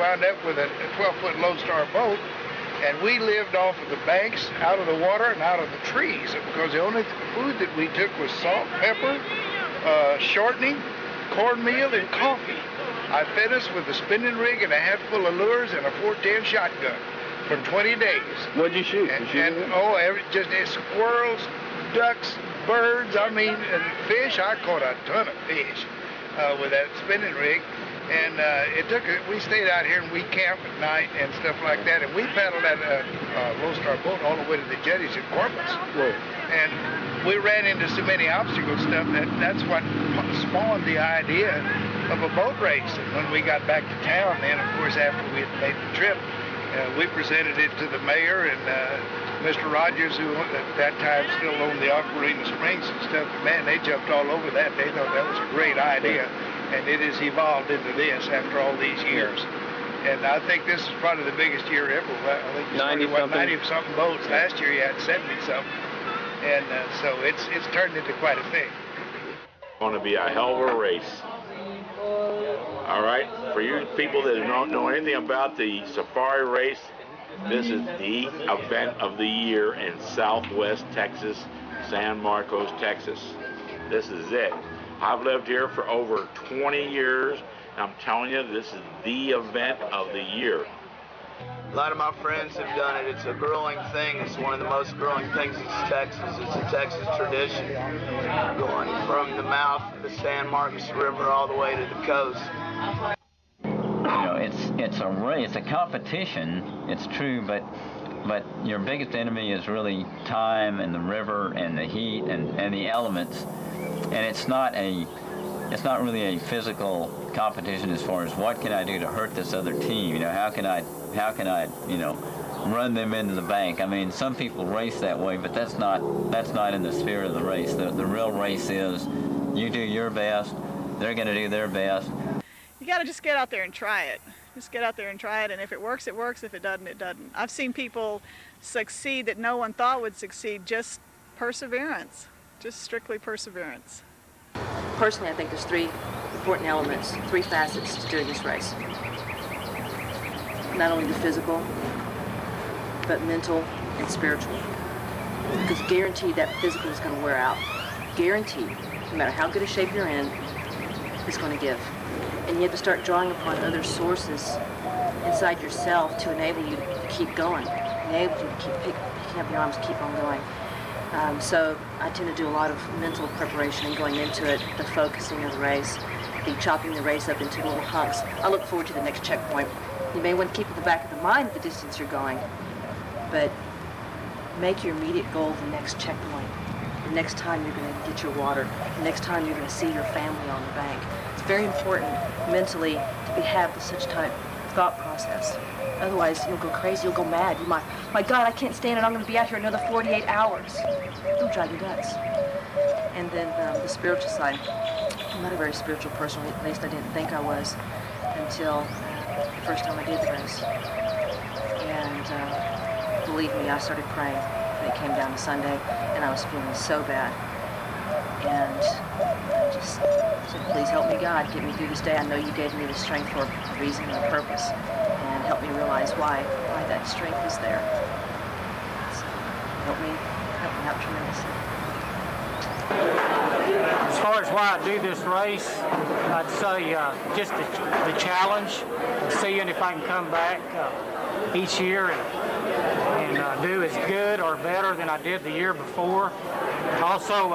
wound up with a 12-foot Lodestar boat, and we lived off of the banks, out of the water, and out of the trees, because the only food that we took was salt, pepper, shortening, cornmeal, and coffee. I fed us with a spinning rig and a hatful of lures and a 410 shotgun for 20 days. What'd you shoot? Just squirrels, ducks, birds, and fish. I caught a ton of fish with that spinning rig. And we stayed out here and we camped at night and stuff like that. And we paddled that Lodestar boat all the way to the jetties in Corpus. Whoa. And we ran into so many obstacles and stuff that's what spawned the idea of a boat race. And when we got back to town, then of course after we had made the trip, we presented it to the mayor and Mr. Rogers, who at that time still owned the Aquarina Springs and stuff. Man, they jumped all over that. They thought that was a great idea. And it has evolved into this after all these years. And I think this is probably the biggest year ever. I think you started, 90-something boats. Last year you had 70-something. And so it's turned into quite a thing. It's going to be a hell of a race. All right, for you people that don't know anything about the safari race, this is the event of the year in Southwest Texas, San Marcos, Texas. This is it. I've lived here for over 20 years, and I'm telling you, this is the event of the year. A lot of my friends have done it. It's a growing thing. It's one of the most growing things in Texas. It's a Texas tradition, going from the mouth of the San Marcos River all the way to the coast. You know, it's a race, it's a competition. It's true, but your biggest enemy is really time and the river and the heat and the elements. And it's not really a physical competition as far as what can I do to hurt this other team. You know, how can I run them into the bank. I mean, some people race that way, but that's not in the sphere of the race. The real race is you do your best, they're going to do their best. You got to just get out there and try it. Just get out there and try it, and if it works, it works. If it doesn't, it doesn't. I've seen people succeed that no one thought would succeed, just perseverance, just strictly perseverance. Personally, I think there's three important elements, three facets to doing this race. Not only the physical, but mental and spiritual. Because guaranteed that physical is going to wear out. Guaranteed, no matter how good a shape you're in, it's going to give. And you have to start drawing upon other sources inside yourself to enable you to keep going, enable you to keep picking up your arms, keep on going. So I tend to do a lot of mental preparation and going into it, the focusing of the race, the chopping the race up into little hunks. I look forward to the next checkpoint. You may want to keep at the back of the mind the distance you're going, but make your immediate goal the next checkpoint. The next time you're going to get your water, the next time you're going to see your family on the bank. It's very important mentally to have such type of thought process. Otherwise, you'll go crazy, you'll go mad. You might, my God, I can't stand it, I'm going to be out here another 48 hours. It'll drive you nuts. And then the spiritual side. I'm not a very spiritual person, at least I didn't think I was until the first time I did the race. And believe me, I started praying when it came down to Sunday, and I was feeling so bad. And I just said, please help me, God, get me through this day. I know you gave me the strength for a reason and a purpose, and help me realize why that strength is there. So help me out tremendously. As far as why I do this race, I'd say just the challenge of seeing if I can come back each year and do as good or better than I did the year before. Also,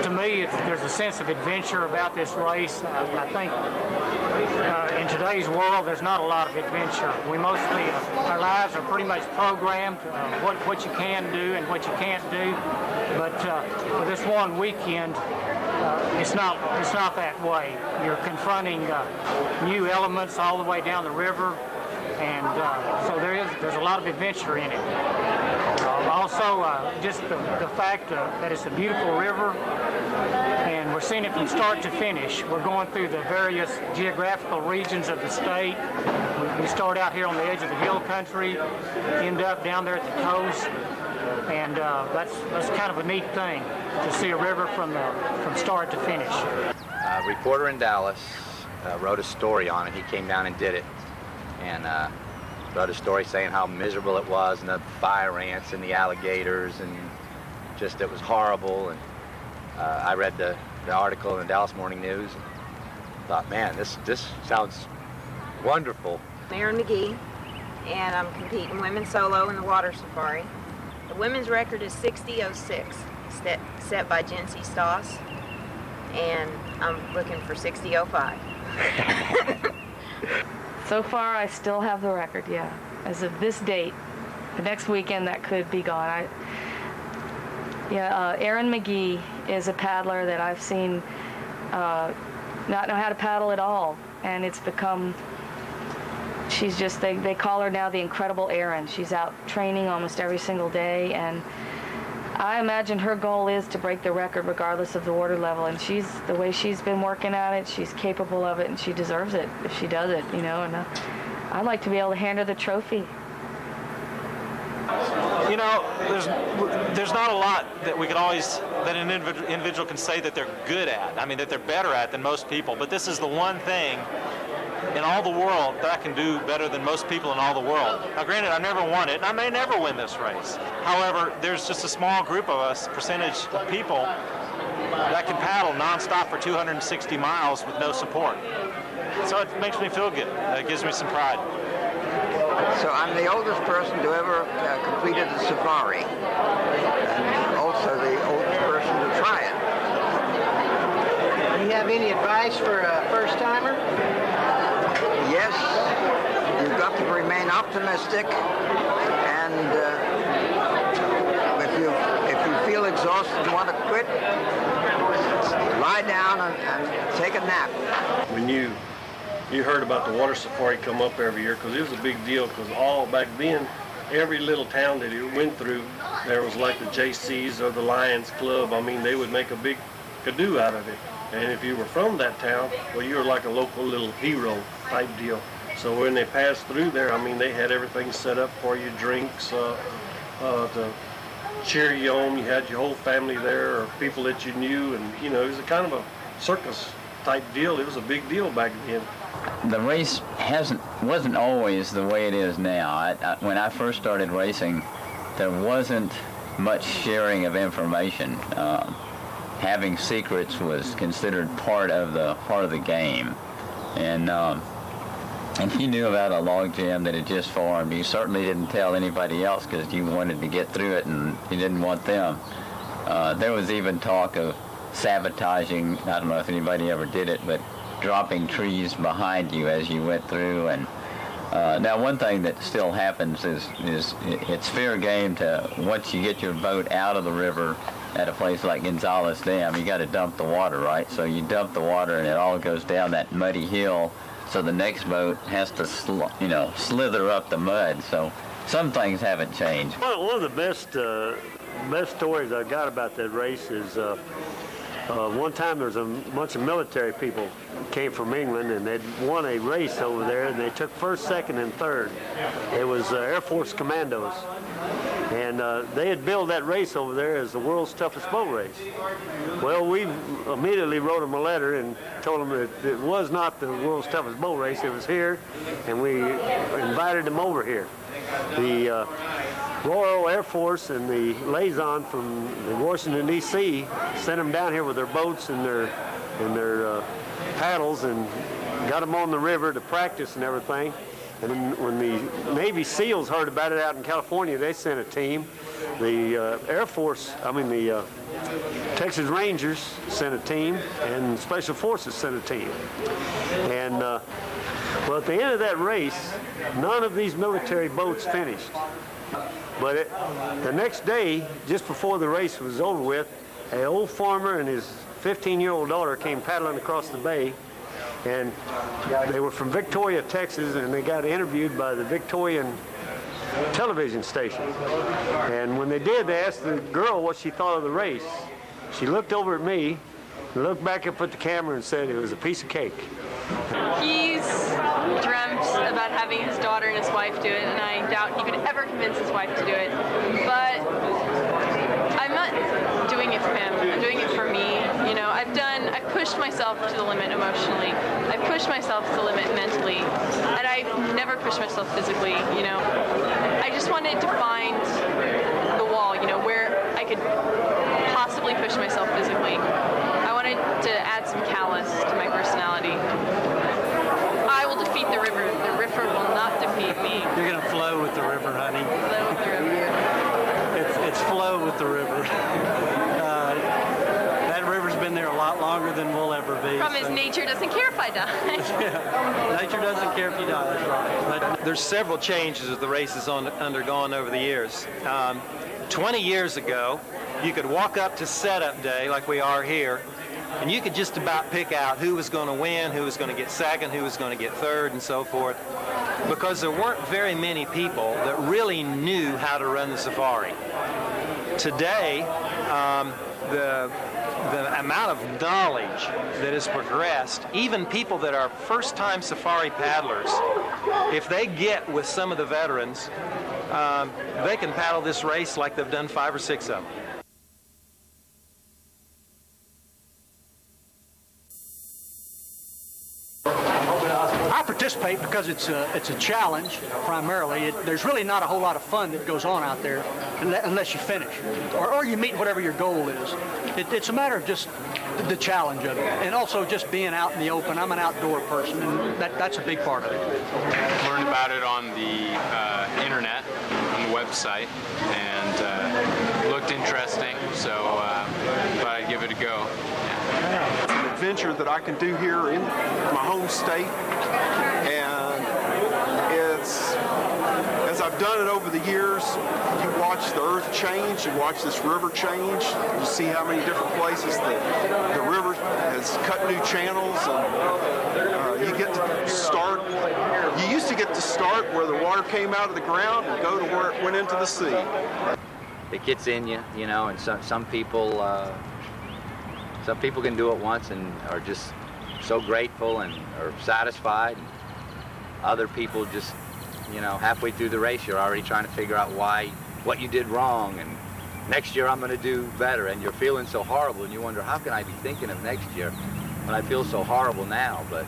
to me, there's a sense of adventure about this race. I think in today's world, there's not a lot of adventure. We mostly, our lives are pretty much programmed, what you can do and what you can't do. But for this one weekend, it's not that way. You're confronting new elements all the way down the river, and so there's a lot of adventure in it. Also, just the fact that it's a beautiful river, and we're seeing it from start to finish. We're going through the various geographical regions of the state. We start out here on the edge of the hill country, end up down there at the coast, and that's kind of a neat thing to see a river from start to finish. Reporter in Dallas, wrote a story on it. He came down and did it, and wrote a story saying how miserable it was, and the fire ants and the alligators, and just it was horrible. And I read the article in the Dallas Morning News and thought, man, this sounds wonderful. Erin McGee, and I'm competing women's solo in the water safari. The women's record is 60.06, set by Jency Stoss, and I'm looking for 60.05. So far, I still have the record, yeah. As of this date, the next weekend that could be gone. Erin McGee is a paddler that I've seen not know how to paddle at all, and it's become, she's just, they call her now the Incredible Erin. She's out training almost every single day, and I imagine her goal is to break the record regardless of the water level, and the way she's been working at it, she's capable of it, and she deserves it if she does it, you know, and I'd like to be able to hand her the trophy. You know, there's not a lot that we can always, that an individual can say that they're good at. I mean, that they're better at than most people. But this is the one thing in all the world that I can do better than most people in all the world. Now, granted, I never won it, and I may never win this race. However, there's just a small group of us, percentage of people, that can paddle nonstop for 260 miles with no support. So it makes me feel good. It gives me some pride. So I'm the oldest person to ever completed the safari, and also the oldest person to try it. Do you have any advice for a first-timer? Yes, you've got to remain optimistic, and if you feel exhausted and want to quit, lie down and take a nap. When you heard about the water safari come up every year, because it was a big deal, because all back then, every little town that it went through, there was like the JCs or the Lions Club. I mean, they would make a big canoe out of it. And if you were from that town, well, you were like a local little hero type deal. So when they passed through there, I mean, they had everything set up for you, drinks, to cheer you on. You had your whole family there, or people that you knew, and, you know, it was a kind of a circus type deal. It was a big deal back then. The race wasn't always the way it is now. When I first started racing, there wasn't much sharing of information. Having secrets was considered part of the game, and if you knew about a log jam that had just formed, you certainly didn't tell anybody else because you wanted to get through it and you didn't want them. There was even talk of sabotaging. I don't know if anybody ever did it, but dropping trees behind you as you went through. And now one thing that still happens is it's fair game to, once you get your boat out of the river at a place like Gonzales Dam, you got to dump the water, right? So you dump the water and it all goes down that muddy hill, so the next boat has to slither up the mud. So some things haven't changed. One of the best stories I got about that race is one time there was a bunch of military people came from England, and they'd won a race over there, and they took first, second, and third. It was Air Force Commandos, and they had billed that race over there as the world's toughest boat race. Well, we immediately wrote them a letter and told them that it was not the world's toughest boat race. It was here, and we invited them over here. The Royal Air Force and the liaison from Washington, D.C. sent them down here with their boats and their paddles and got them on the river to practice and everything. And then when the Navy SEALs heard about it out in California, they sent a team. The the Texas Rangers sent a team, and Special Forces sent a team. And well, at the end of that race, none of these military boats finished. But the next day, just before the race was over with, an old farmer and his 15-year-old daughter came paddling across the bay, and they were from Victoria, Texas, and they got interviewed by the Victorian television station. And when they did, they asked the girl what she thought of the race. She looked over at me, looked back up at the camera, and said it was a piece of cake. He's dreamt about having his daughter and his wife do it, and I doubt he could ever convince his wife to do it. But I'm not doing it for him. I'm doing it for me. You know, I've pushed pushed myself to the limit emotionally. I've pushed myself to the limit mentally, and I've never pushed myself physically, you know. I just wanted to find the wall, you know, where I could possibly push myself physically. I wanted to add some callous to my personality. I will defeat the river. The river will not defeat me. You're going to flow with the river, honey. Flow with the river. It's flow with the river. That river's been there a lot longer than we'll ever be. Problem is, nature doesn't care if I die. Yeah. Nature doesn't care if you die, that's right. But there's several changes that the race has undergone over the years. 20 years ago, you could walk up to setup day like we are here, and you could just about pick out who was going to win, who was going to get second, who was going to get third, and so forth, because there weren't very many people that really knew how to run the safari. Today, the amount of knowledge that has progressed, even people that are first-time safari paddlers, if they get with some of the veterans, they can paddle this race like they've done 5 or 6 of them. I participate because it's a challenge primarily. There's really not a whole lot of fun that goes on out there unless you finish or you meet whatever your goal is. It's a matter of just the challenge of it, and also just being out in the open. I'm an outdoor person, and that's a big part of it. Learned about it on the internet, on the website, and looked interesting, so thought I'd give it a go. It's an adventure that I can do here in my home state, and it's, as I've done it over the years, you watch the earth change, you watch this river change, you see how many different places the river has cut new channels, and you get to start, you used to get to start where the water came out of the ground and go to where it went into the sea. It gets in you, you know, and some people can do it once and are just so grateful and are satisfied. Other people just, you know, halfway through the race, you're already trying to figure out what you did wrong, and next year I'm going to do better, and you're feeling so horrible, and you wonder, how can I be thinking of next year when I feel so horrible now? But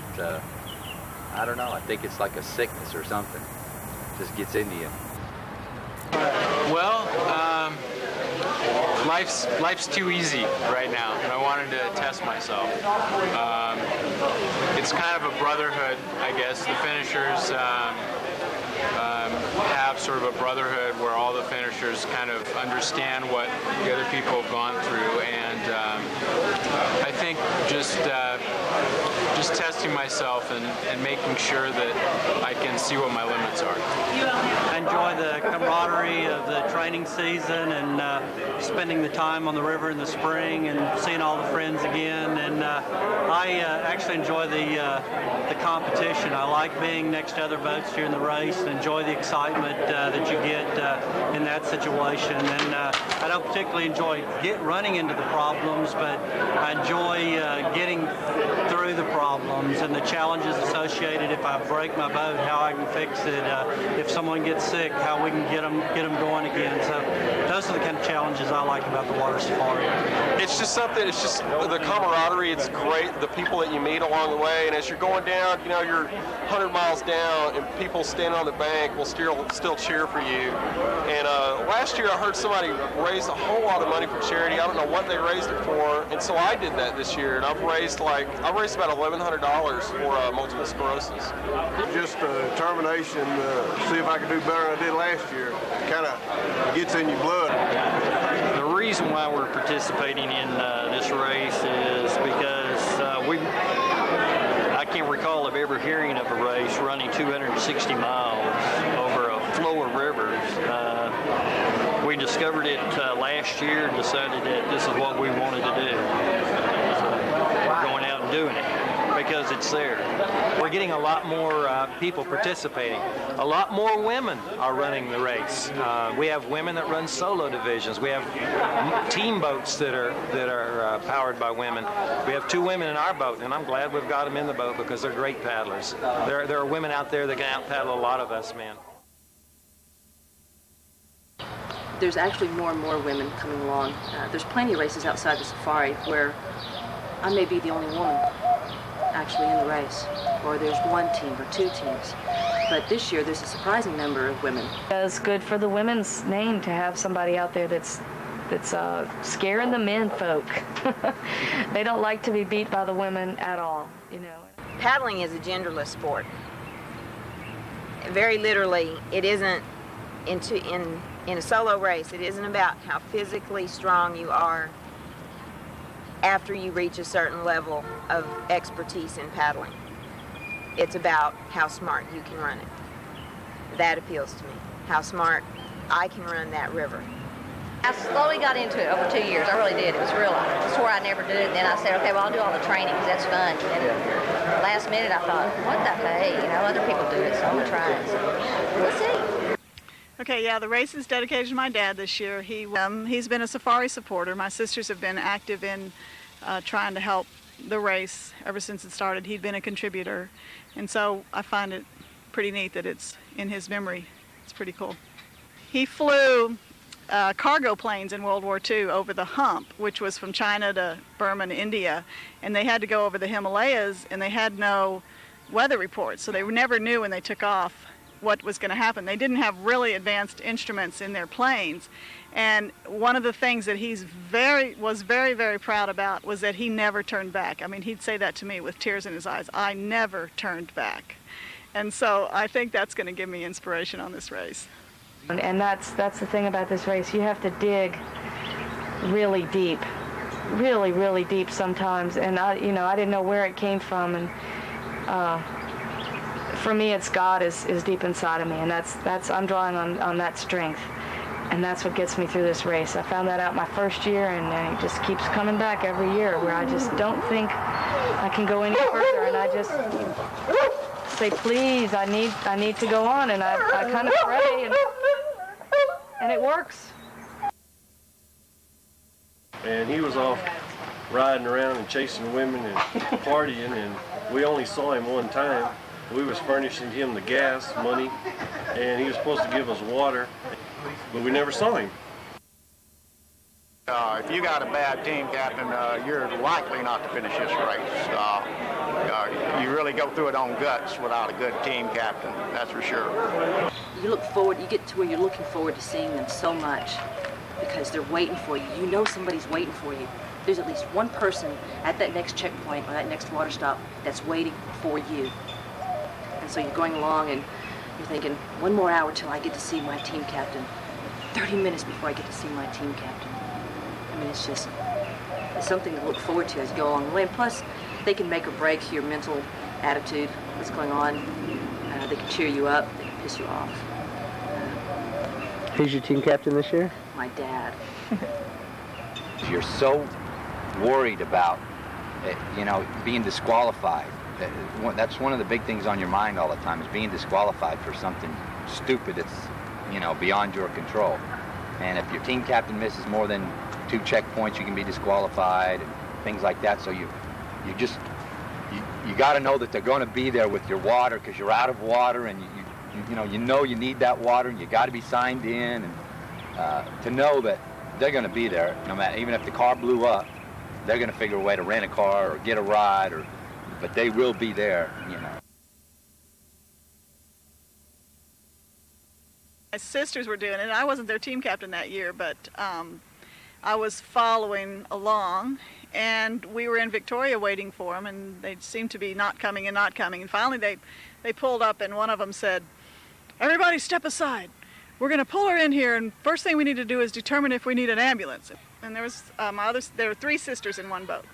I don't know, I think it's like a sickness or something. It just gets into you. Well, life's too easy right now, and I wanted to test myself. It's kind of a brotherhood, I guess. The finishers have sort of a brotherhood where all the finishers kind of understand what the other people have gone through, and I think just testing myself and making sure that I can see what my limits are. I enjoy the camaraderie of the training season and spending the time on the river in the spring and seeing all the friends again. And I actually enjoy the competition. I like being next to other boats during the race and enjoy the excitement that you get in that situation. And I don't particularly enjoy running into the problems, but I enjoy getting through the problems and the challenges associated. If I break my boat, how I can fix it. If someone gets sick, how we can get them going again. So those are the kind of challenges I like about the water safari. It's just something, it's just the camaraderie, it's great, the people that you meet along the way, and as you're going down, you know, you're 100 miles down, and people standing on the bank will still cheer for you. And last year I heard somebody raise a whole lot of money for charity. I don't know what they raised it for, and so I did that this year, and I raised about $1,100 for multiple sclerosis. Just determination, see if I can do better than I did last year. Kind of gets in your blood. The reason why we're participating in this race is because I can't recall of ever hearing of a race running 260 miles over a flow of rivers. We discovered it last year and decided that this is what we wanted to do. So we're going out and doing it because it's there. We're getting a lot more people participating. A lot more women are running the race. We have women that run solo divisions. We have team boats that are powered by women. We have 2 women in our boat, and I'm glad we've got them in the boat because they're great paddlers. There are women out there that can out-paddle a lot of us men. There's actually more and more women coming along. There's plenty of races outside the safari where I may be the only woman actually in the race, or there's one team or two teams. But this year, there's a surprising number of women. It's good for the women's name to have somebody out there that's scaring the men folk. They don't like to be beat by the women at all, you know. Paddling is a genderless sport. Very literally, it isn't in a solo race, it isn't about how physically strong you are after you reach a certain level of expertise in paddling. It's about how smart you can run it. That appeals to me, how smart I can run that river. I slowly got into it over 2 years. I really did. It was real. I swore I'd never do it. And then I said, okay, well, I'll do all the training because that's fun. And then last minute I thought, what the hey? You know, other people do it, so I'm going to try it. So we'll see. Okay, yeah, the race is dedicated to my dad this year. He's been a safari supporter. My sisters have been active in trying to help the race ever since it started. He'd been a contributor. And so I find it pretty neat that it's in his memory. It's pretty cool. He flew cargo planes in World War II over the hump, which was from China to Burma and India, and they had to go over the Himalayas, and they had no weather reports, so they never knew when they took off what was going to happen. They didn't have really advanced instruments in their planes, and one of the things that he was very, very proud about was that he never turned back. I mean, he'd say that to me with tears in his eyes. I never turned back. And so I think that's going to give me inspiration on this race. And that's the thing about this race. You have to dig really deep, really, really deep sometimes. And I didn't know where it came from. And for me, it's God is deep inside of me, and I'm drawing on that strength, and that's what gets me through this race. I found that out my first year, and it just keeps coming back every year, where I just don't think I can go any further, and I just say, please, I need to go on, and I kind of pray, and it works. And he was off riding around and chasing women and partying, and we only saw him one time. We was furnishing him the gas money, and he was supposed to give us water, but we never saw him. If you got a bad team captain, you're likely not to finish this race. You really go through it on guts without a good team captain, that's for sure. You get to where you're looking forward to seeing them so much because they're waiting for you. You know somebody's waiting for you. There's at least one person at that next checkpoint or that next water stop that's waiting for you. And so you're going along and you're thinking, one more hour till I get to see my team captain. 30 minutes before I get to see my team captain. I mean, it's something to look forward to as you go along the way. And plus, they can make or break your mental attitude, what's going on. They can cheer you up, they can piss you off. Who's your team captain this year? My dad. You're so worried about, being disqualified. That's one of the big things on your mind all the time, is being disqualified for something stupid that's, beyond your control. And if your team captain misses more than 2 checkpoints, you can be disqualified and things like that. So you got to know that they're going to be there with your water, because you're out of water, and you need that water, and you got to be signed in, and to know that they're going to be there no matter, even if the car blew up, they're going to figure a way to rent a car or get a ride, but they will be there, My sisters were doing it. I wasn't their team captain that year, but I was following along, and we were in Victoria waiting for them, and they seemed to be not coming. And finally they pulled up, and one of them said, "Everybody step aside. We're going to pull her in here, and first thing we need to do is determine if we need an ambulance." And there were 3 sisters in one boat.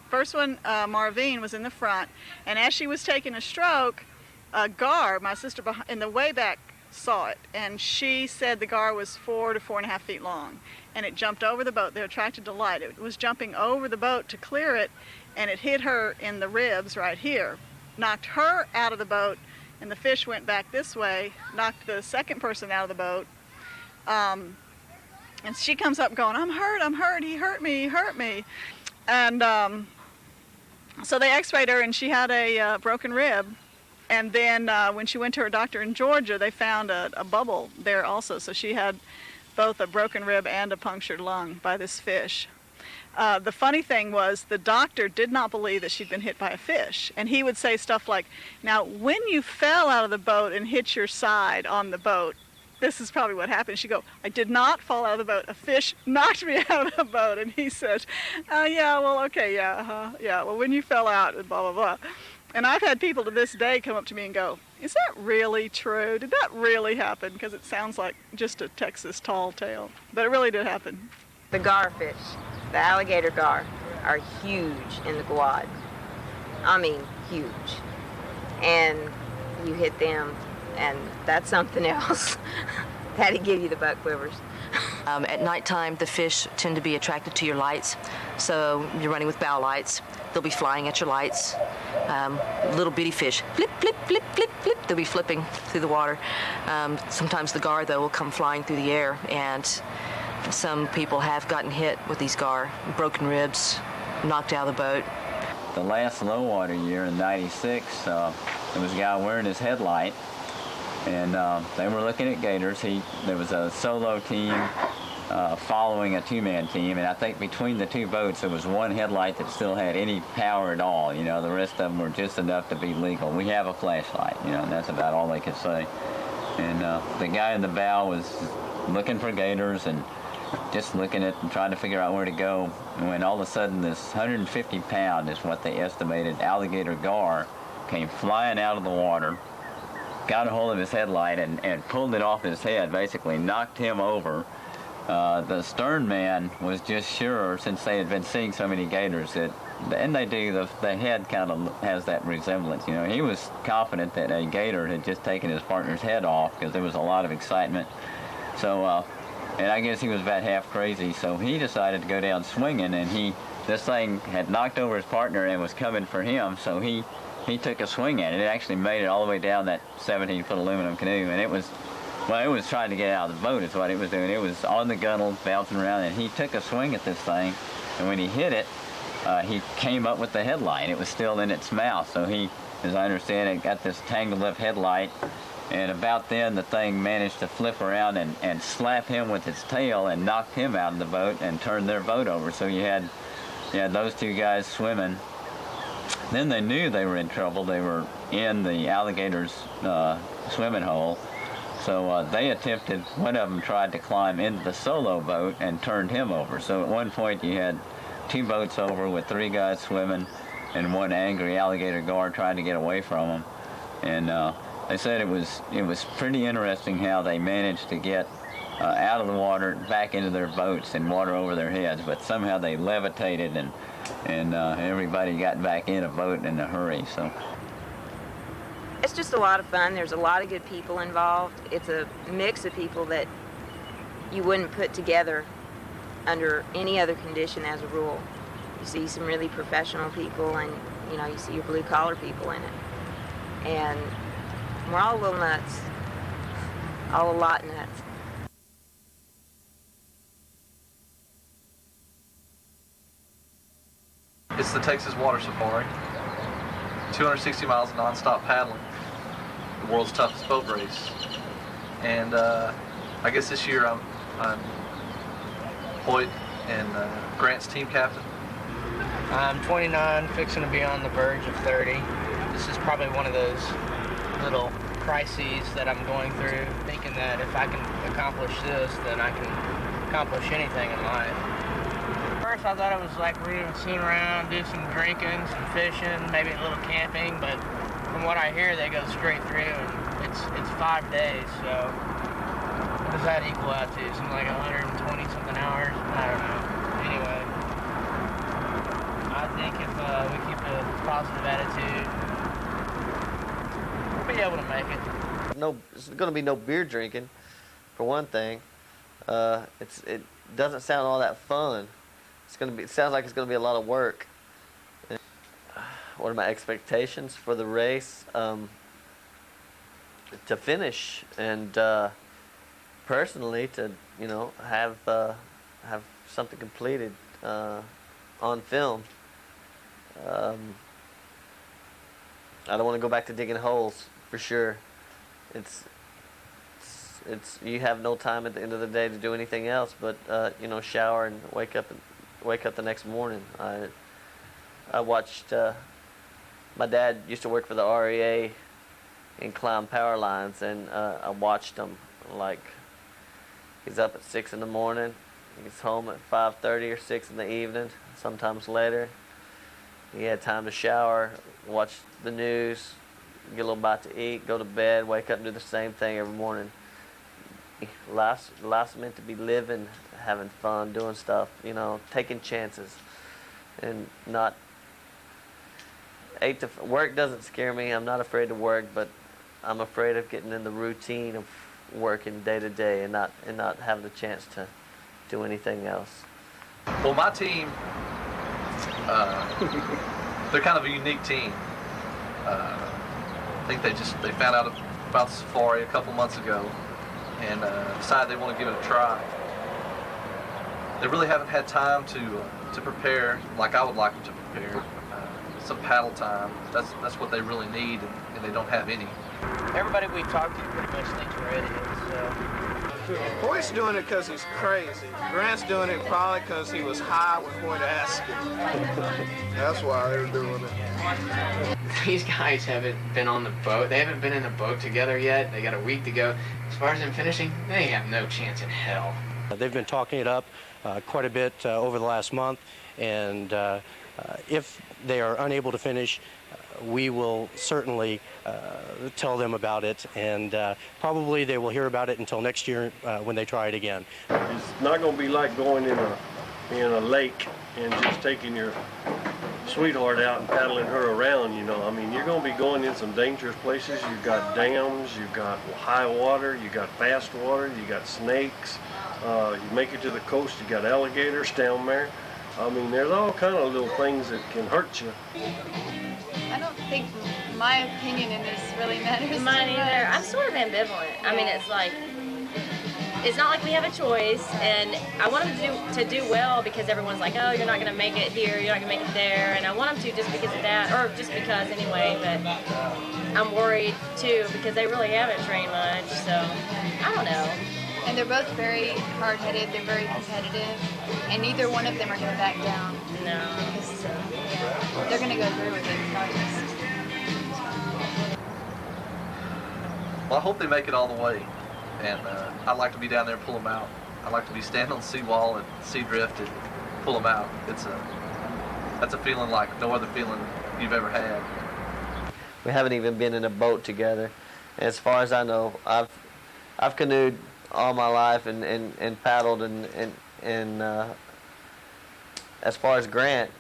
First one, Marvine, was in the front, and as she was taking a stroke, Gar, my sister in the way back, saw it, and she said the gar was 4 to 4.5 feet long, and it jumped over the boat. They're attracted to light. It was jumping over the boat to clear it, and it hit her in the ribs right here, knocked her out of the boat, and the fish went back this way, knocked the second person out of the boat, and she comes up going, I'm hurt, he hurt me. And so they x-rayed her, and she had a broken rib. And then when she went to her doctor in Georgia, they found a bubble there also. So she had both a broken rib and a punctured lung by this fish. The funny thing was the doctor did not believe that she'd been hit by a fish. And he would say stuff like, now, when you fell out of the boat and hit your side on the boat, this is probably what happened. She'd go, I did not fall out of the boat. A fish knocked me out of the boat. And he said, yeah, well, okay, yeah, yeah, well, when you fell out, and blah, blah, blah. And I've had people to this day come up to me and go, is that really true? Did that really happen? Because it sounds like just a Texas tall tale. But it really did happen. The garfish, the alligator gar, are huge in the Guad. I mean, huge. And you hit them, and that's something else. That'd give you the butt quivers. At nighttime, the fish tend to be attracted to your lights. So you're running with bow lights. They'll be flying at your lights. Little bitty fish, flip, flip, flip, flip, flip. They'll be flipping through the water. Sometimes the gar, though, will come flying through the air, and some people have gotten hit with these gar, broken ribs, knocked out of the boat. The last low water year in '96, there was a guy wearing his headlight, and they were looking at gators. There was a solo team following a two-man team, and I think between the two boats there was one headlight that still had any power at all. You know, the rest of them were just enough to be legal. We have a flashlight, you know, and that's about all they could say. And the guy in the bow was looking for gators and just looking at and trying to figure out where to go. And when all of a sudden this 150-pound is what they estimated alligator gar came flying out of the water, got a hold of his headlight and pulled it off his head, basically knocked him over. The stern man was just sure, since they had been seeing so many gators, that, and they do, the head kind of has that resemblance. You know, he was confident that a gator had just taken his partner's head off because there was a lot of excitement. So, and I guess he was about half crazy, so he decided to go down swinging, and this thing had knocked over his partner and was coming for him, so he took a swing at it. It actually made it all the way down that 17-foot aluminum canoe, and it was trying to get out of the boat is what it was doing. It was on the gunnel, bouncing around, and he took a swing at this thing, and when he hit it, he came up with the headlight. It was still in its mouth, so he, as I understand it, got this tangled up headlight, and about then the thing managed to flip around and slap him with its tail and knocked him out of the boat and turned their boat over. So you had those two guys swimming. Then they knew they were in trouble. They were in the alligator's swimming hole. So they attempted, one of them tried to climb into the solo boat and turned him over. So at one point you had two boats over with three guys swimming and one angry alligator gar trying to get away from them. And they said it was pretty interesting how they managed to get out of the water, back into their boats and water over their heads, but somehow they levitated and everybody got back in a boat in a hurry. So it's just a lot of fun. There's a lot of good people involved. It's a mix of people that you wouldn't put together under any other condition as a rule. You see some really professional people, and you see your blue collar people in it. And we're all a little nuts. All a lot nuts. It's the Texas Water Safari. 260 miles of non-stop paddling. The world's toughest boat race. And I guess this year I'm Hoyt and Grant's team captain. I'm 29, fixing to be on the verge of 30. This is probably one of those little crises that I'm going through, thinking that if I can accomplish this, then I can accomplish anything in life. First I thought it was like we're gonna sit around, do some drinking, some fishing, maybe a little camping, but from what I hear they go straight through, and it's 5 days, so what does that equal out to? Something like 120 something hours? I don't know. Anyway, I think if we keep a positive attitude, we'll be able to make it. It's going to be no beer drinking, for one thing. It doesn't sound all that fun. It sounds like it's going to be a lot of work. What are my expectations for the race? To finish, and personally to have something completed on film. I don't want to go back to digging holes, for sure. It's you have no time at the end of the day to do anything else but shower and wake up wake up the next morning. I watched, my dad used to work for the REA and climb power lines, and I watched him. Like, he's up at 6 in the morning, he gets home at 5:30 or 6 in the evening, sometimes later. He had time to shower, watch the news, get a little bite to eat, go to bed, wake up and do the same thing every morning. Life's meant to be living, having fun, doing stuff, you know, taking chances, and not. Work doesn't scare me. I'm not afraid to work, but I'm afraid of getting in the routine of working day to day and not having the chance to do anything else. Well, my team, they're kind of a unique team. I think they found out about the safari a couple months ago and decided they want to give it a try. They really haven't had time to prepare like I would like them to prepare. Some paddle time. That's what they really need, and they don't have any. Everybody we talked to pretty much thinks we're idiots, so. Hoyt's doing it because he's crazy. Grant's doing it probably because he was high when Hoyt asked him. That's why they're doing it. These guys haven't been on the boat. They haven't been in the boat together yet. They got a week to go. As far as them finishing, they have no chance in hell. They've been talking it up quite a bit over the last month, and if they are unable to finish, we will certainly tell them about it, and probably they will hear about it until next year when they try it again. It's not going to be like going in a lake and just taking your sweetheart out and paddling her around, you know. I mean, you're going to be going in some dangerous places. You've got dams, you've got high water, you've got fast water, you got snakes. You make it to the coast, you got alligators down there. I mean, there's all kind of little things that can hurt you. I don't think my opinion in this really matters. Mine either. I'm sort of ambivalent. I mean, it's like, it's not like we have a choice, and I want them to do well because everyone's like, oh, you're not going to make it here, you're not going to make it there, and I want them to just because of that, or just because anyway, but I'm worried too because they really haven't trained much, so I don't know. And they're both very hard-headed, they're very competitive, and neither one of them are going to back down. No. Because, they're going to go through with it regardless. Well, I hope they make it all the way, and I'd like to be down there and pull them out. I'd like to be standing on the seawall and sea drift and pull them out. That's a feeling like no other feeling you've ever had. We haven't even been in a boat together. And as far as I know, I've canoed all my life and paddled and as far as Grant,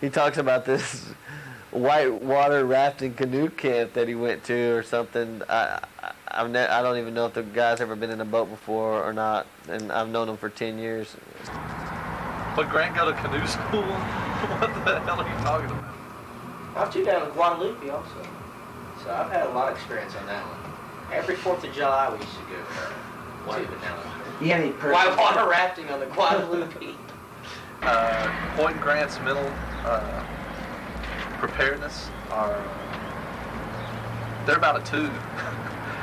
he talks about this white water rafting canoe camp that he went to or something. I don't even know if the guy's ever been in a boat before or not, and I've known him for 10 years. But Grant go to canoe school? What the hell are you talking about? I've too down in Guadalupe also, so I've had a lot of experience on that one. Every 4th of July we used to go You have any white water rafting on the Guadalupe. Hoyt and Grant's mental preparedness they're about a 2.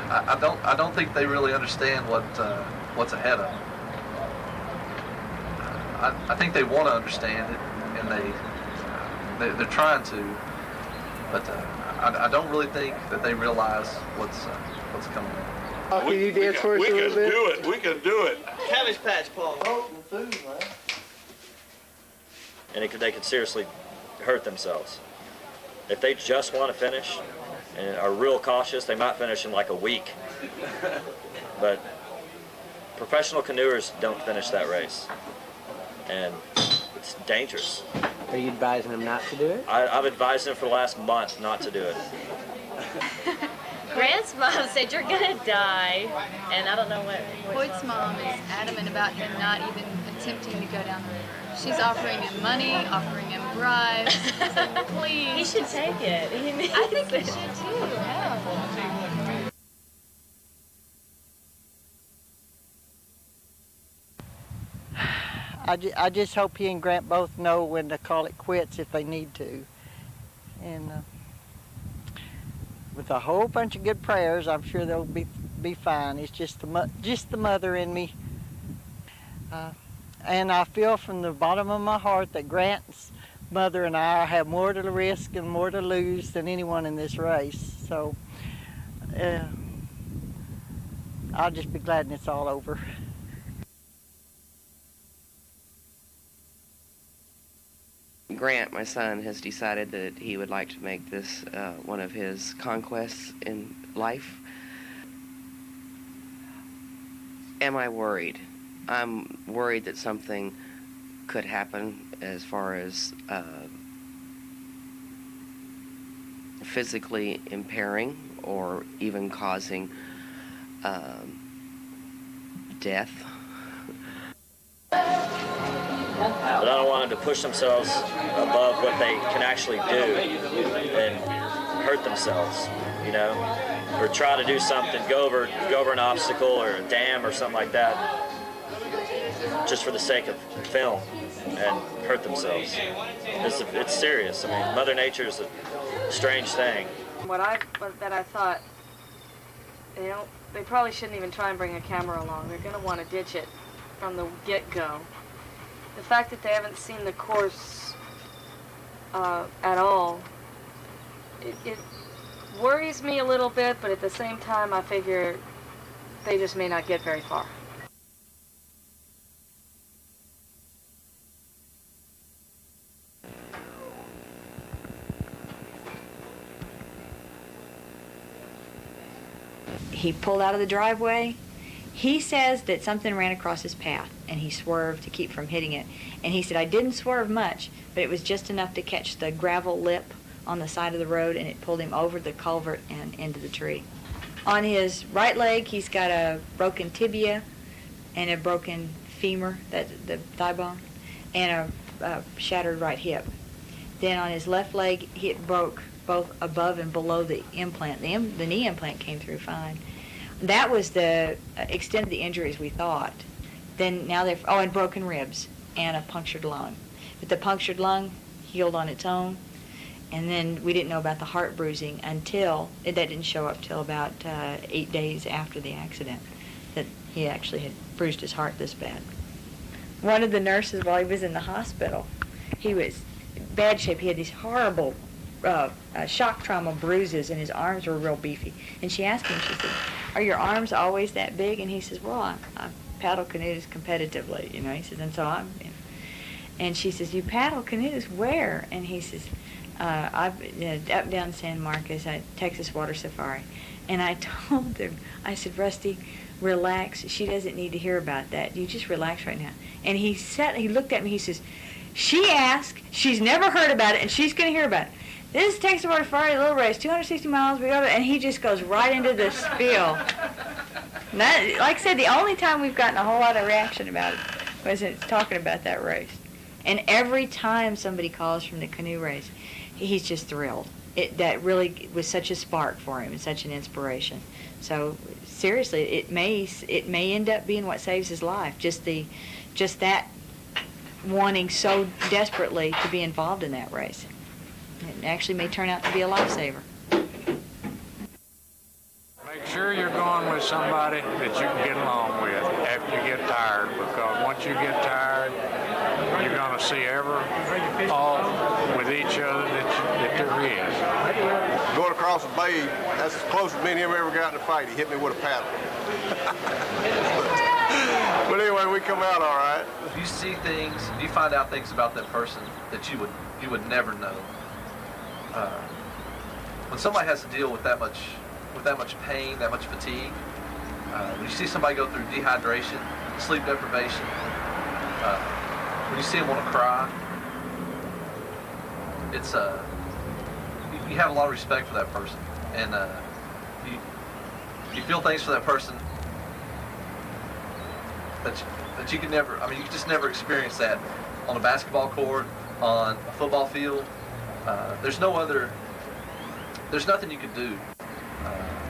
I don't think they really understand what's ahead of them. I think they want to understand it, and they're trying to, but I don't really think that they realize what's coming. Can you dance for us a little bit? We can do it. Cabbage Patch Paul. And they could seriously hurt themselves. If they just want to finish and are real cautious, they might finish in like a week. But professional canoers don't finish that race. And it's dangerous. Are you advising them not to do it? I've advised them for the last month not to do it. Grant's mom said you're gonna die, and I don't know what Hoyt's mom is adamant about him not even attempting to go down the river. She's offering him money, offering him bribes. Please. He should take it. I think he should too. Yeah. I just hope he and Grant both know when to call it quits if they need to. And with a whole bunch of good prayers, I'm sure they'll be fine. It's just the mother in me. And I feel from the bottom of my heart that Grant's mother and I have more to risk and more to lose than anyone in this race. So I'll just be glad when it's all over. Grant, my son, has decided that he would like to make this one of his conquests in life. Am I worried? I'm worried that something could happen as far as physically impairing or even causing death. But I don't want them to push themselves above what they can actually do and hurt themselves, you know, or try to do something, go over an obstacle or a dam or something like that, just for the sake of film and hurt themselves. It's serious. I mean, Mother Nature is a strange thing. That I thought, they probably shouldn't even try and bring a camera along. They're going to want to ditch it from the get-go. The fact that they haven't seen the course at all, it worries me a little bit, but at the same time I figure they just may not get very far. He pulled out of the driveway. He says that something ran across his path and he swerved to keep from hitting it. And he said, I didn't swerve much, but it was just enough to catch the gravel lip on the side of the road, and it pulled him over the culvert and into the tree. On his right leg, he's got a broken tibia and a broken femur, that's the thigh bone, and a shattered right hip. Then on his left leg, it broke both above and below the implant. The knee implant came through fine. That was the extent of the injuries we thought. Then now and broken ribs and a punctured lung. But the punctured lung healed on its own. And then we didn't know about the heart bruising until, that didn't show up till about 8 days after the accident, that he actually had bruised his heart this bad. One of the nurses, while he was in the hospital, he was in bad shape. He had these horrible shock trauma bruises, and his arms were real beefy. And she asked him, she said, are your arms always that big? And he says, well, I paddle canoes competitively, you know. He says, and so I'm, you know. And she says, you paddle canoes where? And he says, up down San Marcos, Texas Water Safari. And I told him, I said, Rusty, relax. She doesn't need to hear about that. You just relax right now. And he looked at me, he says, she asked, she's never heard about it, and she's going to hear about it. This is Texas Water Safari, a little race, 260 miles, and he just goes right into the spiel. That, like I said, the only time we've gotten a whole lot of reaction about it was talking about that race. And every time somebody calls from the canoe race, he's just thrilled. That really was such a spark for him and such an inspiration. So seriously, it may end up being what saves his life. Just that wanting so desperately to be involved in that race. It actually may turn out to be a lifesaver. Make sure you're going with somebody that you can get along with after you get tired, because once you get tired, you're going to see every fault with each other that there is. Going across the bay, that's as close as me and him ever got in a fight. He hit me with a paddle. But anyway, we come out all right. You see things, you find out things about that person that you would never know. When somebody has to deal with that much pain, that much fatigue, when you see somebody go through dehydration, sleep deprivation, when you see them want to cry, it's you have a lot of respect for that person, and you feel things for that person that you can never. I mean, you can just never experience that on a basketball court, on a football field. There's nothing you could do.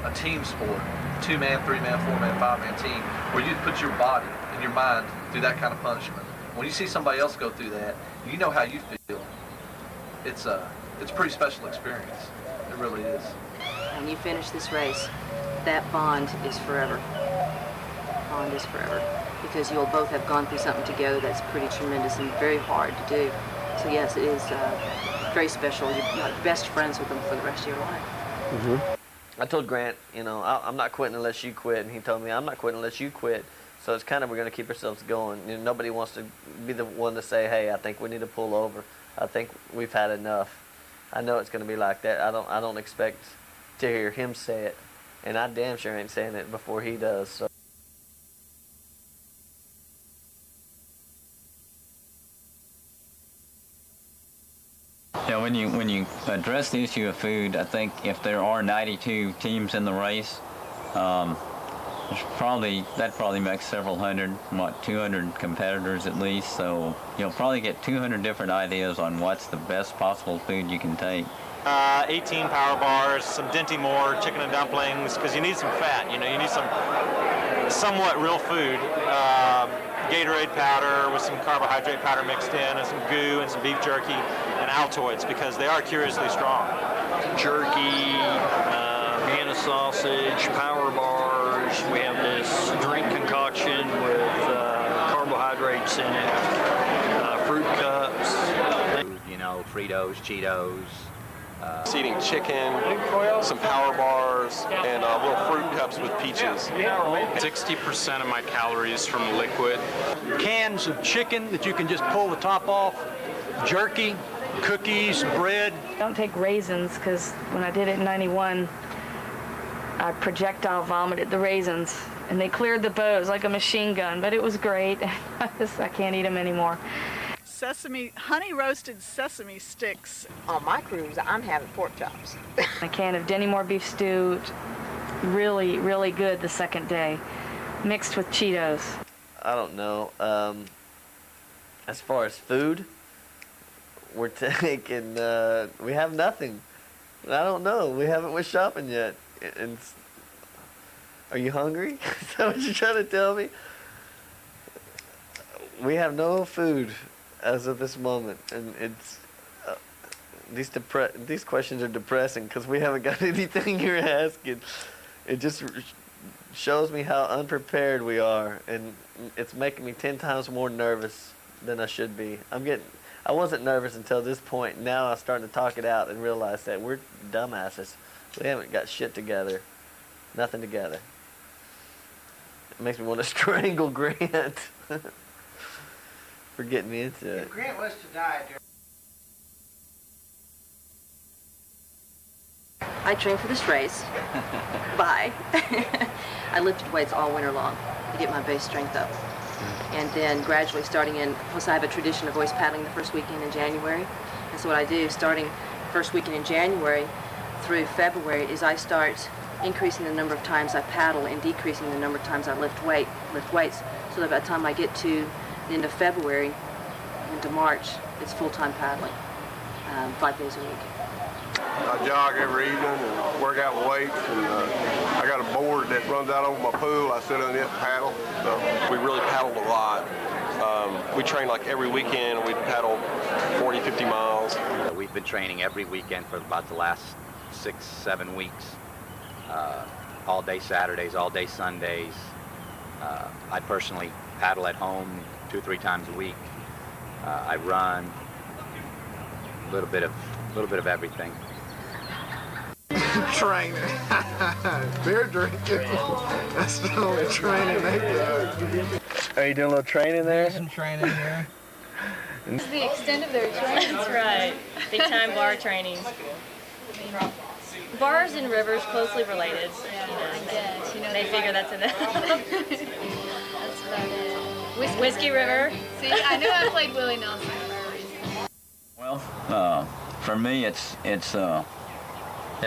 A team sport, 2-man, 3-man, 4-man, 5-man team, where you put your body and your mind through that kind of punishment. When you see somebody else go through that, you know how you feel. It's a pretty special experience. It really is. When you finish this race, that bond is forever. Bond is forever. because you'll both have gone through something together that's pretty tremendous and very hard to do. So yes, it is very special. You're like best friends with them for the rest of your life. I told Grant, you know, I'm not quitting unless you quit, and he told me, I'm not quitting unless you quit. So it's kind of, we're going to keep ourselves going. You know, nobody wants to be the one to say, hey, I think we need to pull over. I think we've had enough. I know it's going to be like that. I don't expect to hear him say it, and I damn sure ain't saying it before he does. So. Yeah, when you address the issue of food, I think if there are 92 teams in the race, that probably makes several hundred, 200 competitors at least. So you'll probably get 200 different ideas on what's the best possible food you can take. 18 power bars, some Dinty Moore, chicken and dumplings, because you need some fat. You know, you need some somewhat real food. Gatorade powder with some carbohydrate powder mixed in, and some goo and some beef jerky and Altoids, because they are curiously strong. Jerky, Vienna sausage, power bars. We have this drink concoction with carbohydrates in it, fruit cups. You know, Fritos, Cheetos. Eating chicken, some power bars, and little fruit cups with peaches. 60% of my calories from liquid. Cans of chicken that you can just pull the top off, jerky, cookies, bread. Don't take raisins, because when I did it in 91, I projectile vomited the raisins, and they cleared the bows like a machine gun, but it was great. I can't eat them anymore. Honey roasted sesame sticks. On my cruise, I'm having pork chops. A can of Denny Moore beef stew, really, really good the second day, mixed with Cheetos. I don't know. As far as food, we're taking, we have nothing. I don't know. We haven't went shopping yet. And are you hungry? Is that what you're trying to tell me? We have no food as of this moment, and it's these questions are depressing because we haven't got anything you're asking. It just shows me how unprepared we are, and it's making me 10 times more nervous than I should be. I wasn't nervous until this point. Now I'm starting to talk it out and realize that we're dumbasses. We haven't got shit together, nothing together. It makes me want to strangle Grant. For getting me into it. If Grant was to die, I trained for this race. Bye. I lifted weights all winter long to get my base strength up. And then gradually starting in, plus I have a tradition of always paddling the first weekend in January. And so what I do, starting first weekend in January through February, is I start increasing the number of times I paddle and decreasing the number of times I lift weights, so that by the time I get to the end of February into March, it's full-time paddling, 5 days a week. I jog every evening and work out with weights, and I got a board that runs out over my pool. I sit on it and paddle. So we really paddled a lot. We train like every weekend. We paddle 40, 50 miles. We've been training every weekend for about the last 6, 7 weeks. All day Saturdays, all day Sundays. I personally paddle at home 2 or 3 times a week. I run, a little bit of everything. Training. Beer drinking. That's the only training they do. Are you doing a little training there? Some training here. This is the extent of their training. That's right. Big time bar training. Bars and rivers closely related. I guess. You know, they figure that's enough. That's about it. Whiskey River. See, I knew I played Willie Nelson. Well, for me, it's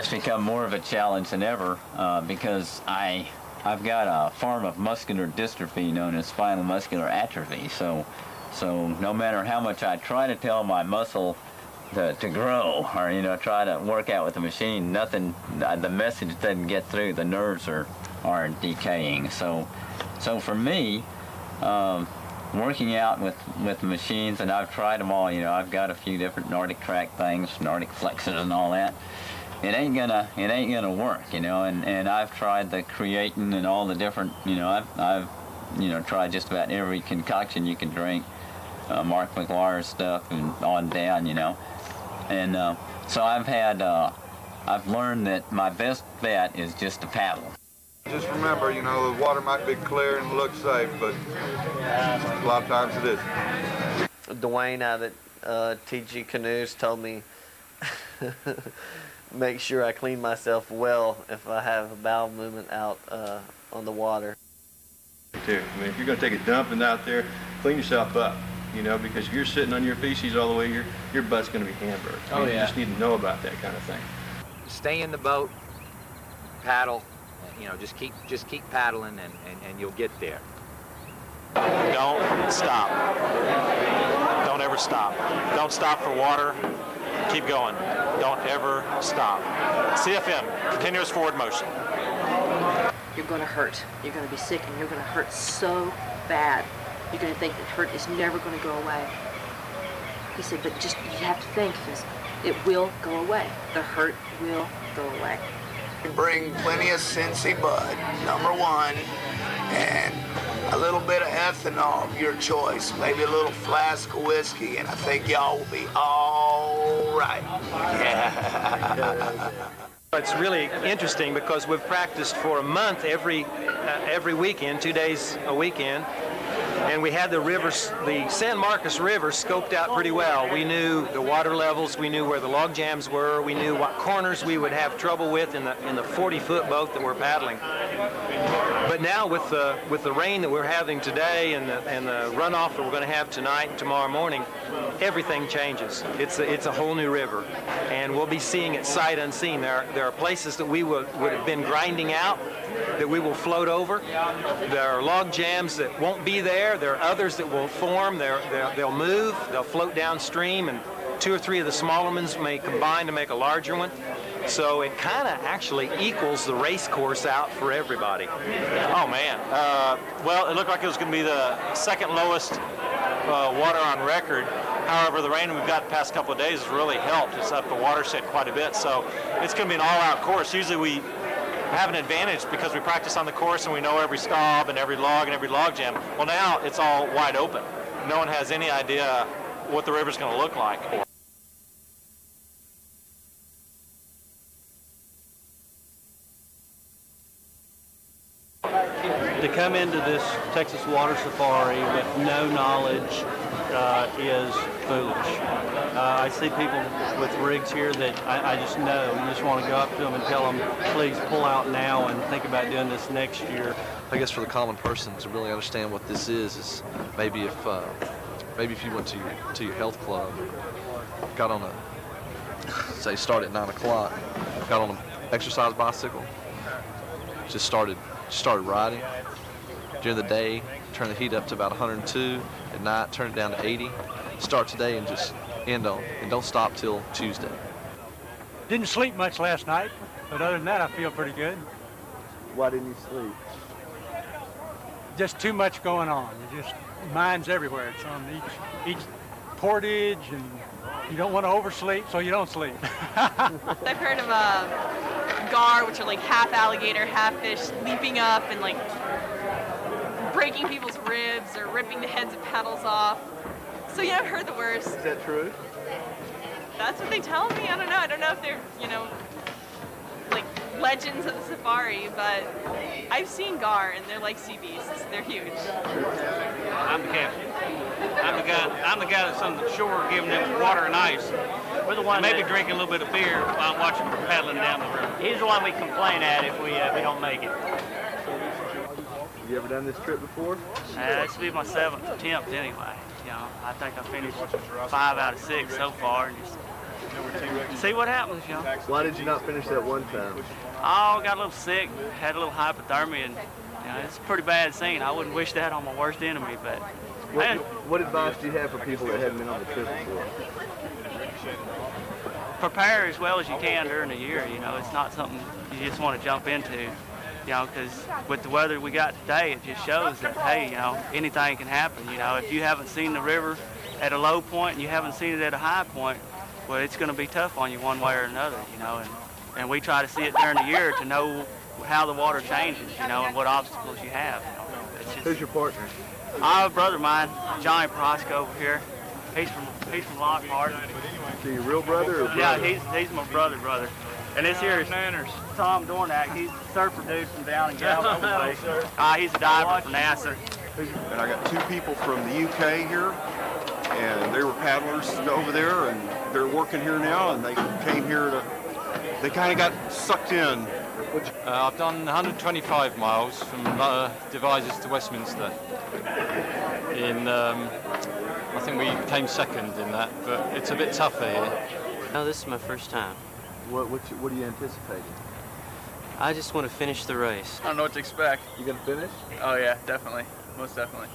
become more of a challenge than ever because I've got a form of muscular dystrophy known as spinal muscular atrophy. So no matter how much I try to tell my muscle to grow, or try to work out with the machine, nothing. The message doesn't get through. The nerves are decaying. So for me, working out with machines, and I've tried them all. I've got a few different Nordic track things, Nordic flexes, and all that. It ain't gonna work. And I've tried the creatine and all the different. I've try just about every concoction you can drink, Mark McGuire's stuff and on down, And so I've learned that my best bet is just to paddle. Just remember, the water might be clear and look safe, but a lot of times it isn't. Dwayne out at TG Canoes told me make sure I clean myself well if I have a bowel movement out on the water. Too. I mean, if you're going to take a dumping out there, clean yourself up, because if you're sitting on your feces all the way, your butt's going to be hamburgered. Oh, yeah. You just need to know about that kind of thing. Stay in the boat, paddle, just keep paddling, and you'll get there. Don't stop. Don't ever stop. Don't stop for water. Keep going. Don't ever stop. CFM, continuous forward motion. You're going to hurt. You're going to be sick, and you're going to hurt so bad. You're going to think that hurt is never going to go away. He said, but just you have to think, because it will go away. The hurt will go away. Bring plenty of Cincy Bud, #1, and a little bit of ethanol of your choice, maybe a little flask of whiskey, and I think y'all will be all right. It's really interesting because we've practiced for a month every weekend, 2 days a weekend, and we had the San Marcos River scoped out pretty well. We knew the water levels, we knew where the log jams were, we knew what corners we would have trouble with in the 40-foot boat that we're paddling. But now with the rain that we're having today and the runoff that we're going to have tonight and tomorrow morning, everything changes. It's a whole new river, and we'll be seeing it sight unseen. There are places that we would have been grinding out that we will float over. There are log jams that won't be there. There are others that will form. They'll move. They'll float downstream, and 2 or 3 of the smaller ones may combine to make a larger one. So it kind of actually equals the race course out for everybody. Oh, man. Well, it looked like it was going to be the second lowest water on record. However, the rain we've got the past couple of days has really helped. It's up the watershed quite a bit, so it's going to be an all-out course. Usually we have an advantage because we practice on the course and we know every stop and every log jam. Well, now it's all wide open. No one has any idea what the river's going to look like. To come into this Texas water safari with no knowledge is foolish. I see people with rigs here that I just know. You just want to go up to them and tell them, please pull out now and think about doing this next year. I guess for the common person to really understand what this is maybe if you went to your health club, got on say start at 9 o'clock, got on an exercise bicycle, just started riding. During the day, turn the heat up to about 102. At night, turn it down to 80. Start today and just end on, and don't stop till Tuesday. Didn't sleep much last night, but other than that, I feel pretty good. Why didn't you sleep? Just too much going on. Mind's everywhere. It's on each portage, and you don't want to oversleep, so you don't sleep. I've heard of gar, which are like half alligator, half fish, leaping up and like breaking people's ribs or ripping the heads of paddles off. So yeah, I've heard the worst. Is that true? That's what they tell me. I don't know. I don't know if they're, like legends of the safari, but I've seen gar and they're like sea beasts. They're huge. I'm the captain. I'm the guy that's on the shore giving them water and ice. We're the one maybe drinking a little bit of beer while watching them paddling down the river. He's the one we complain at if we don't make it. Have you ever done this trip before? This will be my 7th attempt anyway. I think I finished 5 out of 6 so far. And just see what happens, Why did you not finish that one time? Oh, got a little sick, had a little hypothermia, and it's a pretty bad scene. I wouldn't wish that on my worst enemy, but... What advice do you have for people that haven't been on the trip before? Prepare as well as you can during the year. It's not something you just want to jump into. Because with the weather we got today, it just shows that, hey, anything can happen. If you haven't seen the river at a low point and you haven't seen it at a high point, well, it's going to be tough on you one way or another, and we try to see it during the year to know how the water changes, and what obstacles you have. Who's your partner? A brother of mine, Johnny Prosco over here. He's from Lockhart. So your real brother? Or brother? Yeah, he's my brother. And this here is Tom Dornack. He's the surfer dude from down in Galway. He's a diver for NASA. And I got 2 people from the UK here, and they were paddlers over there, and they're working here now, and they came here they kind of got sucked in. I've done 125 miles from Devizes to Westminster. I think we came second in that, but it's a bit tougher here. No, this is my first time. What are you anticipating? I just want to finish the race. I don't know what to expect. You gonna finish? Oh yeah, definitely. Most definitely.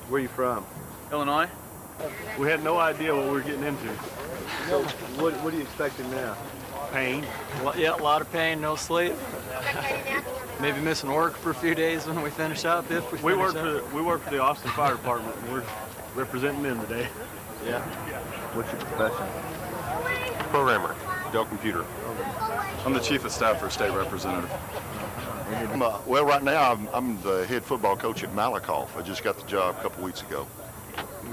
Where are you from? Illinois. We had no idea what we were getting into. So what are you expecting now? Pain. Yeah, a lot of pain, no sleep. Maybe missing work for a few days when we finish up, if we finish up. We work for the Austin Fire Department, and we're representing them today. Yeah. What's your profession? Programmer, Dell Computer. I'm the chief of staff for state representative. Well, right now I'm the head football coach at Malakoff. I just got the job a couple weeks ago.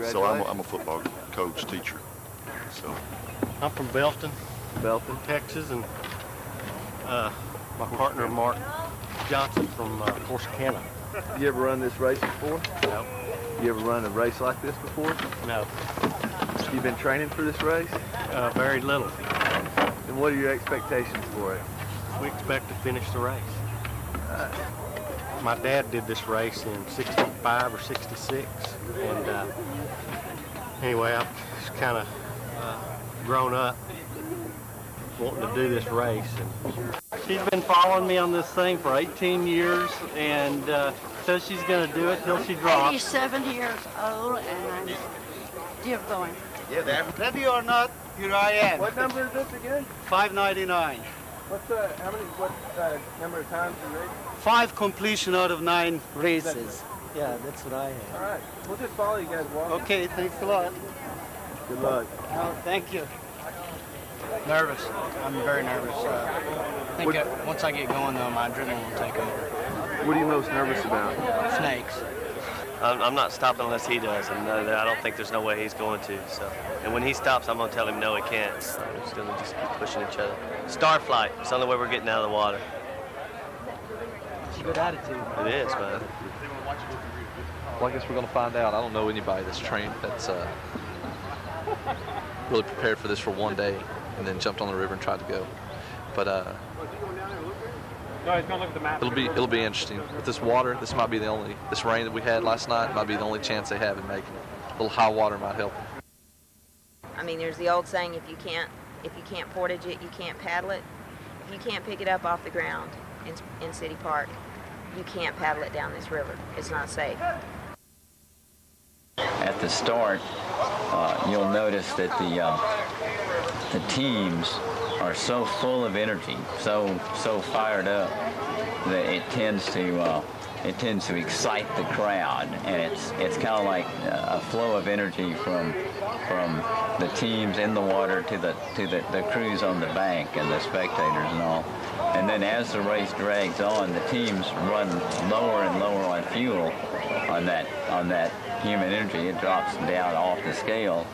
So I'm a football coach, teacher. So I'm from Belton, Texas, and my partner Mark Johnson from Corsicana. You ever run this race before? No. You ever run a race like this before? No. You been training for this race? Very little. And what are your expectations for it? We expect to finish the race. My dad did this race in 65 or 66, and anyway, I've just kind of grown up wanting to do this race. And she's been following me on this thing for 18 years, and says she's going to do it till she drops. 87 years old, and I'm still going. Yeah, that. Ready or not, here I am. What number is this again? 599. What number of times you raced? 5 completion out of 9 races. Yeah, that's what I have. All right, we'll just follow you guys walking. Okay, thanks a lot. Good luck. Oh, thank you. Nervous. I'm very nervous. I think once I get going, though, my adrenaline will take over. What are you most nervous about? Snakes. I'm not stopping unless he does, and I don't think there's no way he's going to. So, and when he stops, I'm going to tell him no, he can't. So we're just going to keep pushing each other. Starflight. It's the only way we're getting out of the water. It's a good attitude. It is, man. Well, I guess we're going to find out. I don't know anybody that's trained that's really prepared for this for one day and then jumped on the river and tried to go. But it'll be interesting. With this water, this rain that we had last night might be the only chance they have in making it. A little high water might help. I mean, there's the old saying, if you can't portage it, you can't paddle it. If you can't pick it up off the ground in City Park, you can't paddle it down this river. It's not safe. At the start, you'll notice that the teams are so full of energy, so fired up that it tends to excite the crowd, and it's kind of like a flow of energy from the teams in the water to the crews on the bank and the spectators and all. And then as the race drags on, the teams run lower and lower on fuel on that human energy. It drops down off the scale.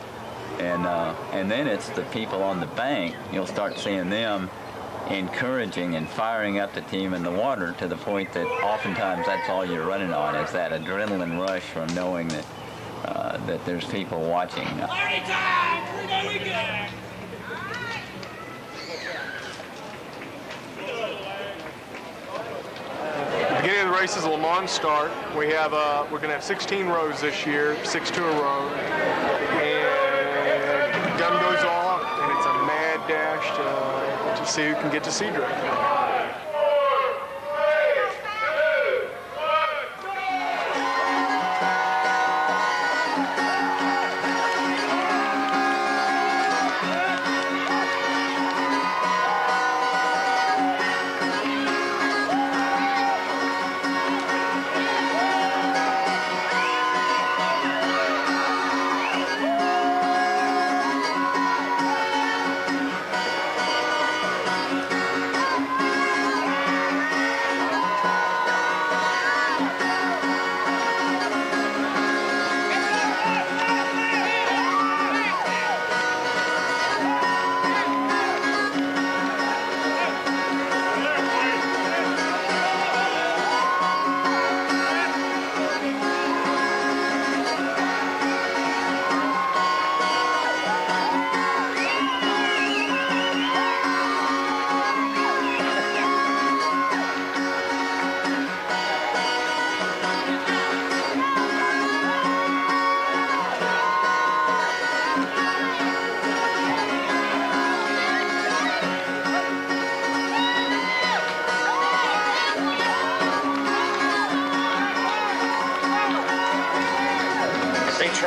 And then it's the people on the bank. You'll start seeing them encouraging and firing up the team in the water to the point that oftentimes that's all you're running on is that adrenaline rush from knowing that there's people watching. The beginning of the race is a Le Mans start. We're going to have 16 rows this year, 6 to a row. And the gun goes off, and it's a mad dash to see who can get to Seadrift.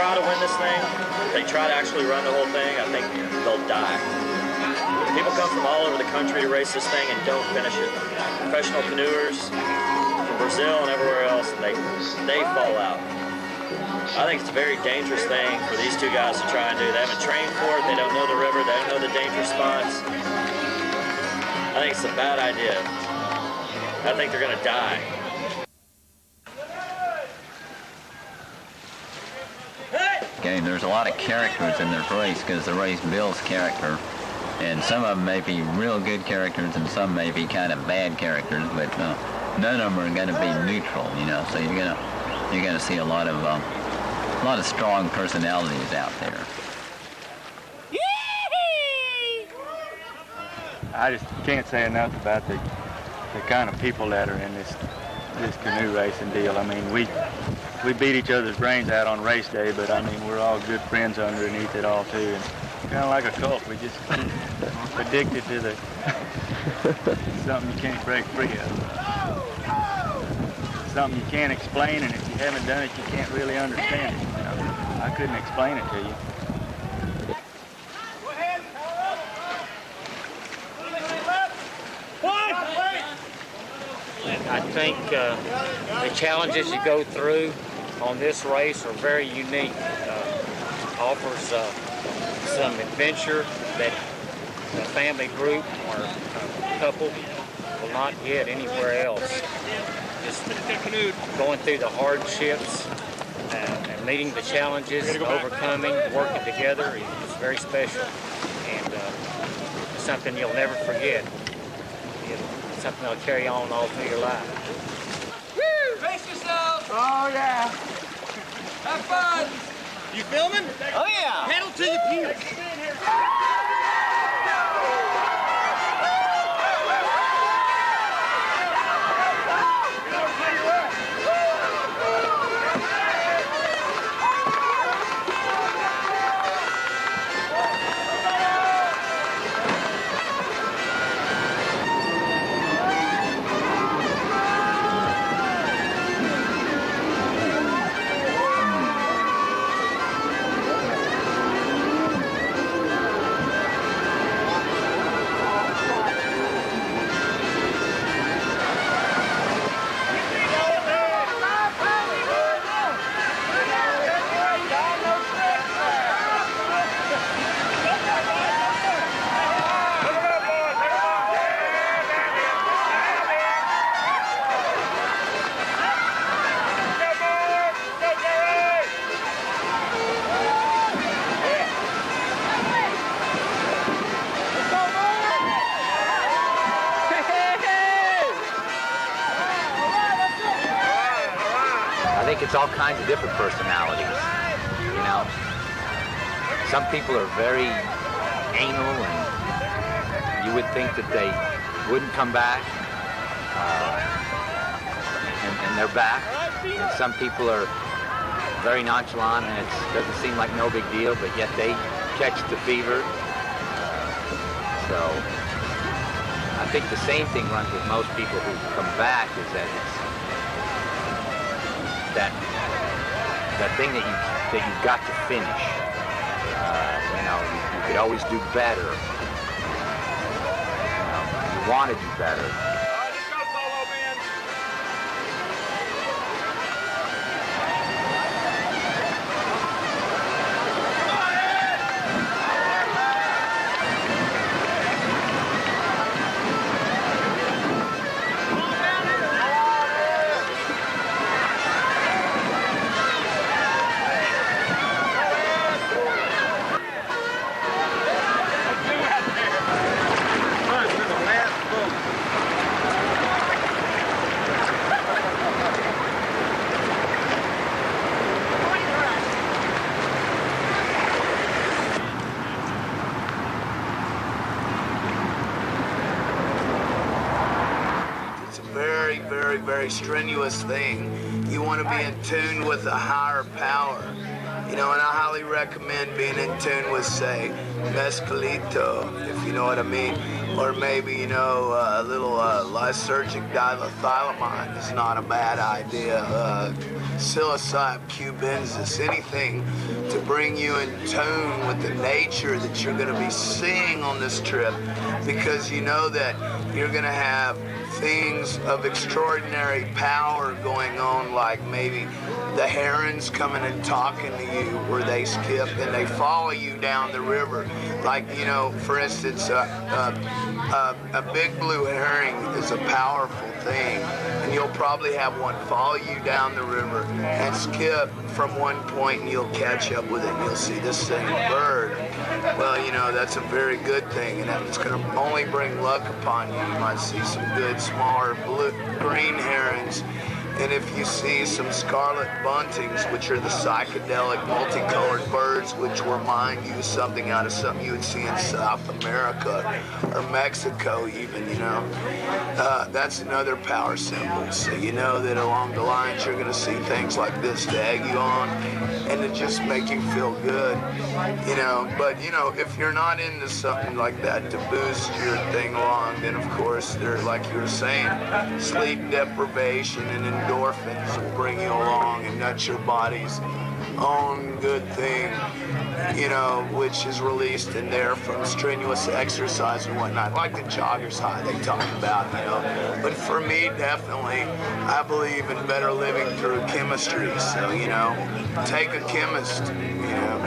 try to win this thing, if they try to actually run the whole thing, I think they'll die. People come from all over the country to race this thing and don't finish it. Professional canoers from Brazil and everywhere else, and they fall out. I think it's a very dangerous thing for these two guys to try and do. They haven't trained for it, they don't know the river, they don't know the dangerous spots. I think it's a bad idea. I think they're gonna die. Okay, there's a lot of characters in this race because the race builds character. And some of them may be real good characters and some may be kind of bad characters, but none of them are going to be neutral, you know. So you're gonna see a lot of strong personalities out there. I just can't say enough about the kind of people that are in this canoe racing deal. I mean, we beat each other's brains out on race day, but I mean, we're all good friends underneath it all too. And kind of like a cult, we just addicted to the something you can't break free of. Something you can't explain, and if you haven't done it, you can't really understand it. You know? I couldn't explain it to you. I think the challenges you go through on this race are very unique. Offers some adventure that a family group or a couple will not get anywhere else. Just going through the hardships and meeting the challenges, overcoming, working together is very special, and something you'll never forget. It's something that'll carry on all through your life. Woo! Brace yourself! Oh yeah! Have fun! You filming? Oh yeah! Pedal to the peak! I think it's all kinds of different personalities, you know. Some people are very anal and you would think that they wouldn't come back, and they're back. And some people are very nonchalant and it doesn't seem like no big deal, but yet they catch the fever. So I think the same thing runs with most people who come back, is that it's that thing that you've got to finish. You know, you could always do better. You know, you want to do better. Very strenuous thing. You want to be in tune with a higher power. You know, and I highly recommend being in tune with, say, mescalito, if you know what I mean. Or maybe, you know, a little lysergic diethylamide is not a bad idea. Psilocybe, cubensis, anything to bring you in tune with the nature that you're going to be seeing on this trip, because you know that you're going to have things of extraordinary power going on, like maybe the herons coming and talking to you where they skip and they follow you down the river. Like, you know, for instance, a big blue herring is a powerful thing, and you'll probably have one follow you down the river and skip from one point, and you'll catch up with it and you'll see this same bird. Well, you know, that's a very good thing, and it's going to only bring luck upon you. You might see some good, smaller green herons. And if you see some scarlet buntings, which are the psychedelic multicolored birds, which remind you of something out of something you would see in South America or Mexico even, you know, that's another power symbol. So you know that along the lines you're going to see things like this to egg you on and to just make you feel good, you know. But, you know, if you're not into something like that to boost your thing along, then of course there, like you were saying, sleep deprivation and endorphins will bring you along, and that's your body's own good thing, you know, which is released in there from strenuous exercise and whatnot, like the jogger's high they talk about, you know. But for me, definitely, I believe in better living through chemistry. So, you know, take a chemist, you know.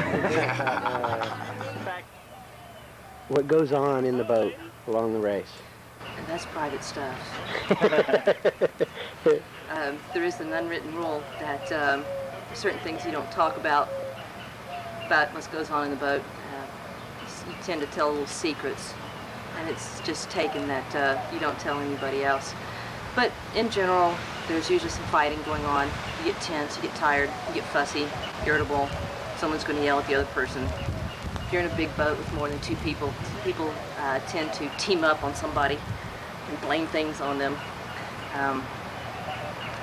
What goes on in the boat along the race? That's private stuff. There is an unwritten rule that certain things you don't talk about what goes on in the boat. You tend to tell little secrets, and it's just taken that you don't tell anybody else. But in general, there's usually some fighting going on. You get tense, you get tired, you get fussy, irritable. Someone's going to yell at the other person. If you're in a big boat with more than two people, people tend to team up on somebody and blame things on them.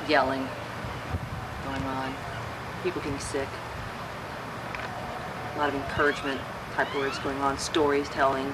Yelling going on, people getting sick, a lot of encouragement type words going on, stories telling.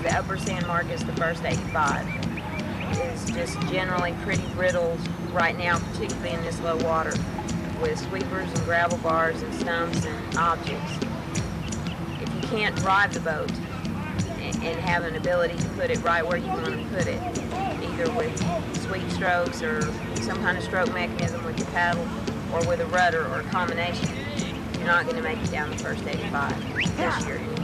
the upper sand mark is the first 85. It's just generally pretty brittle right now, particularly in this low water, with sweepers and gravel bars and stumps and objects. If you can't drive the boat and have an ability to put it right where you want to put it, either with sweep strokes or some kind of stroke mechanism with your paddle or with a rudder or a combination, you're not going to make it down the first 85 this year anyway.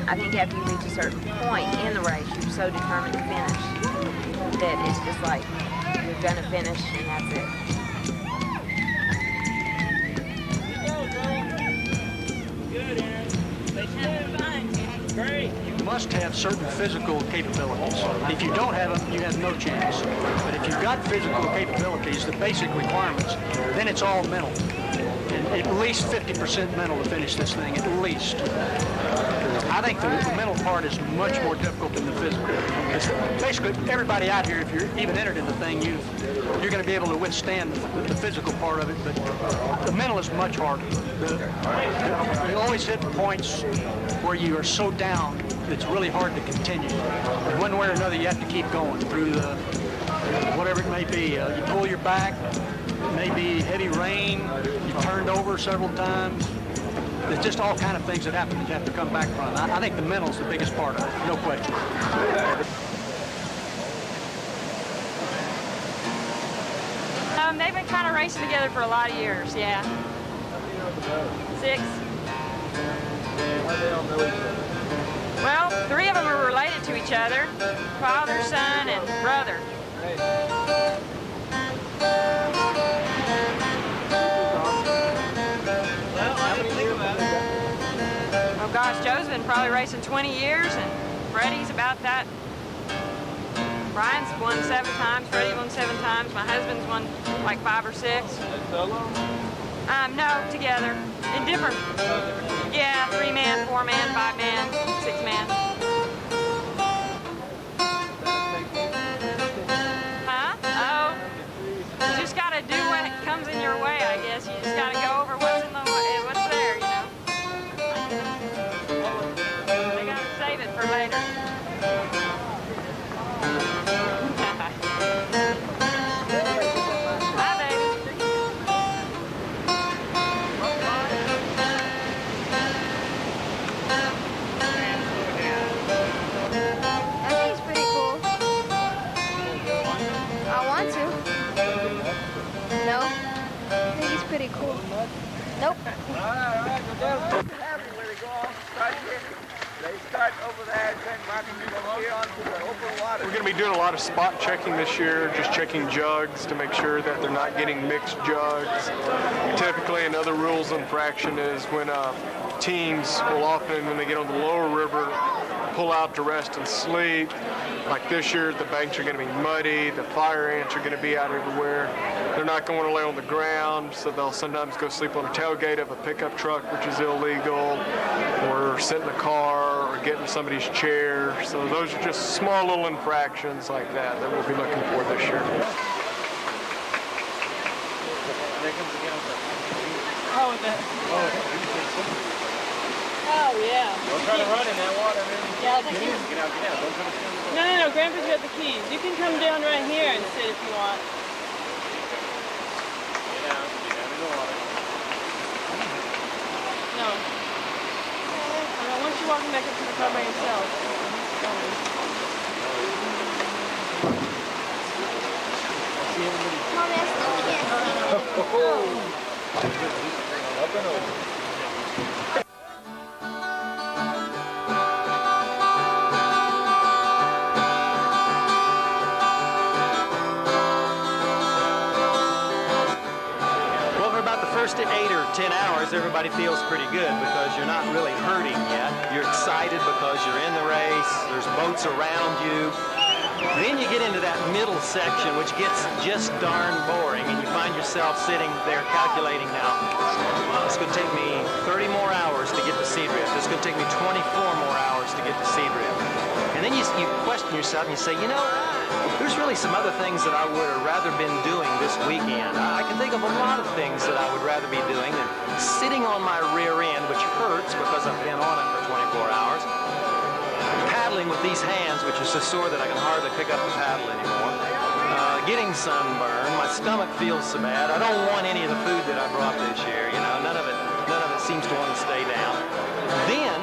I think after you reach a certain point in the race, you're so determined to finish that it's just like you're gonna finish and that's it. You must have certain physical capabilities. If you don't have them, you have no chance. But if you've got physical capabilities, the basic requirements, then it's all mental. And at least 50% mental to finish this thing, at least. I think the mental part is much more difficult than the physical. It's basically, everybody out here, if you're even entered in the thing, you're going to be able to withstand the physical part of it, but the mental is much harder. You always hit points where you are so down, it's really hard to continue. And one way or another, you have to keep going through the, whatever it may be. You pull your back, it may be heavy rain, you've turned over several times. There's just all kind of things that happen that you have to come back from. I think the mental's the biggest part of it, no question. They've been kind of racing together for a lot of years, yeah. 6. Well, 3 of them are related to each other. Father, son, and brother. Oh gosh, Joe's been probably racing 20 years, and Freddie's about that. Brian's won 7 times, Freddie won 7 times, my husband's won like 5 or 6. No, together. In different, yeah, 3-man, 4-man, 5-man, 6-man. Huh? Oh, you just gotta do what comes in your way, I guess. You just gotta go over what's in the way, what's there, you know. They gotta save it for later. Pretty cool. Nope. They start over there, here onto the open water. We're going to be doing a lot of spot checking this year, just checking jugs to make sure that they're not getting mixed jugs. Typically, another rules infraction is when teams will often, when they get on the lower river, pull out to rest and sleep. Like this year, the banks are going to be muddy, the fire ants are going to be out everywhere. They're not going to lay on the ground, so they'll sometimes go sleep on a tailgate of a pickup truck, which is illegal, or sit in a car, or get in somebody's chair. So those are just small little infractions like that we'll be looking for this year. How is that? Oh, yeah. Don't try to run in that water, man. Yeah, get in. Get out, get out. Don't try to stand up. No, Grandpa's got the keys. You can come down right here and sit if you want. Get out in the water. No. I don't want you walking back up to the car by yourself. Mommy, I still can't. Up and over. First 8 or 10 hours, everybody feels pretty good because you're not really hurting yet. You're excited because you're in the race. There's boats around you. Then you get into that middle section, which gets just darn boring, and you find yourself sitting there calculating now, to take me 30 more hours to get to Seadrift. It's going to take me 24 more hours to get to Seadrift. And then you question yourself and you say, you know, there's really some other things that I would have rather been doing this weekend. I can think of a lot of things that I would rather be doing than sitting on my rear end, which hurts because I've been on it for 24 hours, paddling with these hands, which are so sore that I can hardly pick up the paddle anymore, getting sunburned. My stomach feels so bad. I don't want any of the food that I brought this year. You know, none of it seems to want to stay down. Then,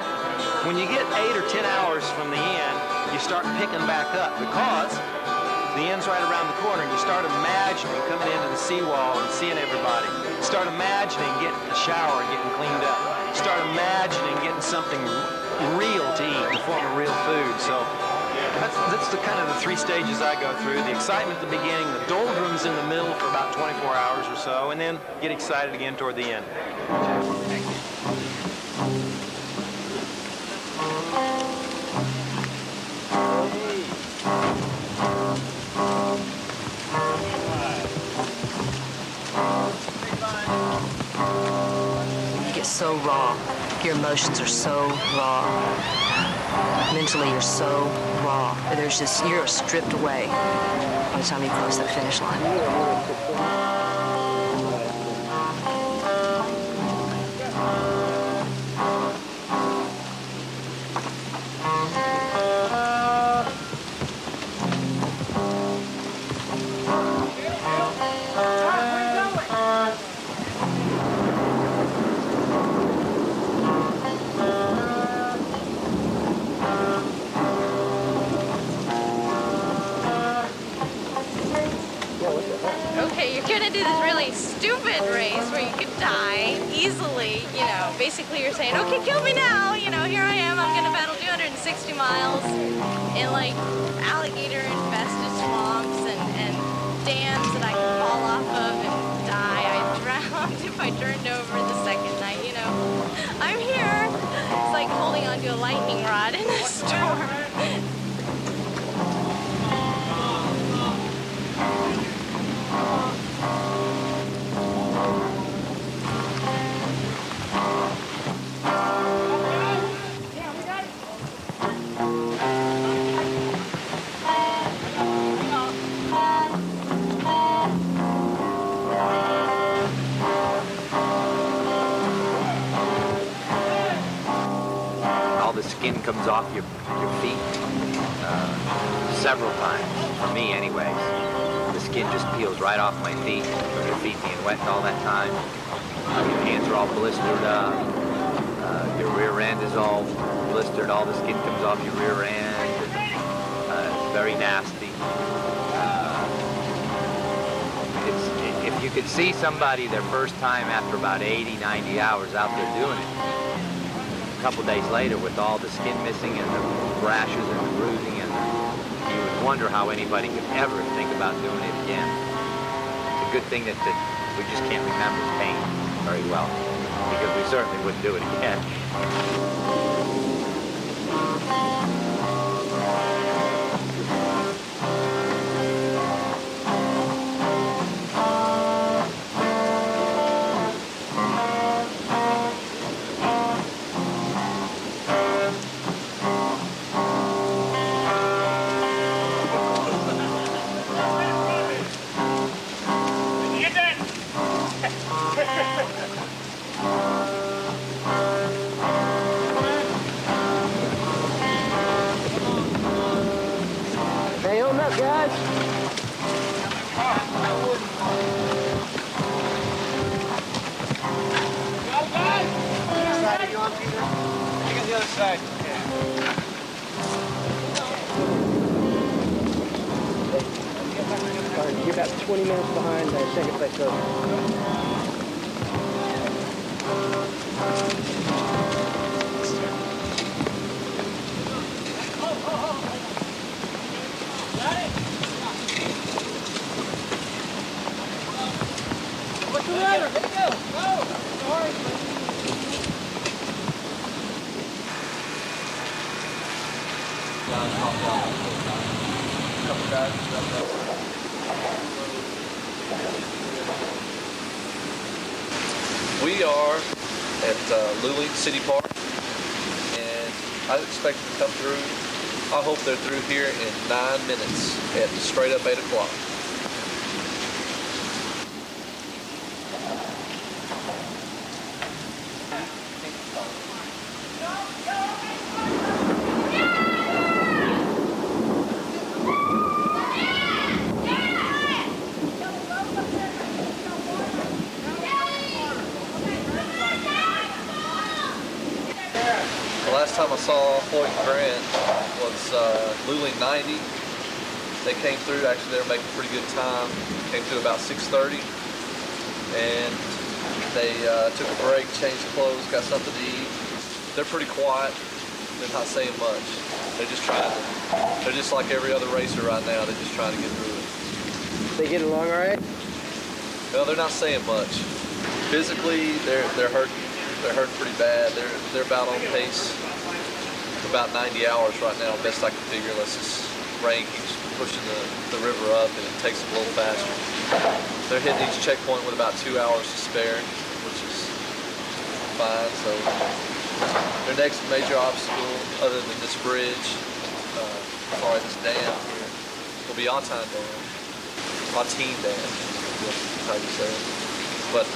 when you get 8 or 10 hours from the end, you start picking back up because the end's right around the corner, and you start imagining coming into the seawall and seeing everybody. Start imagining getting a shower and getting cleaned up. Start imagining getting something real to eat in the form of real food. So that's the kind of the 3 stages I go through. The excitement at the beginning, the doldrums in the middle for about 24 hours or so, and then get excited again toward the end. You get so raw. Your emotions are so raw. Mentally, you're so raw. There's just, you're stripped away by the time you cross that finish line. Okay, you're gonna do this really stupid race where you could die easily, you know. Basically you're saying, okay, kill me now, you know, here I am, I'm gonna paddle 260 miles in like alligator infested swamps and dams that I can fall off of and die. I drowned if I turned over the second night, you know. I'm here. It's like holding onto a lightning rod in a storm. Skin comes off your feet several times, for me anyways. The skin just peels right off my feet, from your feet being wet all that time. Your hands are all blistered up. Your rear end is all blistered. All the skin comes off your rear end. It's very nasty. If you could see somebody their first time after about 80, 90 hours out there doing it, a couple days later with all the skin missing and the rashes and the bruising, and you would wonder how anybody could ever think about doing it again. It's a good thing that we just can't remember pain very well, because we certainly wouldn't do it again. Hang on up, guys. The other side. You're about 20 minutes behind the second place coach. What's the matter? Let's go. Go. Sorry. We are at Luling City Park, and I expect them to come through. I hope they're through here in 9 minutes at straight up 8 o'clock. The last time I saw Floyd and Grant was Luling 90. They came through, actually they were making pretty good time. Came through about 6:30, and they took a break, changed clothes, got something to eat. They're pretty quiet. They're not saying much. They're just trying to, they're just like every other racer right now. They're just trying to get through it. They get along all right? Well, they're not saying much. Physically, they're hurting. They're hurting pretty bad. They're about on pace for about 90 hours right now, best I can figure, unless this rain keeps pushing the river up and it takes them a little faster. They're hitting each checkpoint with about 2 hours to spare, which is fine. So their next major obstacle, other than this bridge, or this dam here, will be Auntine Dam. Autine Dam, that's how you say it. But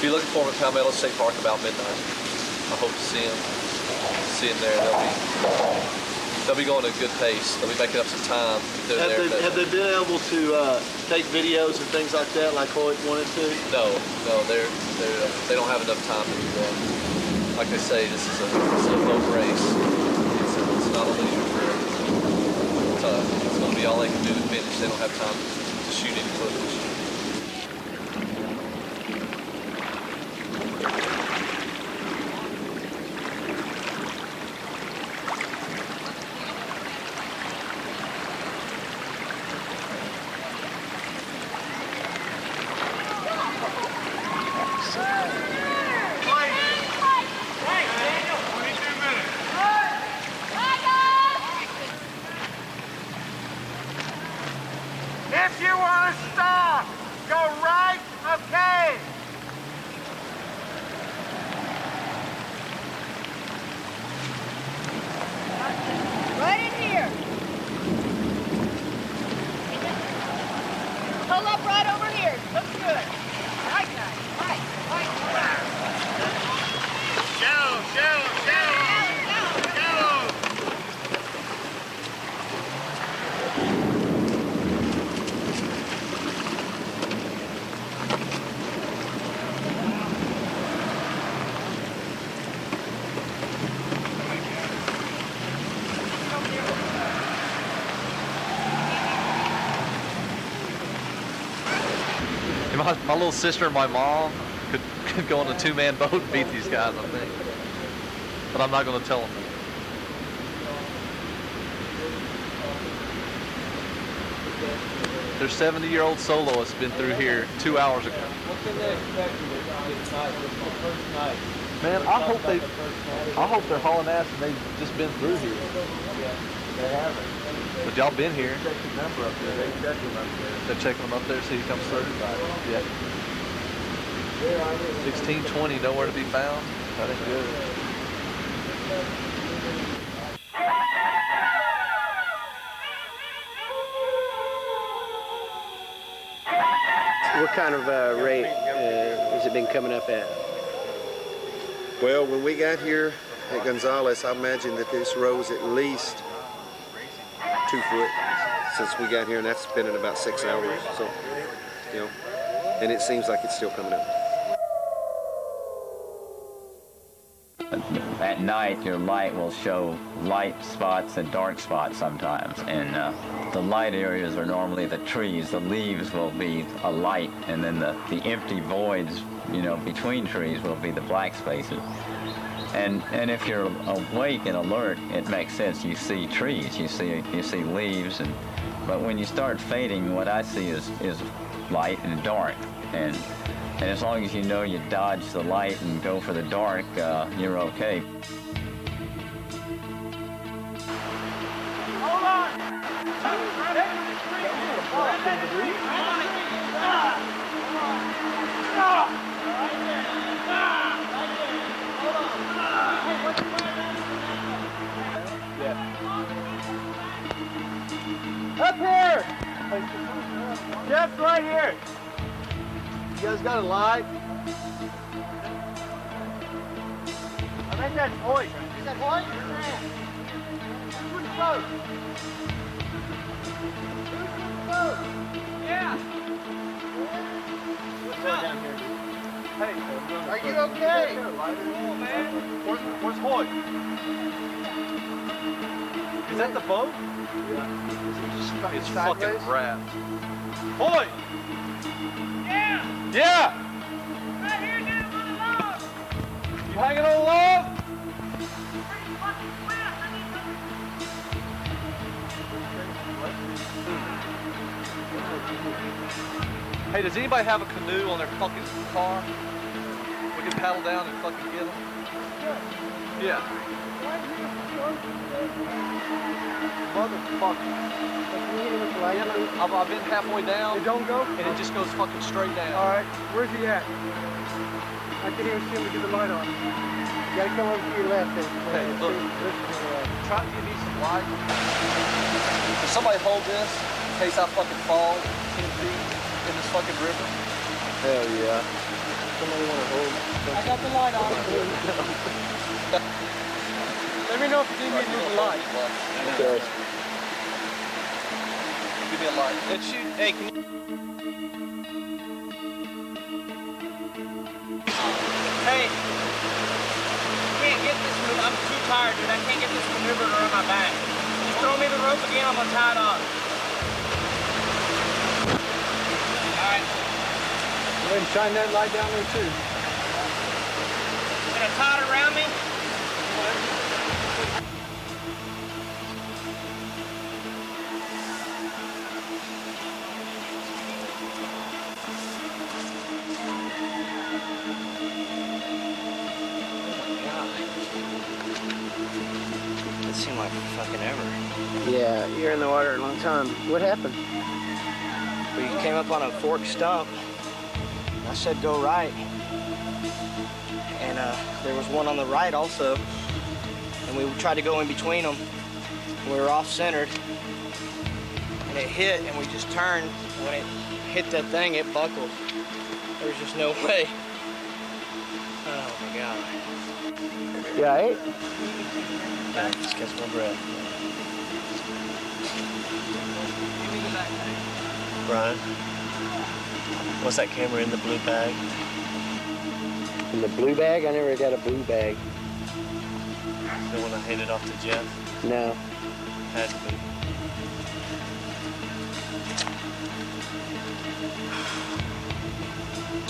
be looking for them at Palmetto State Park about midnight. I hope to see them there. They'll be going at a good pace. They'll be making up some time. Have they been able to take videos and things like that, like Hoyt wanted to? No, they don't have enough time to do that. Like I say, this is a boat race. It's not a leisure trip. It's going to be all they can do to finish. They don't have time to shoot any footage. If you want to stop, go right, okay? Right in here. Pull up right over here. Looks good. Right, guys. Right. Shallow. My little sister and my mom could go on a two-man boat and beat these guys, I think. But I'm not going to tell them. Their 70-year-old soloist been through here 2 hours ago. What can they expect you to get tonight? This is the first night. Man, I hope they're hauling ass and they've just been through here. Yeah, they haven't. But y'all been here. Check the number up there. They check them up there. They're checking them up there, see who comes through. Yeah. 1620, nowhere to be found. That ain't good. What kind of rate has it been coming up at? Well, when we got here at Gonzales, I imagine that this rose at least 2 foot since we got here, and that's been in about 6 hours. So, you know, and it seems like it's still coming up. At night, your light will show light spots and dark spots sometimes, and the light areas are normally the trees. The leaves will be a light, and then the empty voids, you know, between trees will be the black spaces. And if you're awake and alert, it makes sense. You see trees, you see leaves, but when you start fading, what I see is light and dark, and as long as you know you dodge the light and go for the dark, you're okay. Hold on. Stop. Up here! Jeff's right here. You guys got a light? I think that's Hoyt. Is that Hoyt? Where's that? Who's the boat? Who's the boat? Yeah. What's up down here? Hey, are you okay? Man. Where's Hoyt? Is that the boat? Yeah. It's fucking wrapped. Hoyt! Yeah! Yeah! Right here, dude, on the log! You hanging on the log? Hey, does anybody have a canoe on their fucking car? We can paddle down and fucking get them? Yeah. Motherfucker. Yeah, I've been halfway down. It don't go? And it just goes fucking straight down. All right. Where's he at? I can't even see him to get the light on. You gotta come over to your left then. Hey, look. Try to give me some light. Can somebody hold this in case I fucking fall 10 feet in this fucking river? Hell yeah. Somebody want to hold? I got the light on. Let me know if you need me to move the light. Okay. Give me a light. Let's shoot. Hey, can you... Hey, I can't get this move. I'm too tired, dude. I can't get this maneuver around my back. Just throw me the rope again. I'm gonna tie it on. All right. Go ahead and shine that light down there too. Gonna tie it around me. It seemed like fucking ever. Yeah, you're in the water a long time. What happened? We came up on a forked stump. I said go right. And there was one on the right also. And we tried to go in between them. We were off-centered. And it hit, and we just turned. When it hit that thing, it buckled. There was just no way. Oh my God. You all right? Yeah, just catch my breath. Brian, what's that camera in the blue bag? In the blue bag? I never got a blue bag. The one I handed off to Jeff? No. Had to be.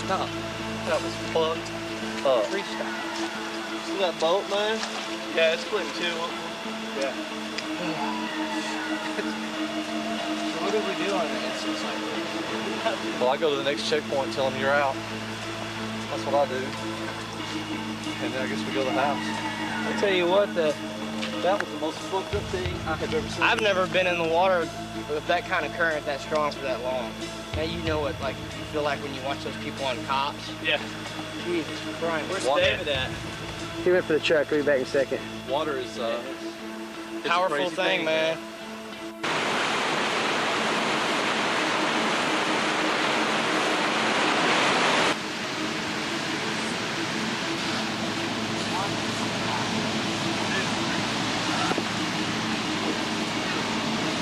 Stop. That was fucked up. Freestyle. See that boat, man? Yeah, it's splitting too. Yeah. So what do we do on an instance like that? Well, I go to the next checkpoint and tell them you're out. That's what I do. And then I guess we go to the house. I'll tell you what, that was the most fucked up thing I have ever seen. I've never been in the water with that kind of current that strong for that long. Now you know what like you feel like when you watch those people on Cops. Yeah. Jesus Christ. Where's Water. David at? He went for the truck. We'll be back in a second. Water is it's a Powerful crazy thing, man.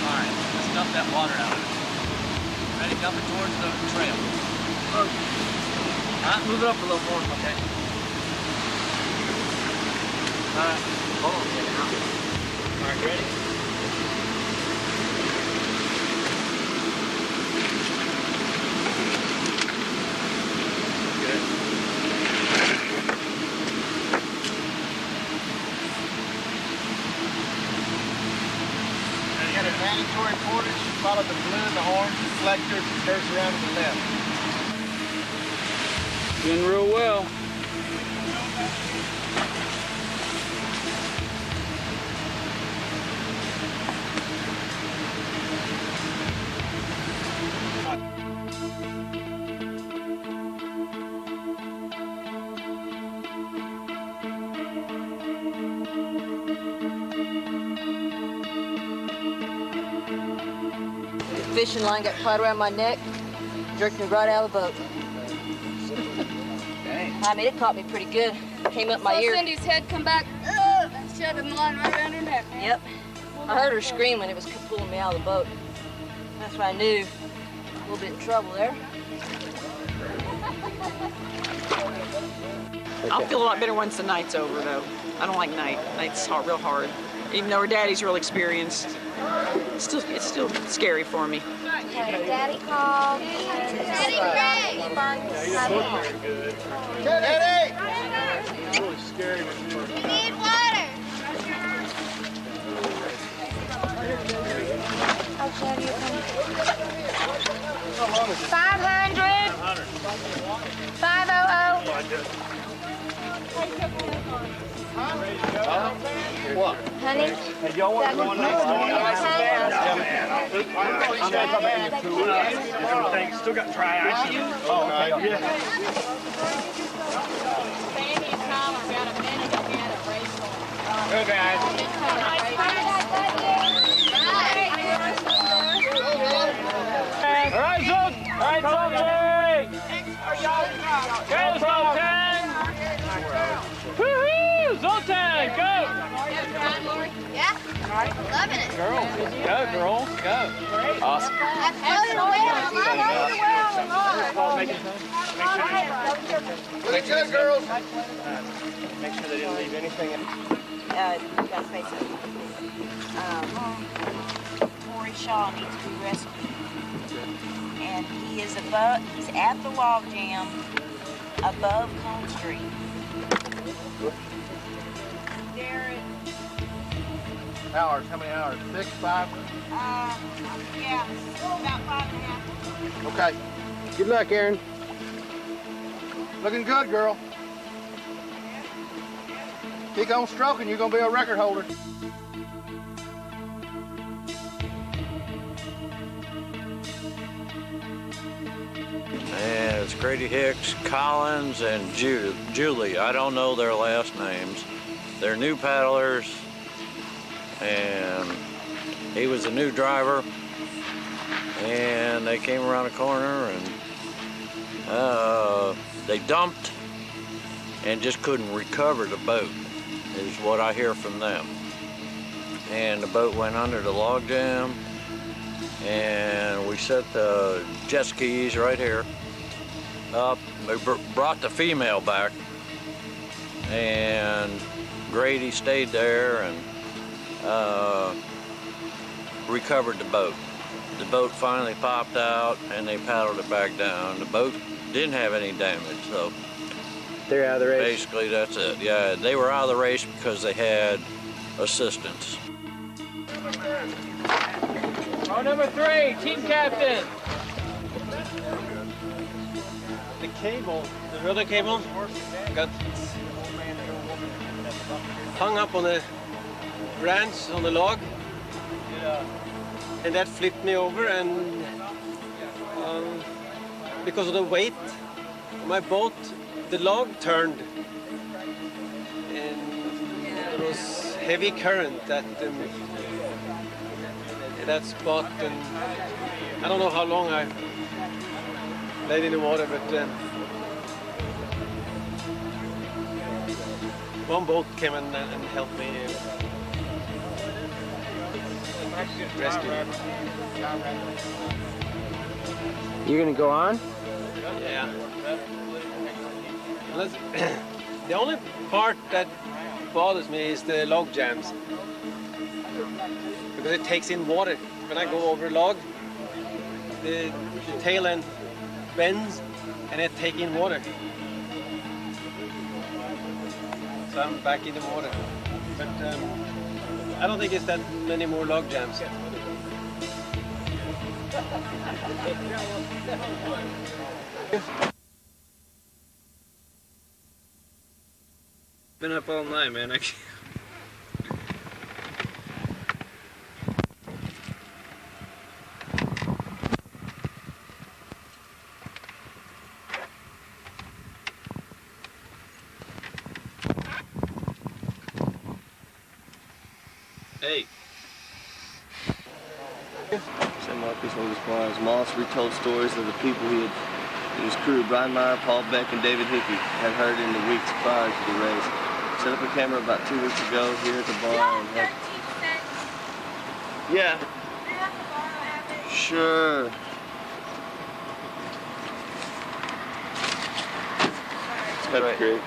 Alright, let's dump that water out of it. Ready? Dump it towards the trail. Huh? Move it up a little more. Okay. Alright. Hold on a second now. Alright, ready? Good. You got a mandatory portage, follow the blue, the horn, reflector, curves around to the left. Doing real well. fishing line got tied around my neck, jerked me right out of the boat. I mean, it caught me pretty good. Came up my ear. Cindy's head come back, and shoving the line right around her neck. Yep. I heard her scream when it was pulling me out of the boat. That's when I knew a little bit in trouble there. I'll feel a lot better once the night's over, though. I don't like night. Night's hard, real hard. Even though her daddy's real experienced, it's still scary for me. Daddy called. Daddy Ray. Daddy! We need water. Okay, you come. 500. 500. What? Honey? Hey, y'all want to go on next door? Yeah, man. Everything still got dry ice in it. Oh, okay. Yeah. Sandy and Tom have got a minute to get a race on. Go, guys. All right, Zoltan! Go, Zoltan! Woohoo! Zoltan, go! Yeah? Loving it. Girls, go, girls, go. Awesome. That's floating away. Look good, girls. Make sure they didn't leave anything in. You gotta face it. Corey Shaw needs to be rescued. And he is he's at the log jam above Cone Street. Darren. Hours, how many hours? 6, 5? Yeah, about 5.5. Okay. Good luck, Aaron. Looking good, girl. Keep on stroking, you're gonna be a record holder. And it's Grady Hicks, Collins, and Julie. I don't know their last names. They're new paddlers, and he was a new driver. And they came around a corner, and they dumped and just couldn't recover the boat, is what I hear from them. And the boat went under the log jam, and we set the jet skis right here up. We brought the female back, and Grady stayed there and recovered the boat. The boat finally popped out, and they paddled it back down. The boat didn't have any damage, so they're out of the race. Basically, that's it. Yeah, they were out of the race because they had assistance. Oh, number 3, team captain. The cable, the rudder cable, got hung up on the branch on the log, and that flipped me over, and because of the weight of my boat, the log turned, and there was heavy current at that spot, and I don't know how long I laid in the water, but one boat came and helped me rescue me. You're gonna go on? Yeah. The only part that bothers me is the log jams, because it takes in water. When I go over a log, the tail end bends and it takes in water. So I'm back in the water. But I don't think it's that many more log jams. Been up all night, man. I can't. Hey. Send Mark This one was Barnes. Moss retold stories of the people he and his crew, Brian Meyer, Paul Beck, and David Hickey, had heard in the weeks prior to the race. Set up a camera about 2 weeks ago here at the bar and had... Yeah. Sure. That's great.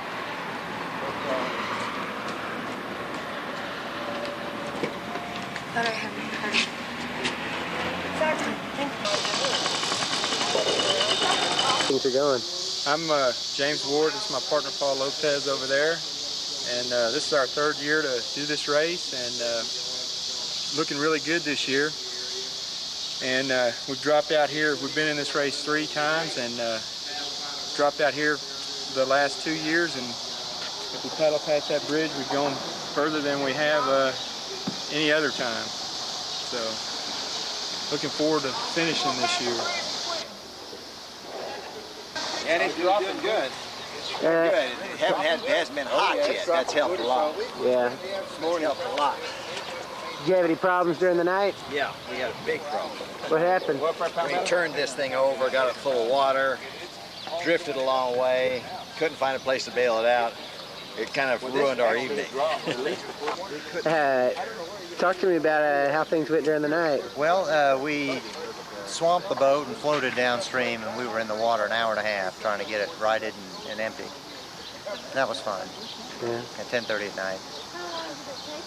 Thought I hadn't heard it. Things are going. I'm James Ward. This is my partner Paul Lopez over there, and this is our 3rd year to do this race, and looking really good this year. And we've dropped out here. We've been in this race 3 times, and dropped out here the last 2 years. And if we paddle past that bridge, we've gone further than we have any other time. So looking forward to finishing this year. And it's dropping good. It's good. It hasn't been hot yet. That's helped a lot. Yeah. It's helped a lot. Did you have any problems during the night? Yeah, we had a big problem. What happened? We turned this thing over, got it full of water, drifted a long way, couldn't find a place to bail it out. It kind of ruined our evening. Talk to me about how things went during the night. Well, we swamped the boat and floated downstream, and we were in the water an hour and a half trying to get it righted and empty. That was fun. Yeah. At 10:30 at night.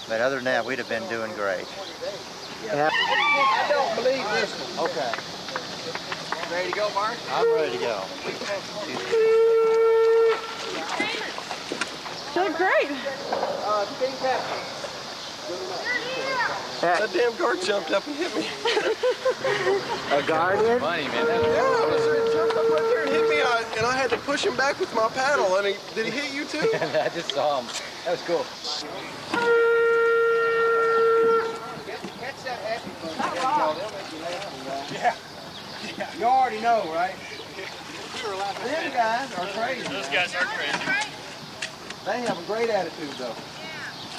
But other than that, we'd have been doing great. Yeah. I don't believe this one. Okay. Ready to go, Mark? I'm ready to go. Doing great. Team captain. That damn guard jumped up and hit me. A guard did? Funny, man. Yeah, he jumped up right there and hit me, and I had to push him back with my paddle. And did he hit you too? I just saw him. That was cool. Catch that happy yeah. You already know, right? Them guys are crazy. Those guys are crazy. They have a great attitude, though.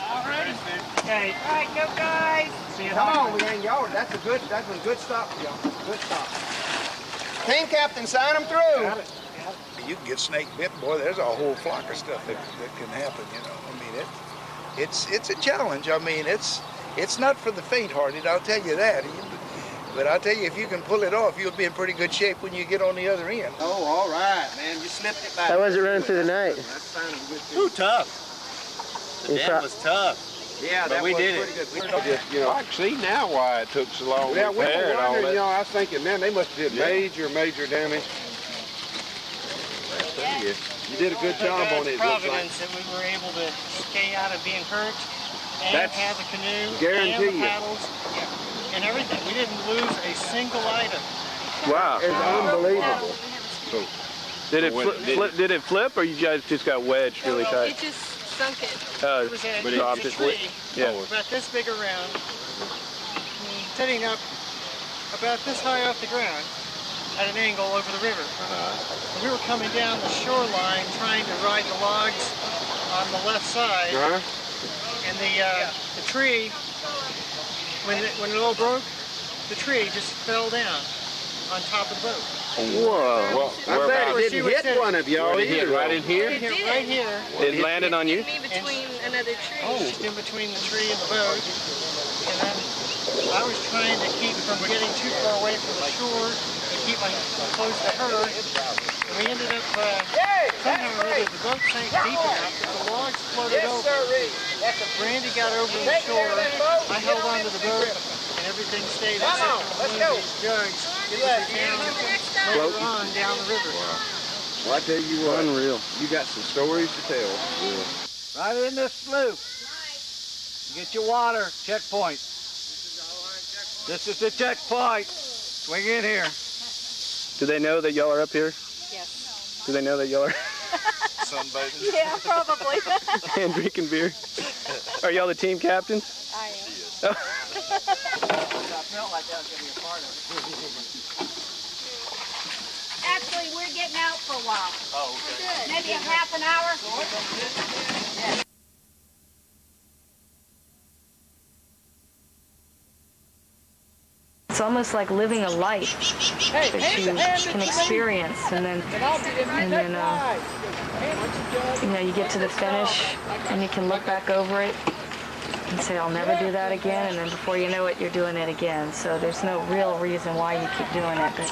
All right. Okay. All right, go guys. See you. Come on, we ain't y'all. That's a good stop, y'all. Good stop. Team captain, sign them through. Got it. You can get snake bit, boy. There's a whole flock of stuff that can happen. You know, I mean, it's a challenge. I mean, it's not for the faint-hearted. I'll tell you that. But I'll tell you, if you can pull it off, you'll be in pretty good shape when you get on the other end. Oh, all right, man. You slipped it back. How was it running through the night? Ooh, tough. The dam was tough. Yeah, but we did it. I can see now why it took so long to repair and all that. I was thinking, man, they must have did major damage. You did a good job on it. Providence that we were able to stay out of being hurt and have a canoe guarantee and the paddles and everything. We didn't lose a single item. Wow. It's unbelievable. Did it flip, or you guys just got wedged really tight? It just sunk it. It was at a tree, yeah. about this big around, sitting up about this high off the ground at an angle over the river. And we were coming down the shoreline trying to ride the logs on the left side, and the tree, when it all broke, the tree just fell down on top of the boat. Whoa. Well, I bet it didn't hit one of y'all either. Right in here? It hit right here. It landed on you? In between another tree. In between the tree and the boat. And then I was trying to keep from getting too far away from the shore and keep myself close to her. And we ended up, somehow or other, the boat sank deep enough that the logs floated over. Brandy got over the shore. I held onto the boat, and everything stayed except for these jugs. Later on down the river. Well, I tell you what, unreal. You got some stories to tell. Yeah. Right in this sloop. Get your water. Checkpoint. This is the checkpoint. Swing in here. Do they know that y'all are up here? Yes. Do they know that y'all are sunbathing? Yeah, probably. and drinking beer? Are y'all the team captains? I am. Oh. I felt like that was going to be a part of it. Actually, we're getting out for a while. Oh, okay. Maybe a half an hour. almost like living a life that you can experience, and then you know, you get to the finish and you can look back over it and say, I'll never do that again, and then before you know it, you're doing it again. So there's no real reason why you keep doing it. But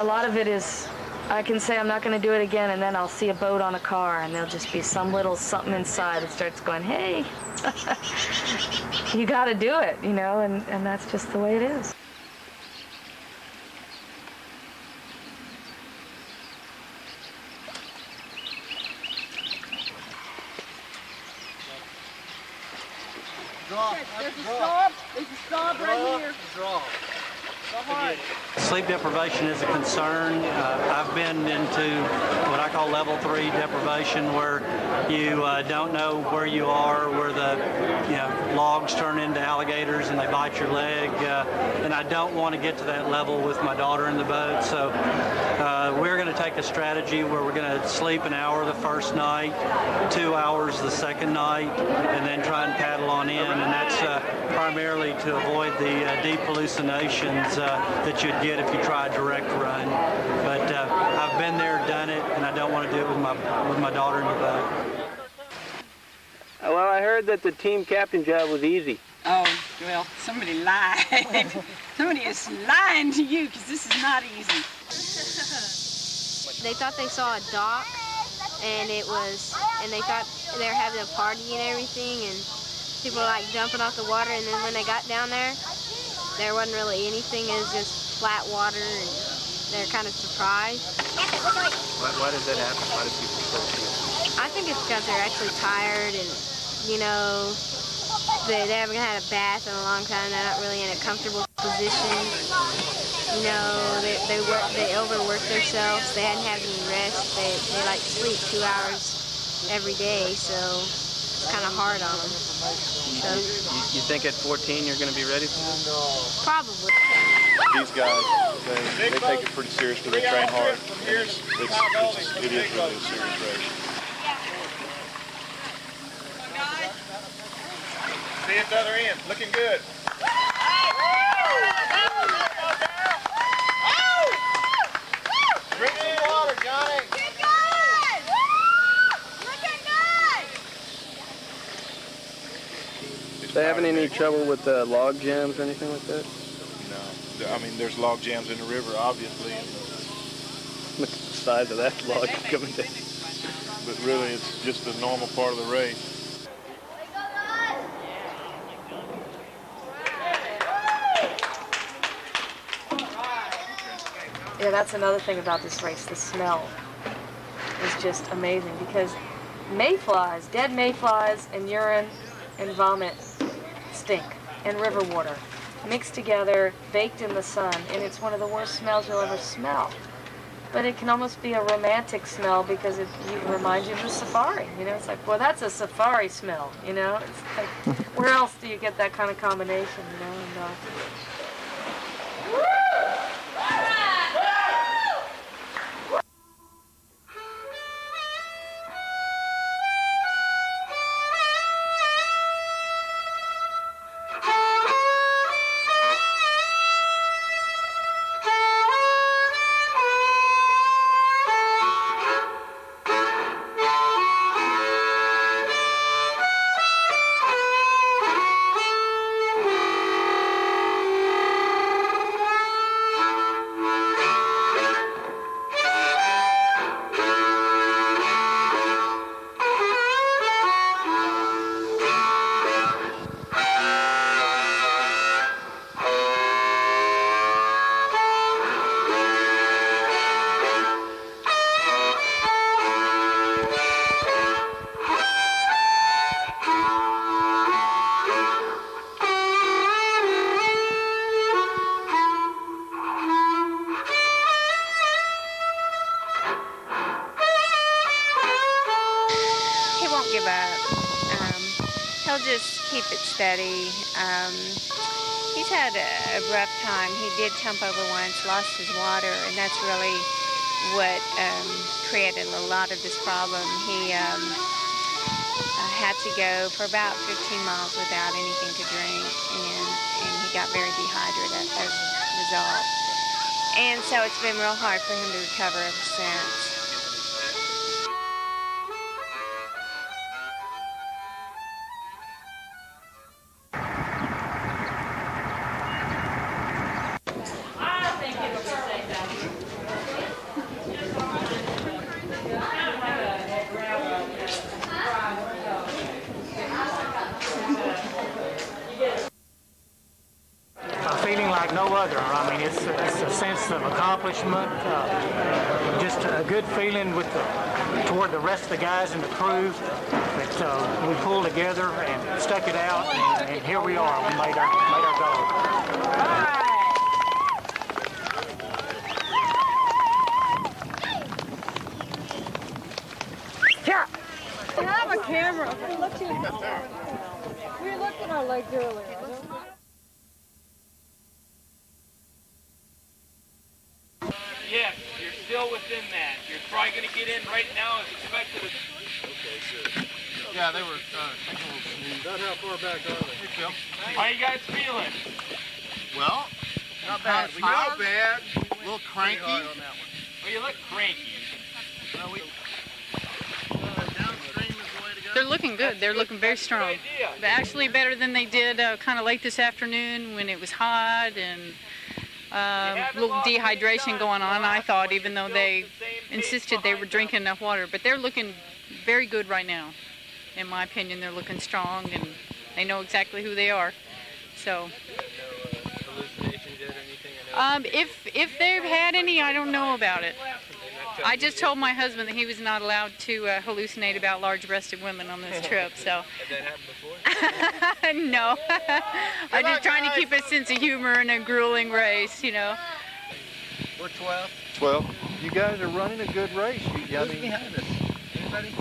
a lot of it is, I can say I'm not going to do it again, and then I'll see a boat on a car, and there'll just be some little something inside that starts going, hey, you got to do it, you know, and that's just the way it is. There's a stop right here. Draw. Sleep deprivation is a concern. I've been into what I call level 3 deprivation, where you don't know where you are, where the logs turn into alligators and they bite your leg. And I don't want to get to that level with my daughter in the boat. So we're going to take a strategy where we're going to sleep an hour the first night, 2 hours the second night, and then try and paddle on in. And that's primarily to avoid the deep hallucinations that you'd get if you try a direct run. But I've been there, done it, and I don't want to do it with my daughter in the boat. Well, I heard that the team captain job was easy. Oh, well, somebody lied. Somebody is lying to you, because this is not easy. They thought they saw a dock, and they thought they were having a party and everything, and people were like jumping off the water, and then when they got down there wasn't really anything. It was just flat water, and they're kind of surprised. Why does that happen? Why do people still feel? I think it's because they're actually tired, and you know, they haven't had a bath in a long time. They're not really in a comfortable position. You know, they overwork themselves. They hadn't had any rest. They like to sleep 2 hours every day, so it's kind of hard on them. So, You think at 14 you're going to be ready for this? probably. These guys, they take it pretty seriously. They train hard. It is really a serious race. See it at the other end. Looking good. Drink some water, Johnny. Keep going! Looking good! They having any trouble with log jams or anything like that? No. I mean, there's log jams in the river, obviously. Look at the size of that log coming down. But really, it's just a normal part of the race. Yeah, that's another thing about this race. The smell is just amazing, because mayflies, dead mayflies, and urine and vomit stink, and river water mixed together, baked in the sun, and it's one of the worst smells you'll ever smell. But it can almost be a romantic smell, because it reminds you of the safari. You know, it's like, well, that's a safari smell. You know, it's like, where else do you get that kind of combination? You know, and, just keep it steady. He's had a rough time. He did tump over once, lost his water, and that's really what created a lot of this problem. He had to go for about 15 miles without anything to drink, and he he got very dehydrated as a result. And so it's been real hard for him to recover ever since. A feeling like no other. I mean, it's a sense of accomplishment, just a good feeling toward the rest of the guys in the crew that we pulled together and stuck it out, and here we are. We made our goal. Yeah. I have a camera. We looked at our legs earlier. Yes, you're still within that. You're probably going to get in right now as expected. Okay, good. Yeah, they were taking a little snooze. Not how far back are they? Hey, Phil. How you guys feeling? Well, not bad. Not bad. A little cranky. Well, you look cranky. Well, downstream is the way to go. They're looking good. They're looking very strong. They're actually better than they did kind of late this afternoon when it was hot and a little dehydration going on, I thought, even though they insisted they were drinking enough water. But they're looking very good right now. In my opinion, they're looking strong and they know exactly who they are. So, if they've had any, I don't know about it. I just told my husband that he was not allowed to hallucinate about large-breasted women on this trip, so. Has that happened before? No. I'm just trying to keep a sense of humor in a grueling race, you know. We're 12. 12. You guys are running a good race. Who's behind us? Anybody?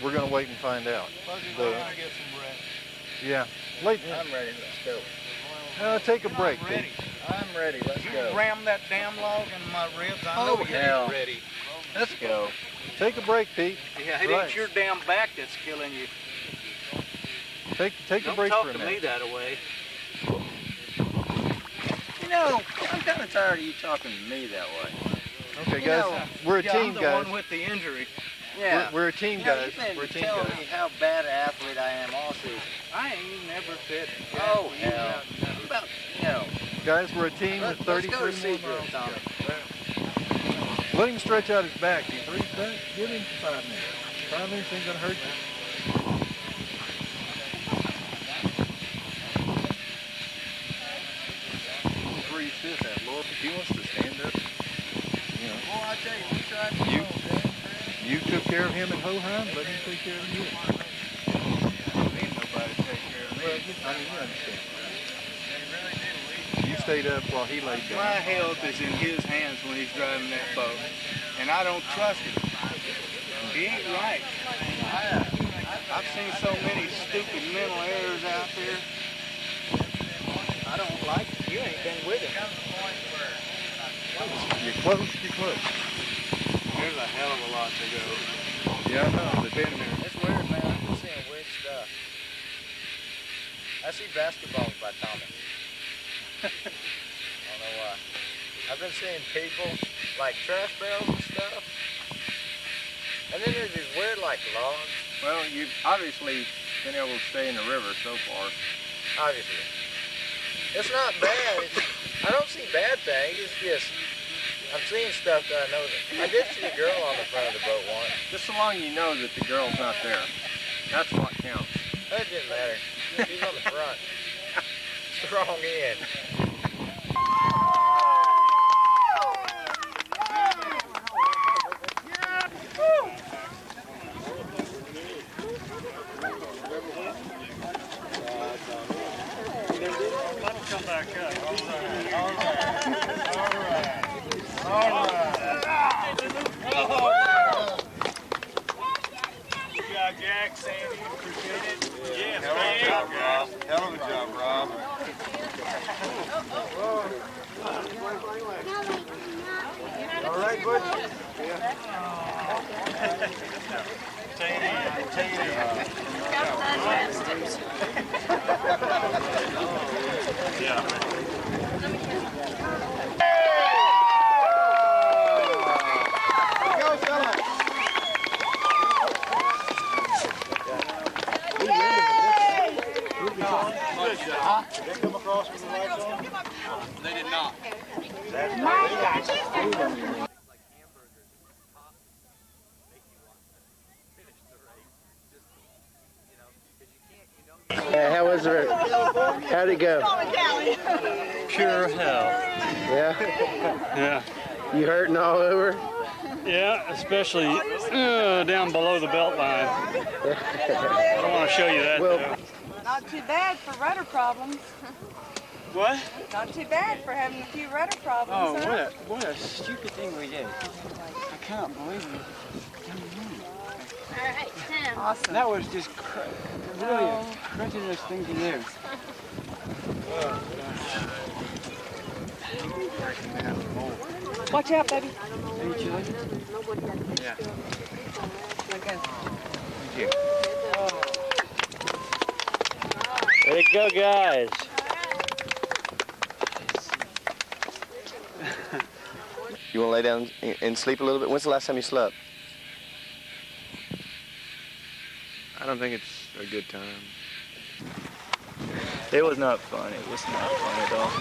We're going to wait and find out. Get some rest. Yeah. Late. I'm ready. Let's go. Take a break. I'm ready. I'm ready. Let's go. Ram that damn log in my ribs. I Oh, know hell. you're ready. Let's go. Take a break, Pete. Yeah, it ain't your damn back that's killing you. Take a break for a minute. Don't talk to me that way. You know, I'm kind of tired of you talking to me that way. Okay, guys, we're a team, I'm the guys. one with the injury. Yeah. We're a team, guys. You've We're a been team, telling guys. me how bad an athlete I am all season. I ain't never said. Oh, hell. About, Guys, we're a team with 33 Let's go to Secret, more miles. Tommy. Let him stretch out his back. He's reached back. Give him 5 minutes. 5 minutes ain't gonna hurt you. Where you sit at, Lord? If he wants to stand up, you know. Well, I tell you, we tried to You took care of him at Hoheim. Let him take care of you. Ain't nobody take care of me. Well, I mean, you understand. You stayed up while he laid down. My health is in his hands when he's driving that boat, and I don't trust him. He ain't right. I've seen so many stupid mental errors out there. I don't like it. You ain't been with him. You're close. You're close. There's a hell of a lot to go. Yeah, I know. But Been there. It's weird, man. I'm just seeing weird stuff. I see basketballs by Tommy. I don't know why. I've been seeing people like trash barrels and stuff. And then there's these weird like logs. Well, you've obviously been able to stay in the river so far. Obviously. It's not bad. I don't see bad things. It's just I'm seeing stuff that I know that. I did see a girl on the front of the boat once. Just so long you know that the girl's not there. That's what counts. That didn't matter. She's on the front. Strong end. Come back up. All right. Good job, Jack. Sandy, appreciate it. Yeah, Hell of a job, Rob. Hell of a job, Rob. All right, bud. Yeah. Did they come across with the lights on? They did not. How was the race? How'd it go? Pure hell. Yeah? Yeah. You hurting all over? Yeah, especially down below the belt line. I don't want to show you that. Well, Not too bad for rudder problems. what? Not too bad for having a few rudder problems. Oh, huh? what a stupid thing we did. I can't believe it. All right, Tim. Awesome. That was just really a credulous thing to do. Watch out, baby. Yeah. Okay. Thank you. Way to go, guys. You want to lay down and sleep a little bit? When's the last time you slept? I don't think it's a good time. It was not fun. It was not fun at all.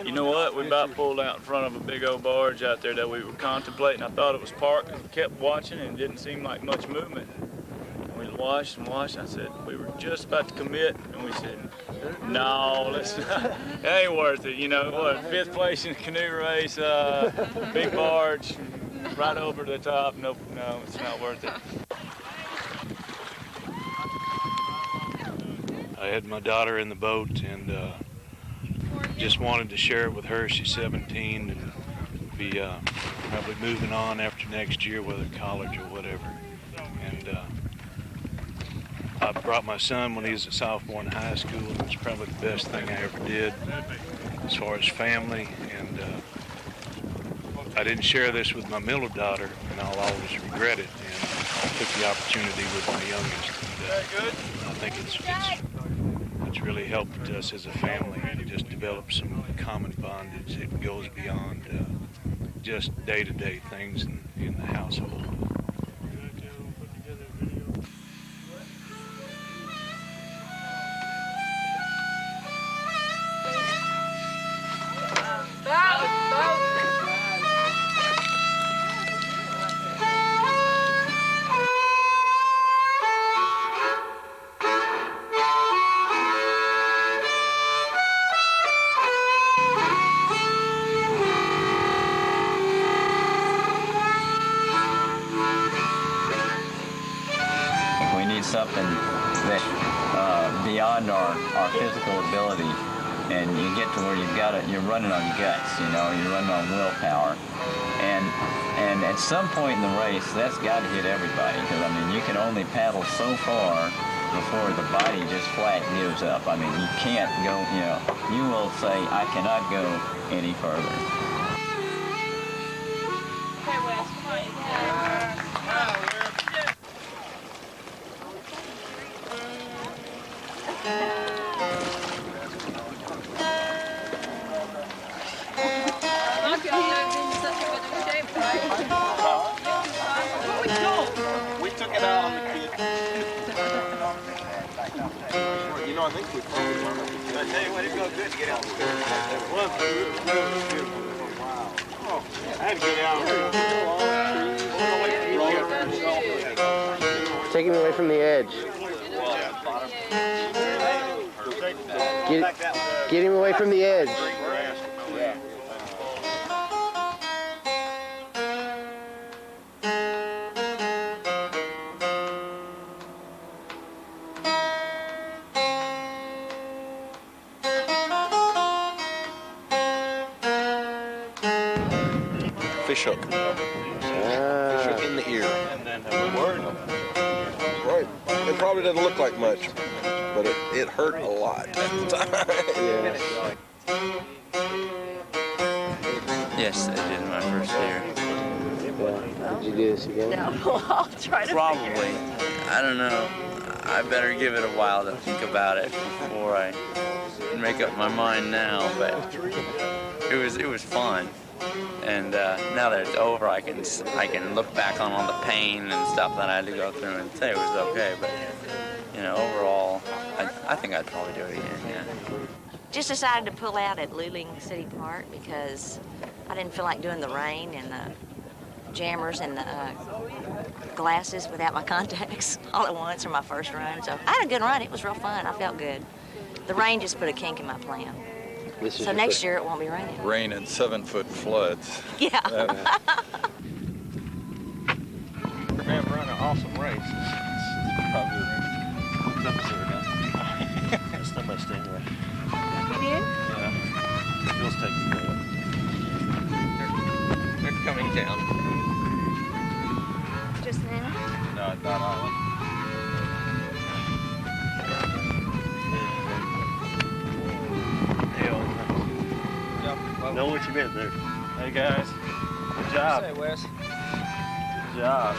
You know what? We about pulled out in front of a big old barge out there that we were contemplating. I thought it was parked and kept watching and it didn't seem like much movement. And we watched and watched. I said, we were just about to commit and we said, no, let's not. It ain't worth it. You know, what, 5th place in the canoe race, big barge, right over the top. Nope, no, it's not worth it. I had my daughter in the boat and just wanted to share it with her. She's 17 and be probably moving on after next year, whether college or whatever. And I brought my son when he was a sophomore in high school. It was probably the best thing I ever did as far as family. And I didn't share this with my middle daughter, and I'll always regret it. And I took the opportunity with my youngest. And, I think it's really helped us as a family and just develop some common bondage that goes beyond just day-to-day things in the household. Something that beyond our physical ability, and you get to where you're running on guts, you know, you're running on willpower, and at some point in the race, that's got to hit everybody, because I mean, you can only paddle so far before the body just flat gives up. I mean, you can't go, you know, you will say, I cannot go any further. Okay, Wes, come on. We took it out on the kid. You know, I think we probably learned it. I tell you what, it feels good to get out. Wow. I had to get out. Take him away from the edge. Get him away from the edge. Fish hook. Fish hook in the ear. Right. It probably doesn't look like much, but it hurt a lot at the time. Yeah. Yes, I did my first year. Did you do this again? No, I'll try to probably. I don't know. I better give it a while to think about it before I make up my mind now. But it was fun, and now that it's over, I can look back on all the pain and stuff that I had to go through and say it was okay. But you know, overall, I I think I'd probably do it again, yeah. Just decided to pull out at Luling City Park because I didn't feel like doing the rain and the jammers and the glasses without my contacts all at once for my first run. So I had a good run. It was real fun. I felt good. The rain just put a kink in my plan. So next year it won't be raining. Rain and 7-foot floods. Yeah. For them run an awesome race. It's probably the toughest I've ever done. It's not much anyway. You did? Yeah. Phil's taking care of it. They're coming down. Just now? No, at Dot Island. Know what you meant there. Hey guys, good job. Say, Wes. Good job.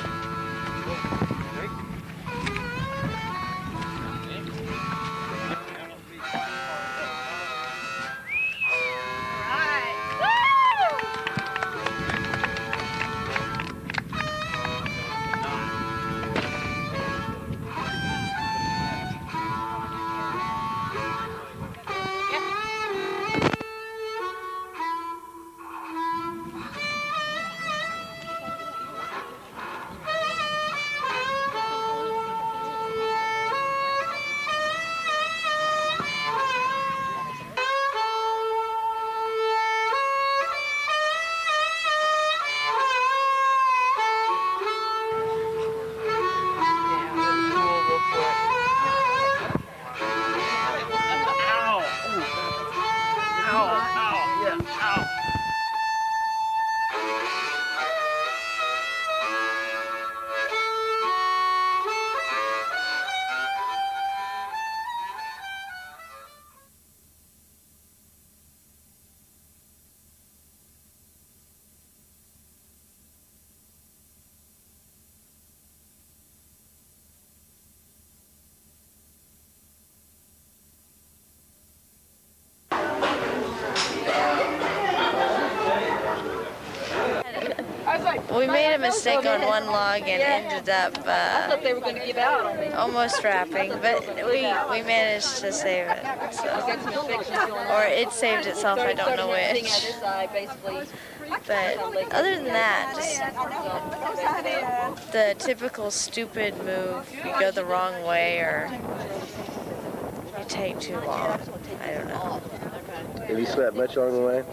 We made a mistake on one log and ended up I thought they were going to give out on me. almost wrapping, but we managed to save it. So. Or it saved itself, I don't know which. But other than that, just the typical stupid move, you go the wrong way or you take too long. I don't know. Have you slept much along the way?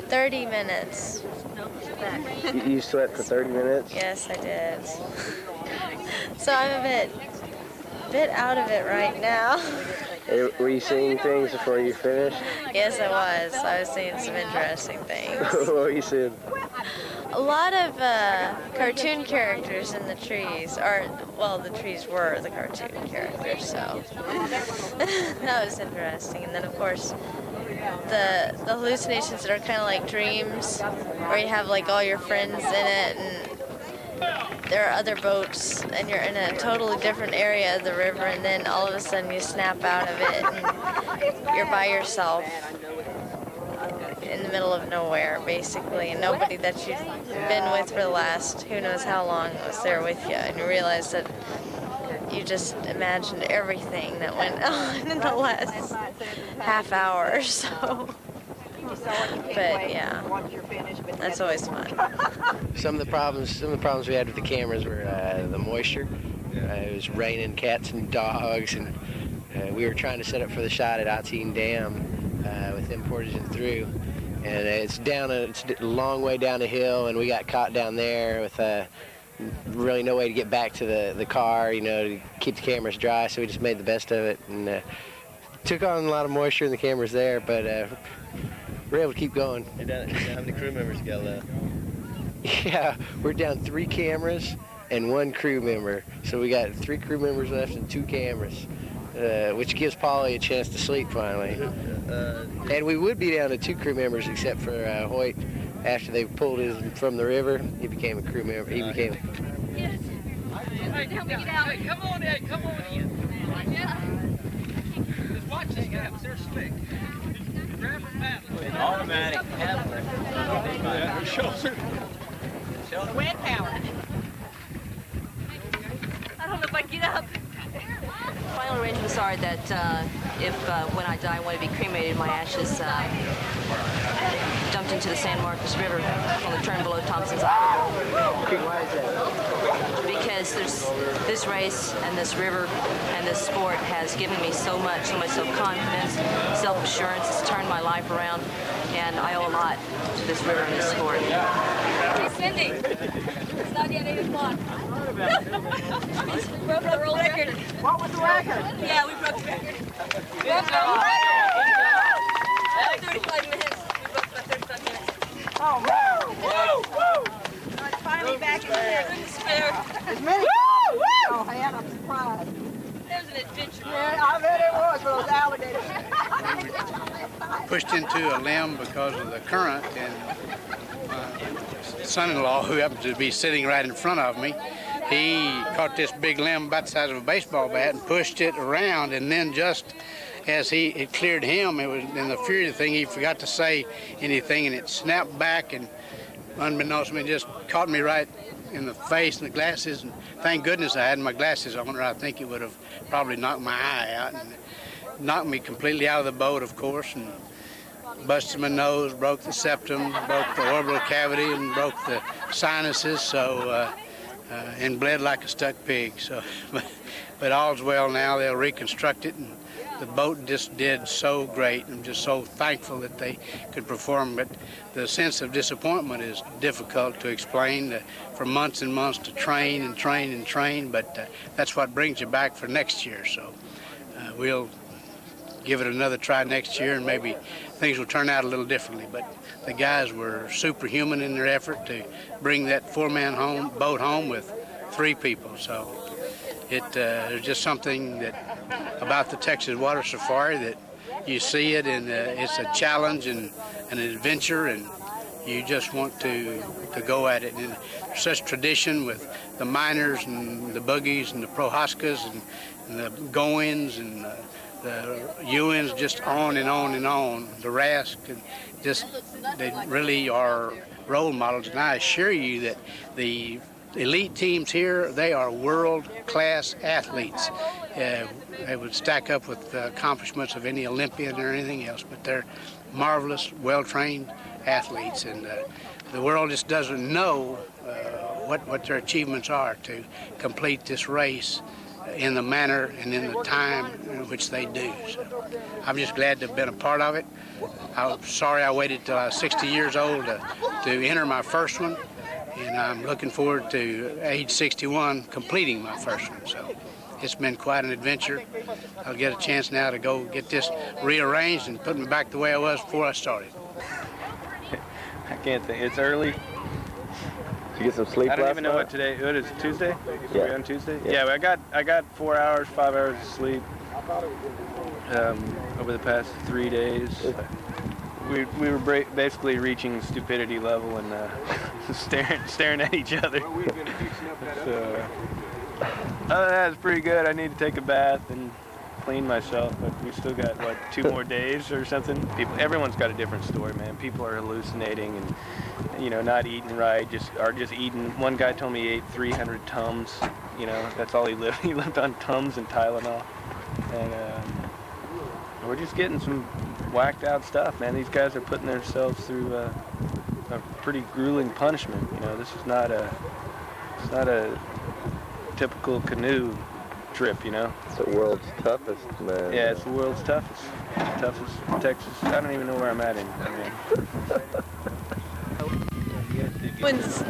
30 minutes. You slept for 30 minutes? Yes, I did. So I'm a bit out of it right now. Hey, were you seeing things before you finished? Yes, I was. I was seeing some interesting things. What were you seeing? A lot of cartoon characters in the trees, or, well, the trees were the cartoon characters, so that was interesting. And then, of course, the hallucinations that are kind of like dreams, where you have like all your friends in it, and there are other boats, and you're in a totally different area of the river, and then all of a sudden you snap out of it, and you're by yourself in the middle of nowhere, basically, and nobody that you've been with for the last who knows how long was there with you, and you realize that you just imagined everything that went on in the last half hour or so. But yeah, that's always fun. Some of the problems we had with the cameras were the moisture. It was raining cats and dogs, and we were trying to set up for the shot at Ateen Dam with them portaging through, and it's a long way down the hill, and we got caught down there with really no way to get back to the car, to keep the cameras dry, so we just made the best of it, and took on a lot of moisture in the cameras there, but we're able to keep going. And how many crew members you got left? Yeah, we're down 3 cameras and 1 crew member, so we got 3 crew members left and 2 cameras, which gives Polly a chance to sleep finally. And we would be down to 2 crew members except for Hoyt. After they pulled him from the river, he became a crew member. He became. Yes. Hey, help me get out. Hey, come on, Ed. Come on with you. Just watch these guys. They're slick. Grab her paddle. Automatic paddler. Shoulder. Wind power. I don't know if I can get up. Final arrangements are sweetheart that if when I die I want to be cremated, my ashes dumped into the San Marcos River on the turn below Thompson's Island. Why is that? Because this race and this river and this sport has given me so much self-confidence, self-assurance. It's turned my life around, and I owe a lot to this river and this sport. Hey, Cindy, it's not yet 8 o'clock. We broke the world record. What was the record? Yeah, we broke the record. We broke the world record. 35 minutes. We broke about 35 minutes. Oh, man. Woo! Woo! It's finally back in there. As many. Oh, man, I'm surprised. That was an adventure. Yeah, I bet it was for those alligators. Pushed into a limb because of the current, and my son-in-law, who happened to be sitting right in front of me, he caught this big limb about the size of a baseball bat and pushed it around, and then just as it cleared him, it was in the fury of the thing, he forgot to say anything, and it snapped back, and unbeknownst to me, just caught me right in the face and the glasses, and thank goodness I had my glasses on, or I think it would have probably knocked my eye out, and knocked me completely out of the boat, of course, and busted my nose, broke the septum, broke the orbital cavity, and broke the sinuses, so and bled like a stuck pig. So, but all's well now. They'll reconstruct it, and the boat just did so great. I'm just so thankful that they could perform. But the sense of disappointment is difficult to explain. For months and months to train and train and train, but that's what brings you back for next year. So we'll give it another try next year, and maybe things will turn out a little differently. But the guys were superhuman in their effort to bring that four-man boat home with 3 people. So there's just something that about the Texas Water Safari that you see it, and it's a challenge and an adventure, and you just want to go at it. And there's such tradition with the miners and the buggies and the Prohaskas and the Goins and the Ewins, just on and on and on. The Rask, and just they really are role models. And I assure you that the elite teams here, they are world-class athletes. They would stack up with the accomplishments of any Olympian or anything else, but they're marvelous, well-trained athletes, and the world just doesn't know what their achievements are to complete this race in the manner and in the time in which they do. So I'm just glad to have been a part of it. I'm sorry I waited till I was 60 years old to enter my first one, and I'm looking forward to age 61 completing my first one. So it's been quite an adventure. I'll get a chance now to go get this rearranged and put me back the way I was before I started. I can't think. It's early. Did you get some sleep I don't last even know night? what today. What is it, Tuesday? Yeah. Are we on Tuesday? Yeah. Yeah, I got 4 hours, 5 hours of sleep over the past 3 days. We were basically reaching stupidity level and staring at each other. So, other than that, it's pretty good. I need to take a bath and clean myself, but we still got, what, 2 more days or something? Everyone's got a different story, man. People are hallucinating and, you know, not eating right, just eating. One guy told me he ate 300 Tums. You know, that's all he lived. He lived on Tums and Tylenol. And we're just getting some whacked out stuff, man. These guys are putting themselves through a pretty grueling punishment. You know, this is not a typical canoe trip, you know. It's the world's toughest, man. Yeah, it's the world's toughest Texas. I don't even know where I'm at anymore.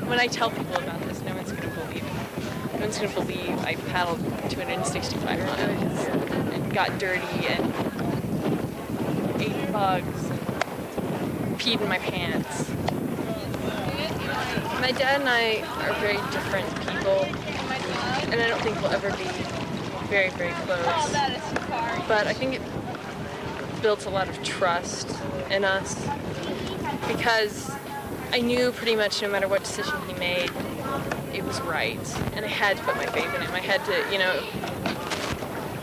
When I tell people about this, no one's going to believe it. No one's going to believe I paddled 265 miles and got dirty and ate bugs and peed in my pants. My dad and I are very different people, and I don't think we'll ever be very, very close. But I think it built a lot of trust in us because I knew pretty much no matter what decision he made, it was right. And I had to put my faith in him. I had to, you know,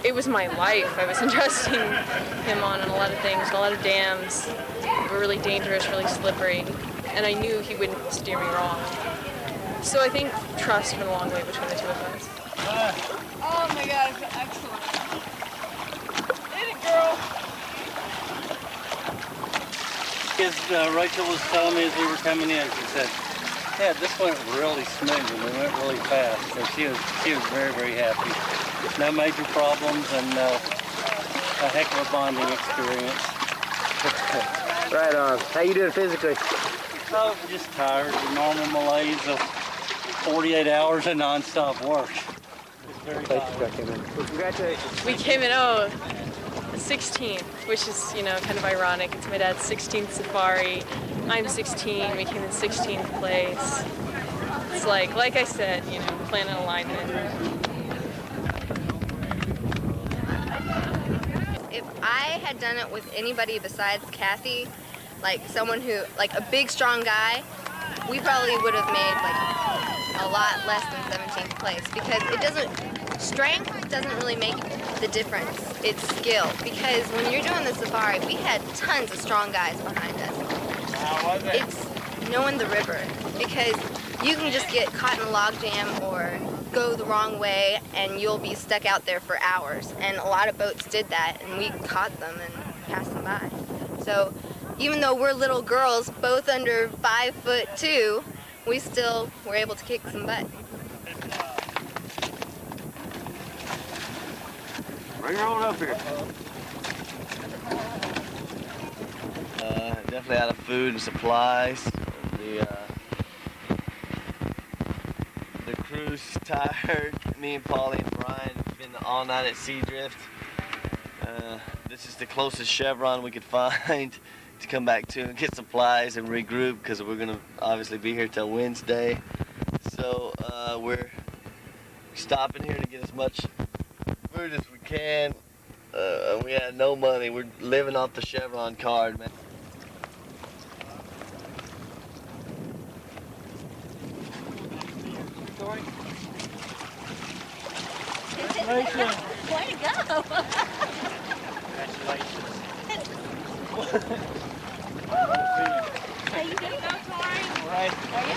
it was my life. I was entrusting him on a lot of things, a lot of dams. They were really dangerous, really slippery. And I knew he wouldn't steer me wrong. So I think trust went a long way between the two of us. Oh my God, excellent. as Rachel was telling me as we were coming in, she said, "Yeah, this went really smooth and we went really fast." So she was very, very happy. No major problems and a heck of a bonding experience. Right on. How you doing physically? Oh, just tired. The normal malaise of 48 hours of nonstop work. It's very tiring. Congratulations. We came in 16th, which is, you know, kind of ironic. It's my dad's 16th safari. I'm 16. We came in 16th place. It's like I said, you know, planet alignment. If I had done it with anybody besides Kathy, like someone who, like a big, strong guy, we probably would have made like a lot less than 17th place because strength doesn't really make the difference. It's skill, because when you're doing the safari, we had tons of strong guys behind us. It's knowing the river, because you can just get caught in a log jam or go the wrong way and you'll be stuck out there for hours. And a lot of boats did that and we caught them and passed them by. So even though we're little girls, both under 5'2", we still were able to kick some butt. Bring her on up here. Definitely out of food and supplies. The crew's tired. Me and Paulie and Brian have been all night at Seadrift. This is the closest chevron we could find to come back to and get supplies and regroup, because we're gonna obviously be here till Wednesday. So we're stopping here to get as much food as we can. We had no money. We're living off the chevron card, man. Congratulations. Way to go. How you doing? All right. Are you?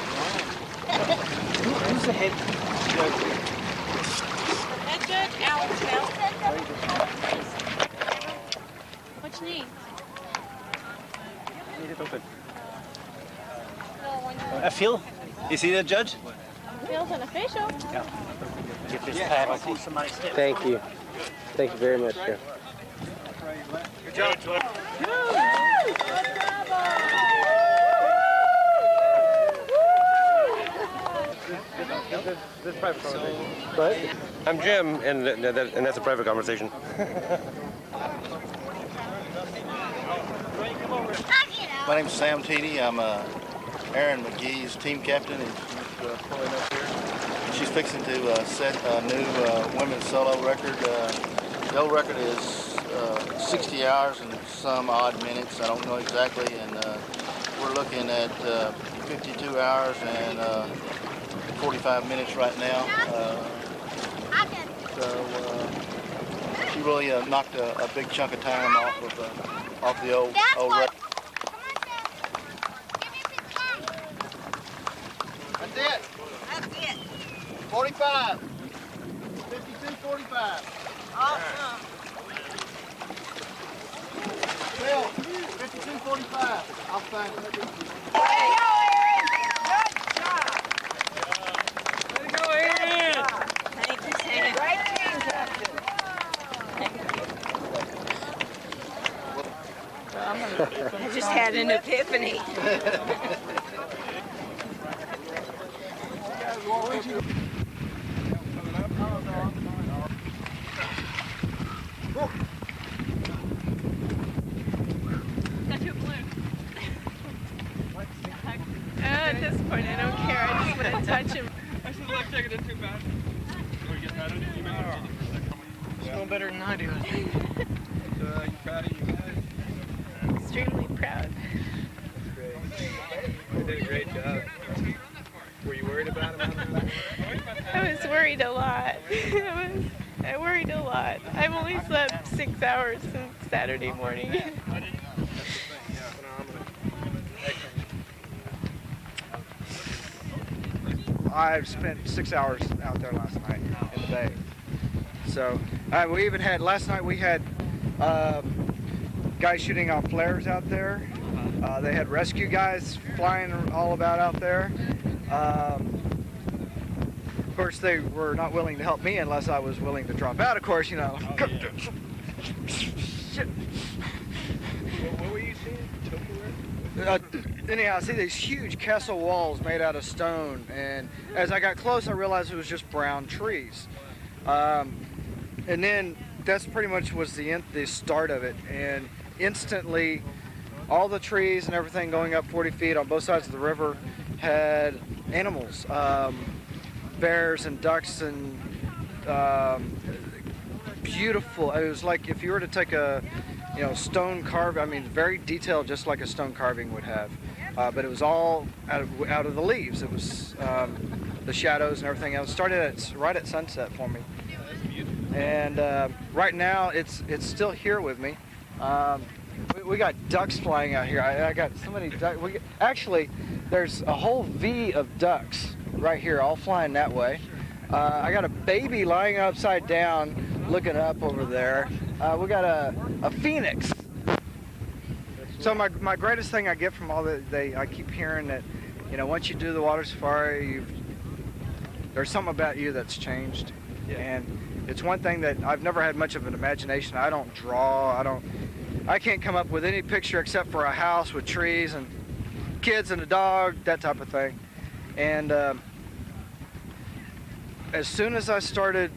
Who's the head judge? Head judge, Alex What you need? Need it open. Phil, is he the judge? Phil's an official. Yeah. Get this pad. I see somebody step. Thank you. Thank you very much, sir. Good job, This is private conversation. What? I'm Jim, and that's a private conversation. My name's Sam Teedy. I'm Aaron McGee's team captain, and she's pulling up here. She's fixing to set a new women's solo record. The old record is 60 hours and some odd minutes. I don't know exactly, and we're looking at 52 hours and 45 minutes right now. So she really knocked a big chunk of time off the old record. That's it. That's it. 45. 52-45. Awesome. Bill, 52-45. I'll find it. Hey, yo, Aaron. Good job. Way to go, Aaron. Thank you, Sam. Great team, Captain. I just had an epiphany. At this point, I don't care. I just want to touch him. I should have taken it too bad. It's no better than I do. You proud of you guys? Extremely proud. You did a great job. Were you worried about him? I was worried a lot. I worried a lot. I've only slept 6 hours since Saturday morning. I've spent 6 hours out there last night in the bay. So we even had, last night we had guys shooting out flares out there. They had rescue guys flying all about out there. Of course, they were not willing to help me unless I was willing to drop out, of course, you know. Oh, yeah. Shit. What were you seeing? Anyhow, I see these huge castle walls made out of stone, and as I got close, I realized it was just brown trees. And then that's pretty much was the start of it, and instantly all the trees and everything going up 40 feet on both sides of the river had animals, bears and ducks and beautiful. It was like if you were to take a stone carving, I mean very detailed, just like a stone carving would have, but it was all out of the leaves. It was the shadows and everything else. Started right at sunset for me. And right now it's still here with me. We got ducks flying out here. I got so many ducks. Actually, there's a whole V of ducks right here, all flying that way. I got a baby lying upside down, looking up over there. We got a phoenix. So my greatest thing I get from all that, I keep hearing that, once you do the water safari, there's something about you that's changed. Yeah. And it's one thing that I've never had much of an imagination. I don't draw. I can't come up with any picture except for a house with trees and kids and a dog, that type of thing. And as soon as I started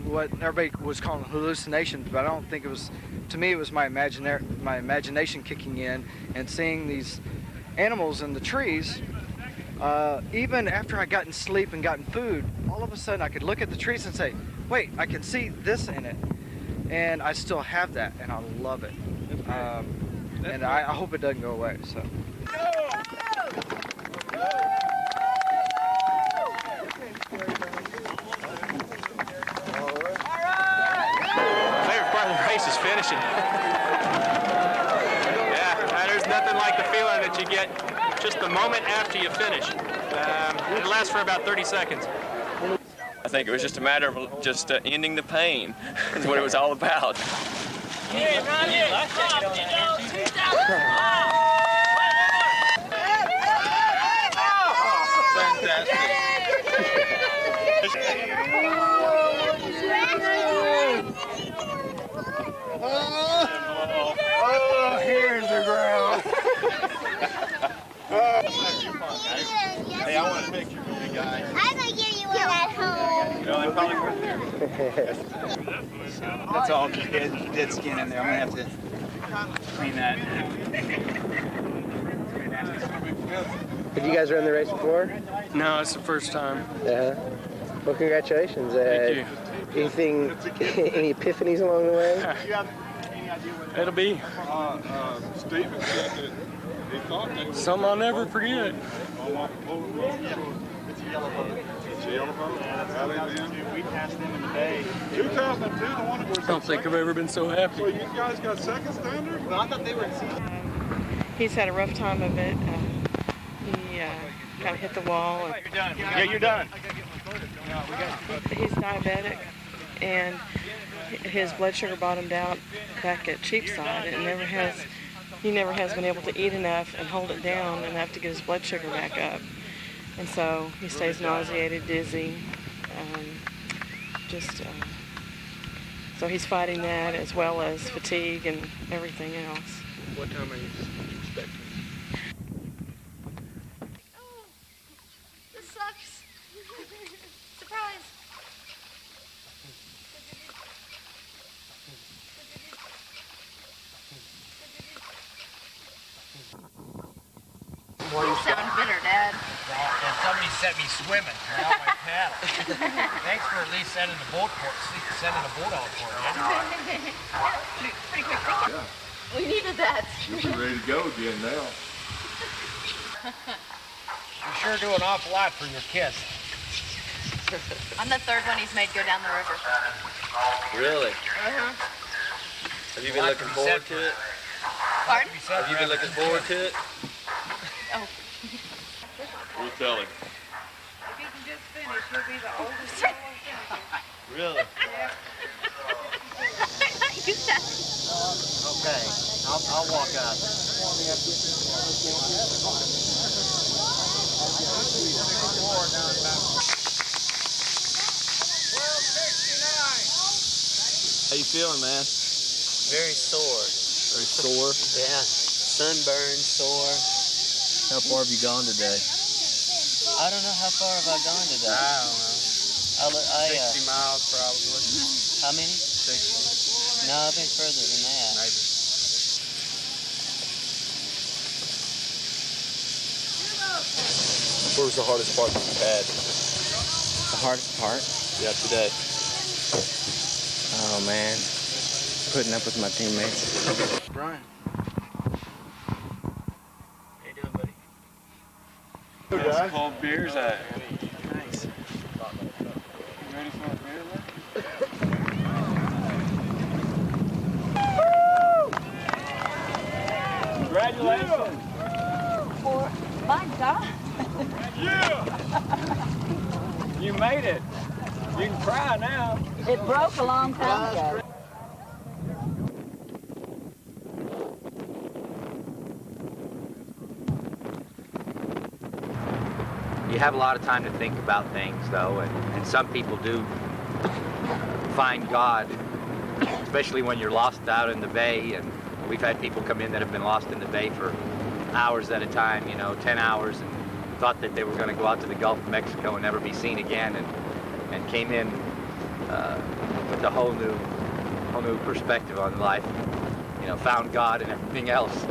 what everybody was calling hallucinations, but I don't think it was. To me, it was my imagination kicking in and seeing these animals in the trees. Even after I got in sleep and gotten food, all of a sudden I could look at the trees and say, wait, I can see this in it. And I still have that, and I love it. And I hope it doesn't go away. So. Favorite part of the race is finishing. Yeah, there's nothing like the feeling that you get just the moment after you finish. It lasts for about 30 seconds. I think it was just a matter of just ending the pain. Is what it was all about. Hey, Ronnie, Oh, here's the ground. Hey, I want a picture of you guys. I'm gonna give you one at home. No, they probably weren't there. That's all dead skin in there. I'm gonna have to clean that. Have you guys run the race before? No, it's the first time. Yeah. Well, congratulations. Thank you. Anything, any epiphanies along the way? It'll be Stephen said that he thought they were something I'll never forget. It's a yellow boat. It's a yellow boat? We passed them in the bay. 2002, the one that was... I don't think I've ever been so happy. So you guys got second standard? Well, I thought they were... He's had a rough time of it. He kind of hit the wall. And You're done. Yeah, you're done. He's diabetic, and his blood sugar bottomed out back at Cheapside. He never has been able to eat enough and hold it down enough to get his blood sugar back up. And so he stays nauseated, dizzy, so he's fighting that as well as fatigue and everything else. What time are you expecting? Oh, this sucks. Surprise. You sound bitter, Dad. And somebody sent me swimming. Turn out my paddle. Thanks for at least sending the boat out for it. Pretty quick thinking. We needed that. You'll be ready to go again now. You sure do an awful lot for your kids. I'm the third one he's made go down the river. Really? Uh-huh. Have you been looking forward to it? Pardon? Have you been looking forward to it? Oh. We'll tell him. If he can just finish, he'll be the oldest one finishing. Really? You said. Okay, I'll walk out. How you feeling, man? Very sore. Very sore? Yeah. Sunburned, sore. How far have you gone today? I don't know how far have I gone today. I don't know. 60 miles probably. How many? 60. No, I've been further than that. Maybe. What was the hardest part that you had? The hardest part? Yeah, today. Oh, man. Putting up with my teammates. Brian. How you doing, buddy? That's cold beers at. Nice. You ready for a beer, man? Congratulations. For my God. Yeah. You made it. You can cry now. It broke a long time ago. You have a lot of time to think about things, though, and some people do find God, especially when you're lost out in the bay. And we've had people come in that have been lost in the bay for hours at a time, 10 hours, and thought that they were going to go out to the Gulf of Mexico and never be seen again, and came in with a whole new perspective on life. Found God and everything else.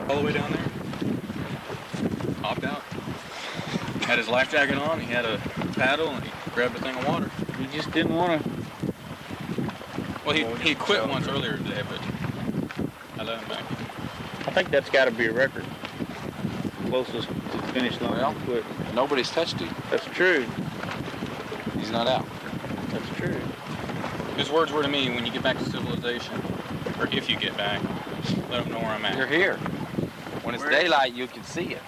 All the way down there. Hopped out. Had his life jacket on, he had a paddle, and he grabbed a thing of water. He just didn't want to. Well, he quit once earlier today, but I let him back. I think that's got to be a record. Closest to the finish line. Well, quit. Nobody's touched him. That's true. He's not out. That's true. His words were to me, when you get back to civilization, or if you get back, let them know where I'm at. You're here. When it's daylight, you can see it.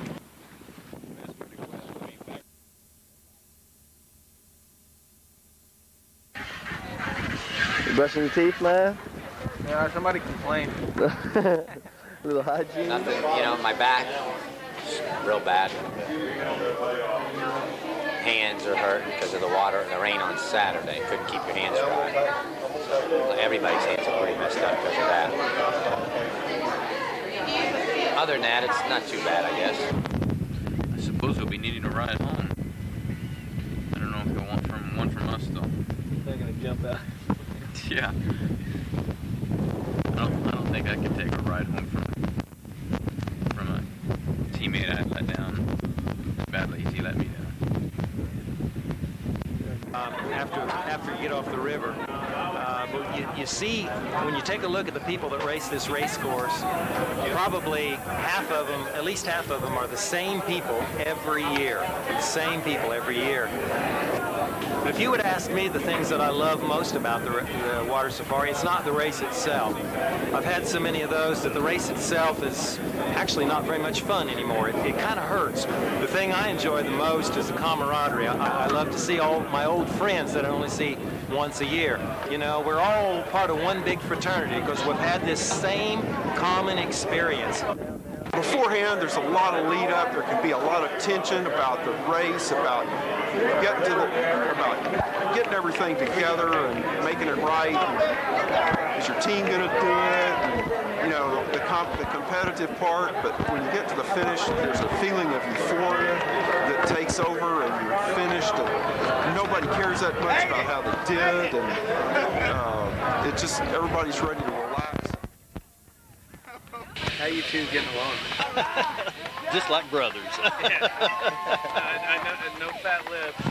You brushing your teeth, man? Yeah, somebody complained. Little hygiene. Nothing, my back, real bad. Hands are hurt because of the water and the rain on Saturday. Couldn't keep your hands dry. Everybody's hands are pretty messed up because of that. Other than that, it's not too bad, I guess. I suppose he'll be needing a ride home. I don't know if he'll want one from us, though. They're going to jump out. Yeah. I don't think I could take a ride home from a teammate I let down as badly as he let me down. After you get off the river. But you see, when you take a look at the people that race this race course, probably half of them, at least half of them, are the same people every year. The same people every year. But if you would ask me the things that I love most about the water safari, it's not the race itself. I've had so many of those that the race itself is actually not very much fun anymore. It kind of hurts. The thing I enjoy the most is the camaraderie. I love to see all my old friends that I only see once a year. We're all part of one big fraternity because we've had this same common experience. Beforehand, there's a lot of lead up. There can be a lot of tension about the race, about getting everything together and making it right. And is your team going to do it? And, the competitive part. But when you get to the finish, there's a feeling of euphoria that takes over, and you're finished, and nobody cares that much about how they did, and it just everybody's ready to relax. How you two getting along? Just like brothers. I know, no fat lips.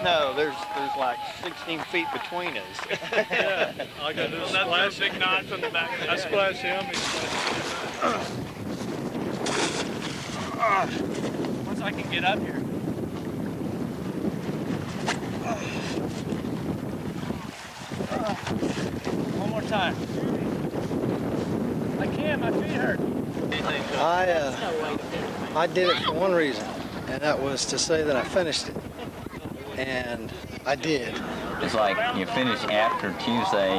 No, there's like 16 feet between us. Yeah, all I gotta do is splash big knots on the back. I splash him. Once I can get up here. One more time. I can't. My feet hurt. I did it for one reason, and that was to say that I finished it. And I did. It's like you finish after Tuesday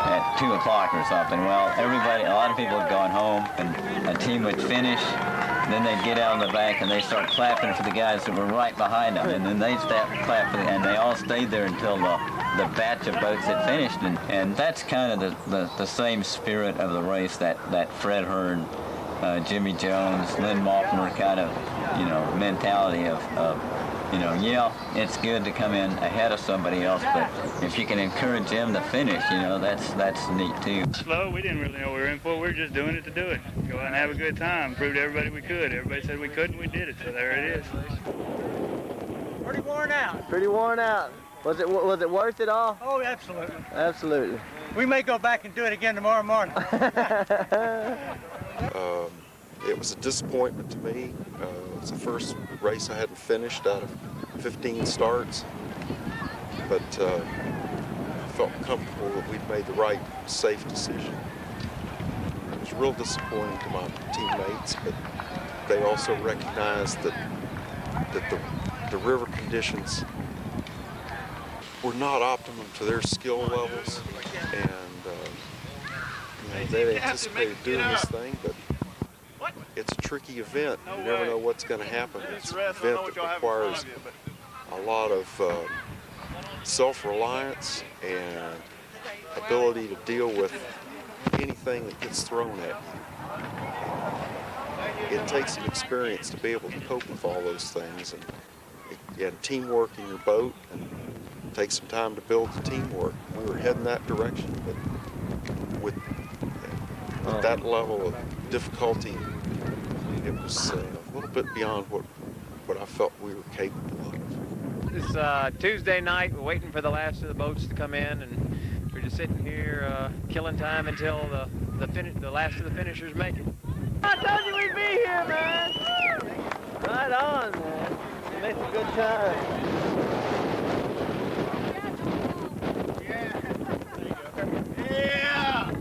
at 2 o'clock or something. Well, a lot of people had gone home, and a team would finish, then they'd get out on the bank and they start clapping for the guys that were right behind them, and then they'd clap for them, and they all stayed there until the batch of boats had finished, and that's kind of the same spirit of the race that Fred Hearn, Jimmy Jones, Lynn Moffner kind of, mentality of yeah, it's good to come in ahead of somebody else, but if you can encourage them to finish, that's neat too. Slow, we didn't really know what we were in for. We were just doing it to do it. Go out and have a good time. Proved to everybody we could. Everybody said we could, and we did it, so there it is. Pretty worn out. Pretty worn out. Was it worth it all? Oh, absolutely. Absolutely. We may go back and do it again tomorrow morning. It was a disappointment to me. It was the first race I hadn't finished out of 15 starts, but I felt comfortable that we'd made the right, safe decision. It was real disappointing to my teammates, but they also recognized that the river conditions were not optimum to their skill levels, and they anticipated doing this thing, but it's a tricky event. You never know what's going to happen. It's an event that requires a lot of self-reliance and ability to deal with anything that gets thrown at you. It takes some experience to be able to cope with all those things, and teamwork in your boat, and it takes some time to build the teamwork. We were heading that direction, but with that level of difficulty, it was a little bit beyond what I felt we were capable of. It's Tuesday night. We're waiting for the last of the boats to come in, and we're just sitting here killing time until the last of the finishers make it. I told you we'd be here, man. Right on, man. Make a good time. Yeah!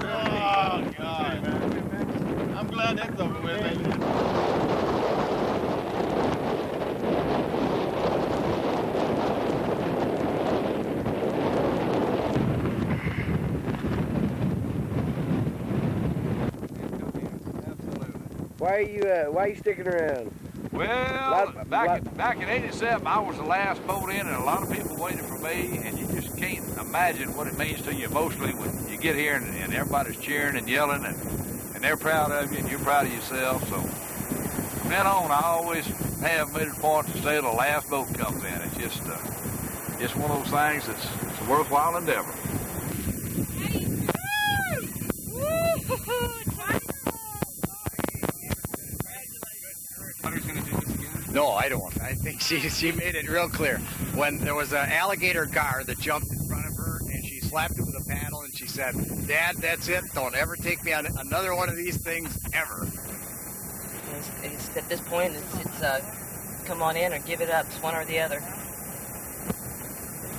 Oh, God. I'm glad that's over with, baby. Why are you sticking around? Well, back in '87, I was the last boat in, and a lot of people waited for me, and you just can't imagine what it means to you emotionally when you get here and everybody's cheering and yelling, and they're proud of you, and you're proud of yourself. So from then on, I always have made it a point to stay till the last boat comes in. It's just one of those things that's a worthwhile endeavor. No, I don't. I think she made it real clear. When there was an alligator gar that jumped in front of her, and she slapped it with a paddle, and she said, "Dad, that's it. Don't ever take me on another one of these things, ever." It's at this point, it's come on in or give it up. It's one or the other.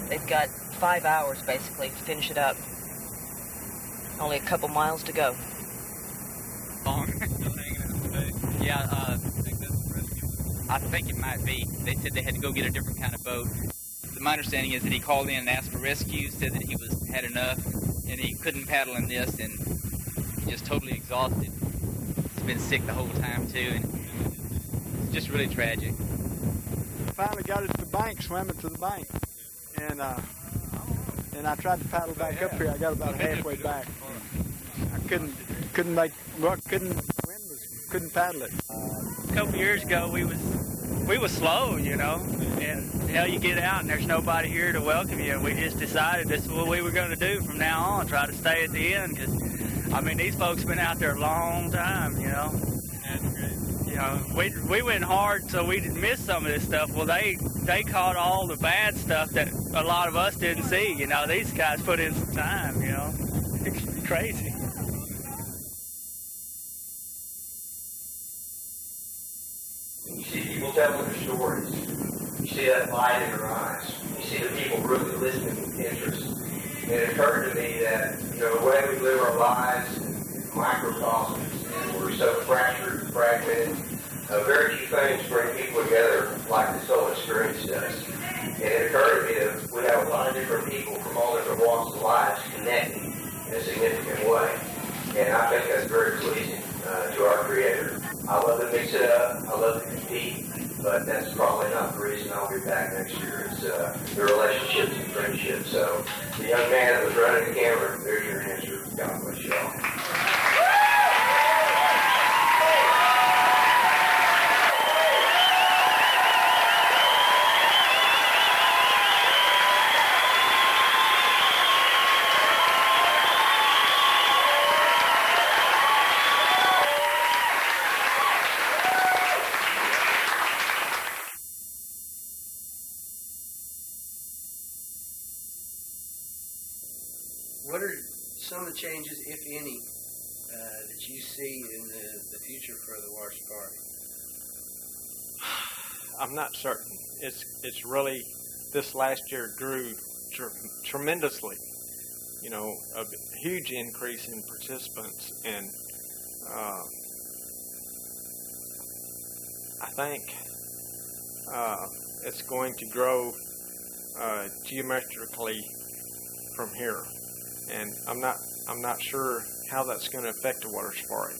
They've got 5 hours, basically, to finish it up. Only a couple miles to go. Yeah, I think it might be. They said they had to go get a different kind of boat. My understanding is that he called in and asked for rescue, said that he had enough, and he couldn't paddle in this, and just totally exhausted. He's been sick the whole time too, and it's just really tragic. Finally got it to the bank, swam it to the bank, and I tried to paddle back up here. I got about halfway back. I couldn't paddle it. A couple years ago, we was slow, and hell, you get out and there's nobody here to welcome you. We just decided this is what we were going to do from now on, try to stay at the end, because, I mean, these folks been out there a long time, We went hard so we didn't miss some of this stuff. Well, they caught all the bad stuff that a lot of us didn't see, These guys put in some time, It's crazy. You see people telling their stories. You see that light in their eyes. You see the people really listening with interest. And it occurred to me that, the way we live our lives in microcosms, and we're so fractured and fragmented, very few things bring people together like this whole experience does. And it occurred to me that we have a lot lot of different people from all different walks of life connecting in a significant way. And I think that's very pleasing to our Creator. I love to mix it up. I love to compete. But that's probably not the reason I'll be back next year. It's the relationships and friendships. So the young man that was running the camera, there's your answer. God bless you all. What are some of the changes, if any, that you see in the future for the water safari? I'm not certain. It's really, this last year grew tremendously. You know, a huge increase in participants, and I think it's going to grow geometrically from here. And I'm not sure how that's going to affect the water safari.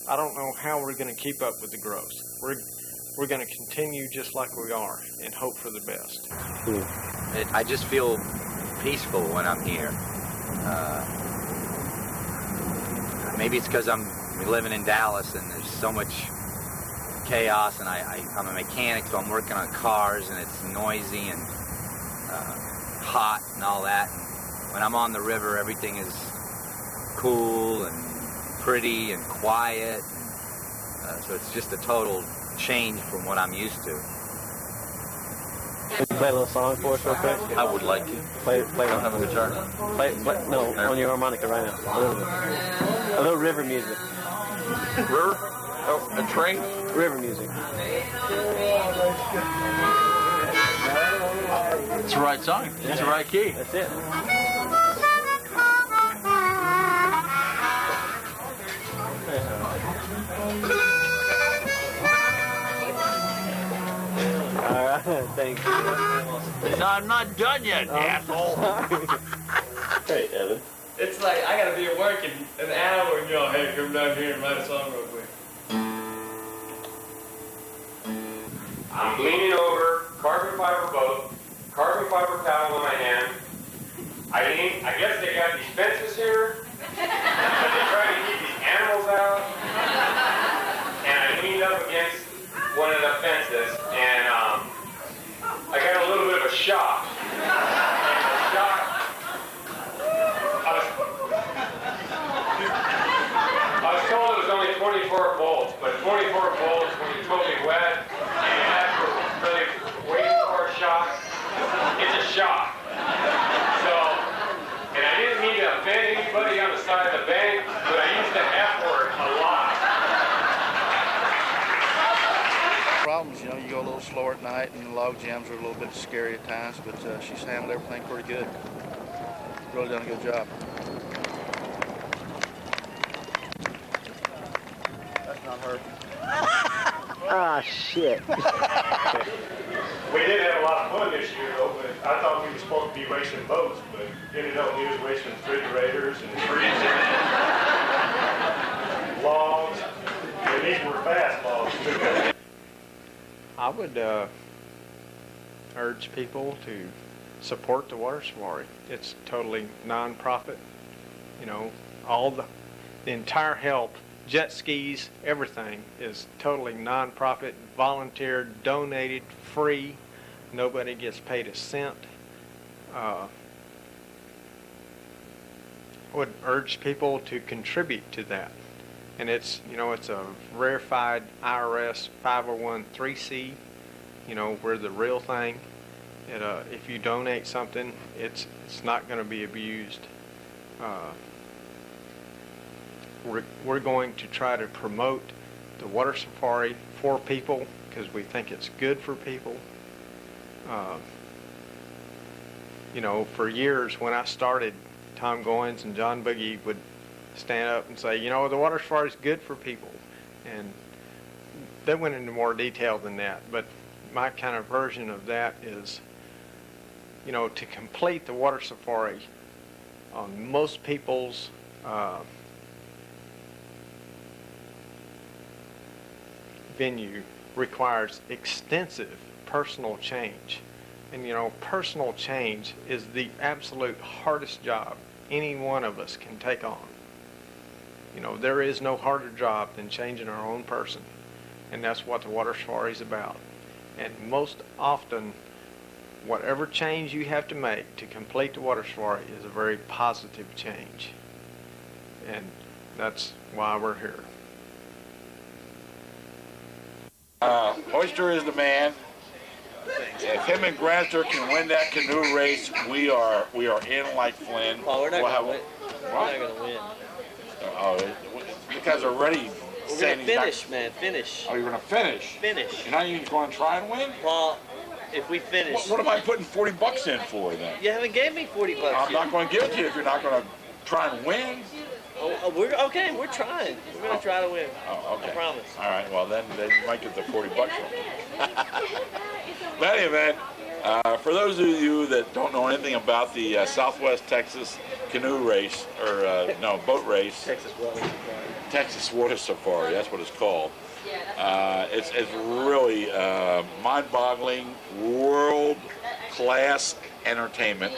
I don't know how we're going to keep up with the growth. We're going to continue just like we are and hope for the best. I just feel peaceful when I'm here. Maybe it's because I'm living in Dallas and there's so much chaos, and I'm a mechanic, so I'm working on cars, and it's noisy and hot and all that. When I'm on the river, everything is cool and pretty and quiet. So it's just a total change from what I'm used to. Can you play a little song for us real quick? I would like to. Play. I don't have a guitar. No, on your harmonica right now. A little river music. River? Oh, a train? River music. It's the right song. It's the right key. That's it. All right, thanks. No, I'm not done yet, asshole. Hey, Evan. It's like, I gotta be at work in an hour, and y'all, hey, come down here and write a song real quick. I'm leaning over, carbon fiber boat, carbon fiber paddle in my hand. I guess they got these fences here, but they're trying to keep these animals out. And I leaned up against one of the fences, and I got a little bit of a shock. And the shock, I was told it was only 24 volts, but 24 volts when you're totally wet and you have to really wait for a shock, it's a shock. So, and I didn't mean to offend anybody on the side of the bank, but I used the F word a lot. Problems, you know, you go a little slower at night, and the log jams are a little bit scary at times, but she's handled everything pretty good. Really done a good job. That's not her. Ah, shit. We did have a lot of fun this year, though, but I thought we were supposed to be racing boats, but ended up we was racing refrigerators and freezers, logs, and these were fast logs, too. I would urge people to support the water safari. It's totally non-profit. You know, all the entire help, jet skis, everything is totally non-profit, volunteer, donated, free. Nobody gets paid a cent. I would urge people to contribute to that. And it's, you know, it's a verified IRS 501(c)(3), you know, we're the real thing. If you donate something, it's not going to be abused. We're going to try to promote the water safari for people because we think it's good for people. You know, for years when I started, Tom Goins and John Boogie would stand up and say, you know, the water safari is good for people. And they went into more detail than that. But my kind of version of that is, you know, to complete the water safari on most people's venue requires extensive personal change. And you know, personal change is the absolute hardest job any one of us can take on. You know, there is no harder job than changing our own person. And that's what the water safari is about. And most often, whatever change you have to make to complete the water safari is a very positive change. And that's why we're here. Oyster is the man. If him and Granster can win that canoe race, we are in like Flynn. Oh, we're not going to win. We're not going to win. Oh, you guys are ready. We're going to finish, man. Finish. Oh, you're going to finish? Finish. You're not even going to try and win? Well, if we finish. What am I putting $40 in for then? You haven't gave me $40 I'm not going to give it to you if you're not going to try and win. Oh, we're okay. We're trying. We're going to try to win. Oh, okay. I promise. All right. Well, then you might get the $40 from me. But anyway, for those of you that don't know anything about the Southwest Texas canoe race, or boat race, Texas Water Safari, that's what it's called. It's really mind-boggling, world-class entertainment.